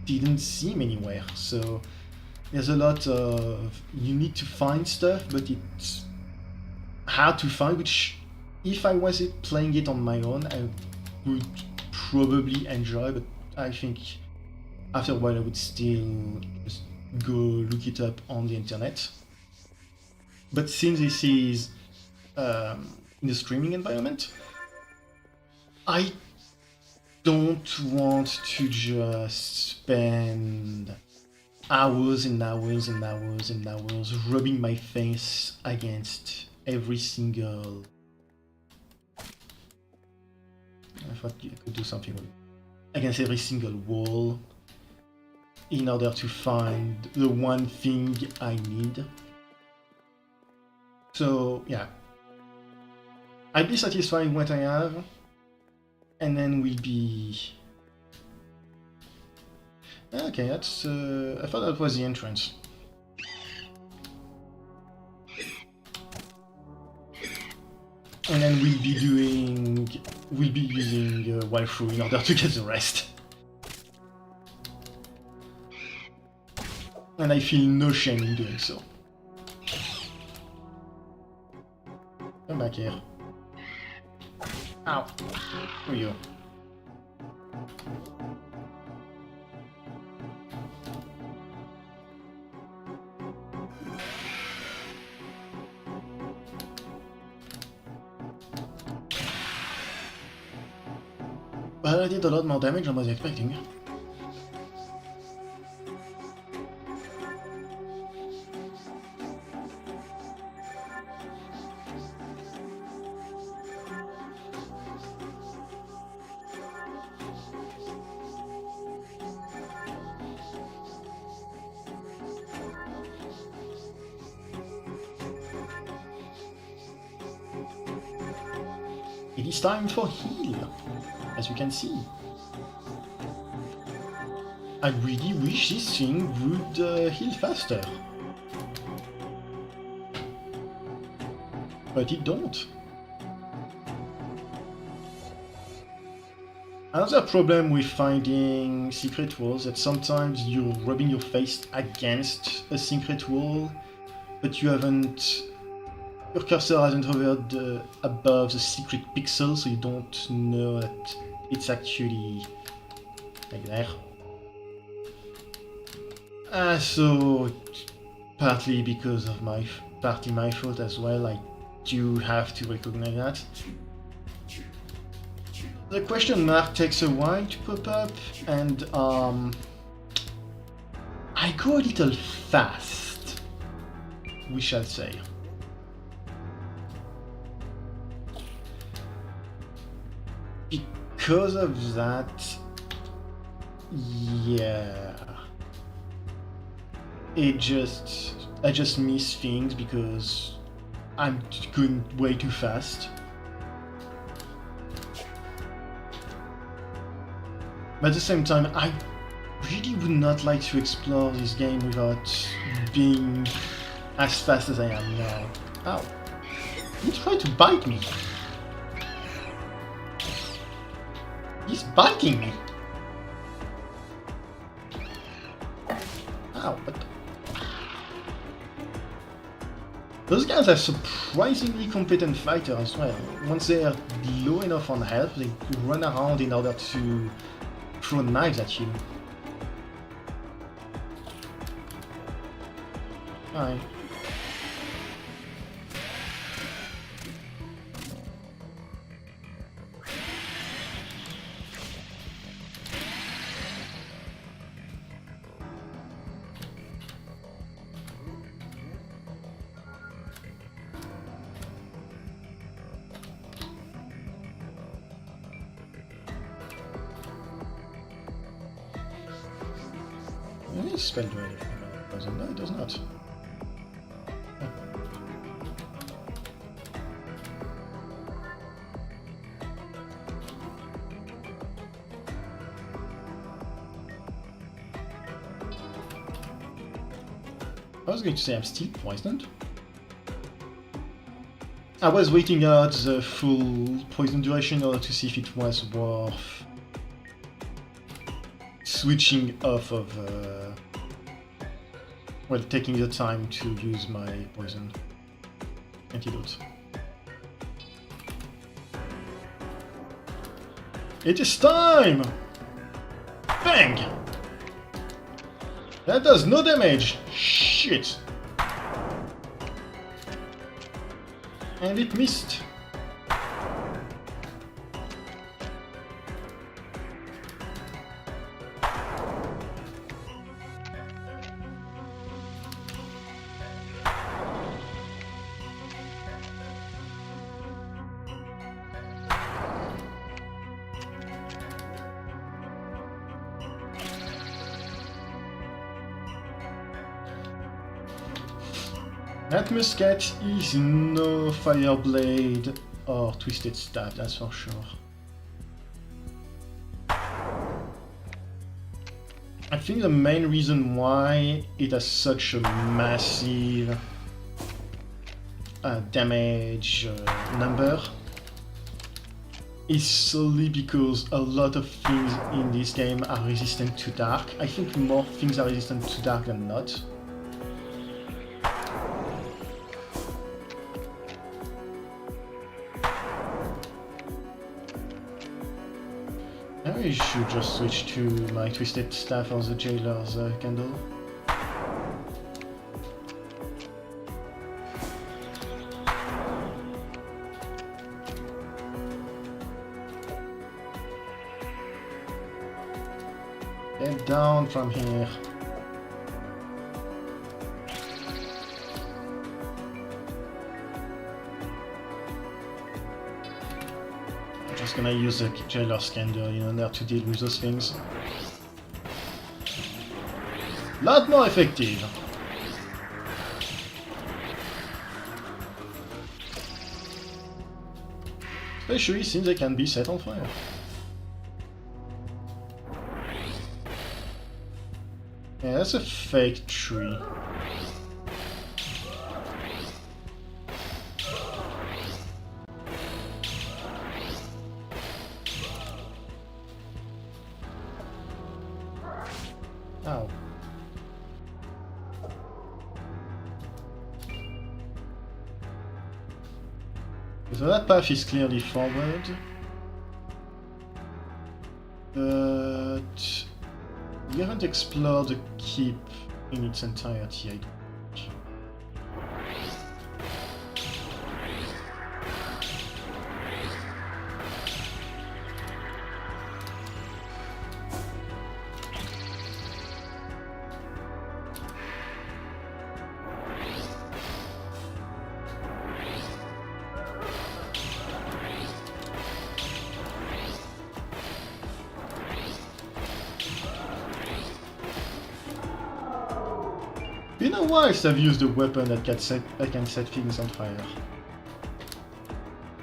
didn't see him anywhere. So there's a lot of, you need to find stuff, but it's hard to find, which if I was playing it on my own, I would probably enjoy, but I think after a while I would still just go look it up on the internet. But since this is in the streaming environment, I don't want to just spend hours and hours and hours and hours rubbing my face against every single... I thought I could do something with it. Against every single wall in order to find the one thing I need. So yeah, I'd be satisfied with what I have, and then we'll be... Okay, that's... I thought that was the entrance. And then we'll be doing... We'll be using Waifu in order to get the rest. And I feel no shame in doing so. Come back here. Ow. Who are you? But I did a lot more damage than I was expecting. It is time for heal, as you can see. I really wish this thing would heal faster. But it don't. Another problem with finding secret walls that sometimes you're rubbing your face against a secret wall, but you haven't... Your cursor hasn't hovered above the secret pixel, so you don't know that it's actually like there. So partly because of partly my fault as well, I do have to recognize that. The question mark takes a while to pop up, and I go a little fast, we shall say. Because of that, yeah, I just miss things because I'm going way too fast. But at the same time, I really would not like to explore this game without being as fast as I am now. Ow. You tried to bite me. He's biting me! Ow, what the... Those guys are surprisingly competent fighters as well. Once they are low enough on health, they run around in order to throw knives at you. Hi. Spell do anything about poison? No, it does not. I was going to say I'm still poisoned. I was waiting out the full poison duration in order to see if it was worth switching off of well, taking the time to use my poison antidote. It is time! Bang! That does no damage! Shit! And it missed. That musket is no fire blade or twisted staff, that's for sure. I think the main reason why it has such a massive damage number is solely because a lot of things in this game are resistant to dark. I think more things are resistant to dark than not. I should just switch to my twisted staff or the jailer's candle. Get down from here. Just gonna use the jailer's candle in order to deal with those things. Lot more effective. Especially since they can be set on fire. Yeah, that's a fake tree. Ow. So that path is clearly forward. But we haven't explored the keep in its entirety, I don't think. Been a while since I've used a weapon that can set things on fire.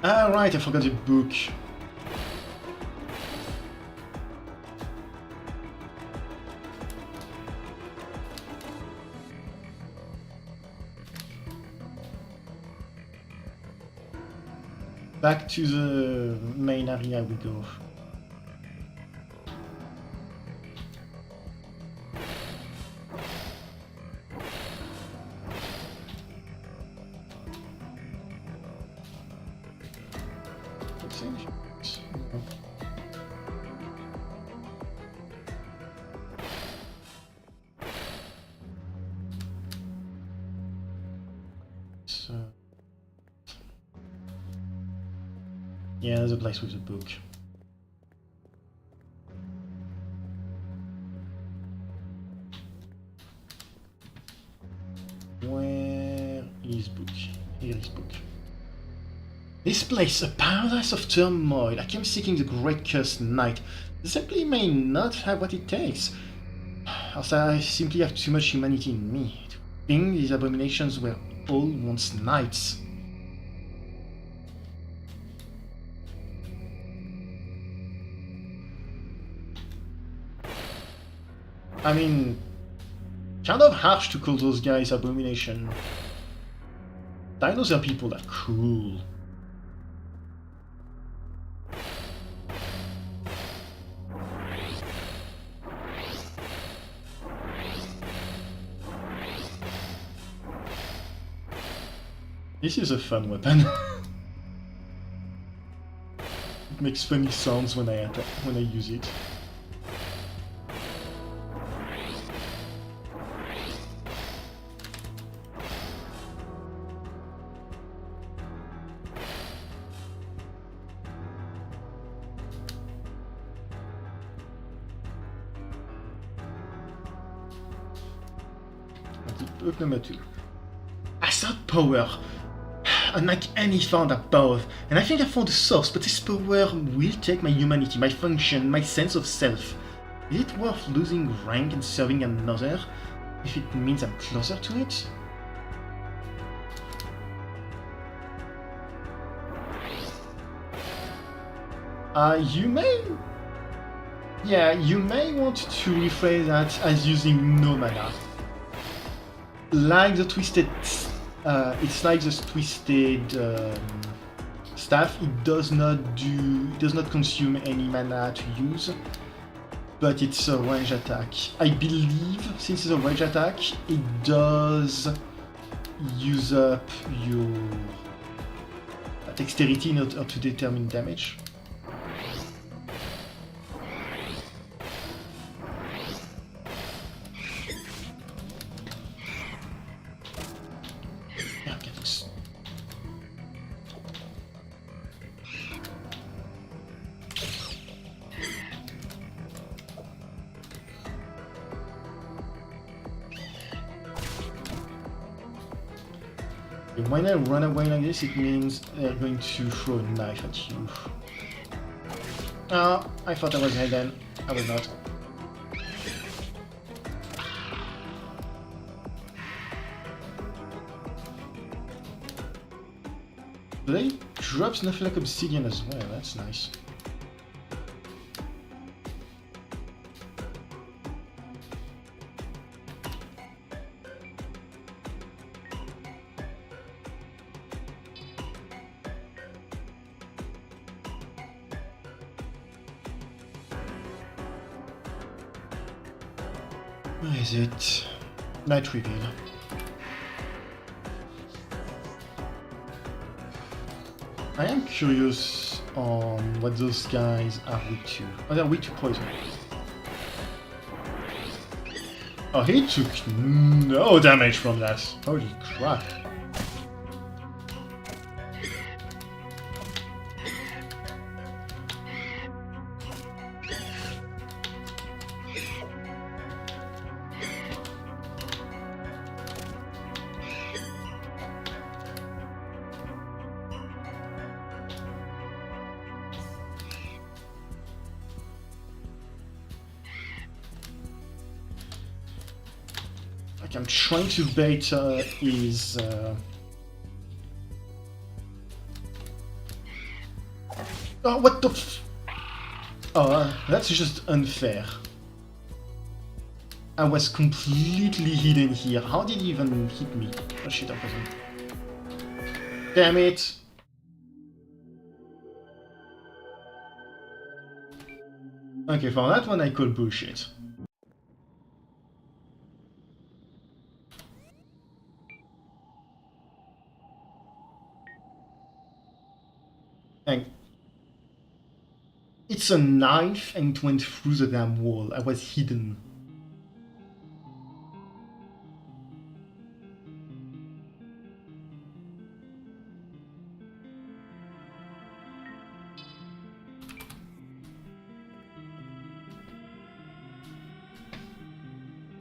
Ah right, I forgot the book. Back to the main area we go. So, yeah, there's a place with a book. Where is book? Here is book. This place, a paradise of turmoil. I came seeking the great cursed knight. Simply may not have what it takes. Also, I simply have too much humanity in me. To think these abominations were all once knights. I mean, kind of harsh to call those guys abomination. I know there are people that are cool. This is a fun weapon. it makes funny sounds when I use it. Book number 2. Assault power. Unlike any found above, and I think I found the source, but this power will take my humanity, my function, my sense of self. Is it worth losing rank and serving another if it means I'm closer to it? You may want to rephrase that as using no mana. Like the twisted, it's like the twisted staff. It does not consume any mana to use, but it's a range attack. I believe since it's a range attack, it does use up your dexterity in order to determine damage. When I run away like this, it means they're going to throw a knife at you. Oh, I thought I was hidden. I was not. But they drop nothing like obsidian as well, that's nice. Where is it? Night reveal. I am curious on what those guys are weak to. Oh, they're weak to poison. Oh, he took no damage from that. Holy crap. I'm trying to bait his... Oh, what the f... Oh, that's just unfair. I was completely hidden here. How did he even hit me? Oh shit, I wasn't. Damn it! Okay, for that one I call bullshit. And it's a knife and it went through the damn wall. I was hidden.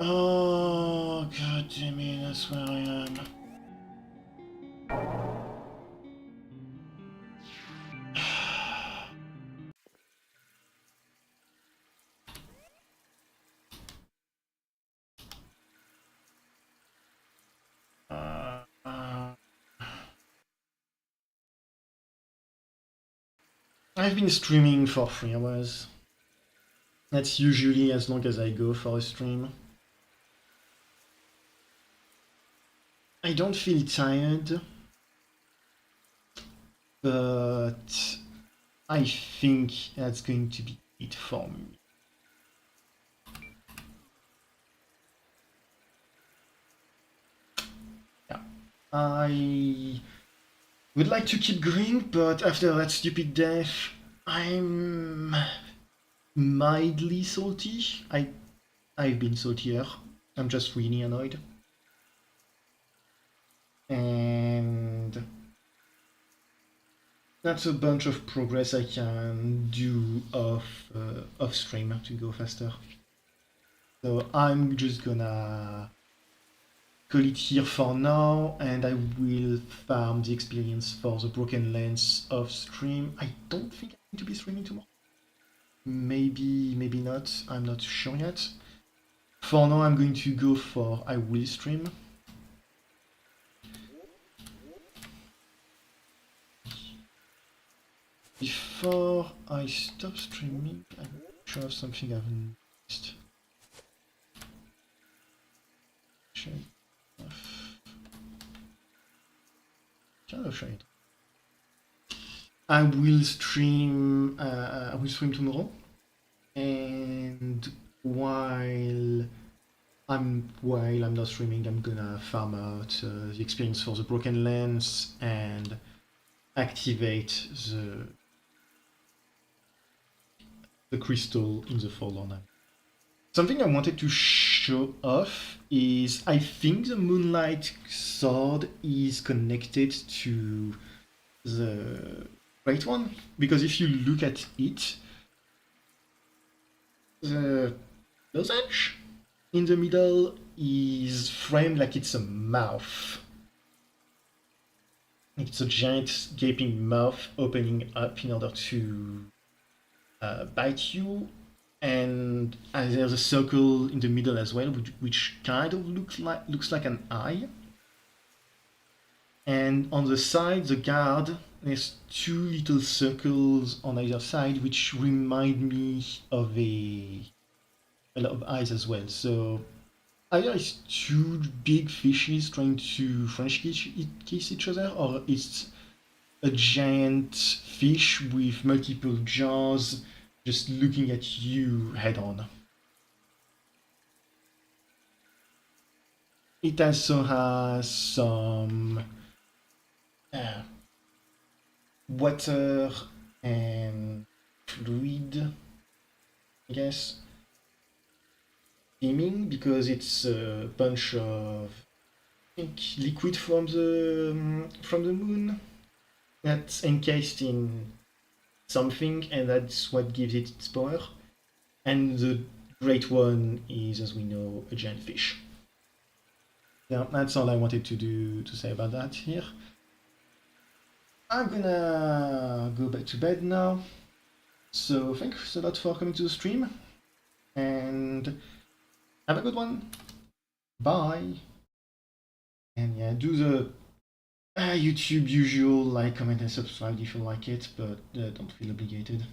Oh, god damn it, that's where I am. I've been streaming for 3 hours. That's usually as long as I go for a stream. I don't feel tired, but I think that's going to be it for me. Yeah, I would like to keep going, but after that stupid death, I'm mildly salty. I've been saltier. I'm just really annoyed. And that's a bunch of progress I can do off stream to go faster. So I'm just gonna call it here for now, and I will farm the experience for the broken lens off stream. I don't think I'm going to be streaming tomorrow. Maybe, maybe not. I'm not sure yet. For now, I'm going to go for I will stream. Before I stop streaming, I'm sure of something I've missed. Kind of shade. I will stream. I will stream tomorrow, and while I'm not streaming, I'm gonna farm out the experience for the broken lens and activate the crystal in the Forlorn. Something I wanted to show off is I think the Moonlight sword is connected to the Great One, because if you look at it, the lozenge in the middle is framed like it's a mouth. It's a giant gaping mouth opening up in order to bite you, and there's a circle in the middle as well, which kind of looks like an eye. And on the side, the guard, there's two little circles on either side, which remind me of a lot of eyes as well. So either it's two big fishes trying to French kiss each other, or it's a giant fish with multiple jaws just looking at you head on. It also has some water and fluid, I guess, steaming, because it's a bunch of, I think, liquid from the moon that's encased in something, and that's what gives it its power. And the Great One is, as we know, a giant fish. Yeah, that's all I wanted to say about that here. I'm gonna go back to bed now. So thanks a lot for coming to the stream, and have a good one. Bye. And yeah, do the YouTube usual, like, comment, and subscribe if you like it, but don't feel obligated.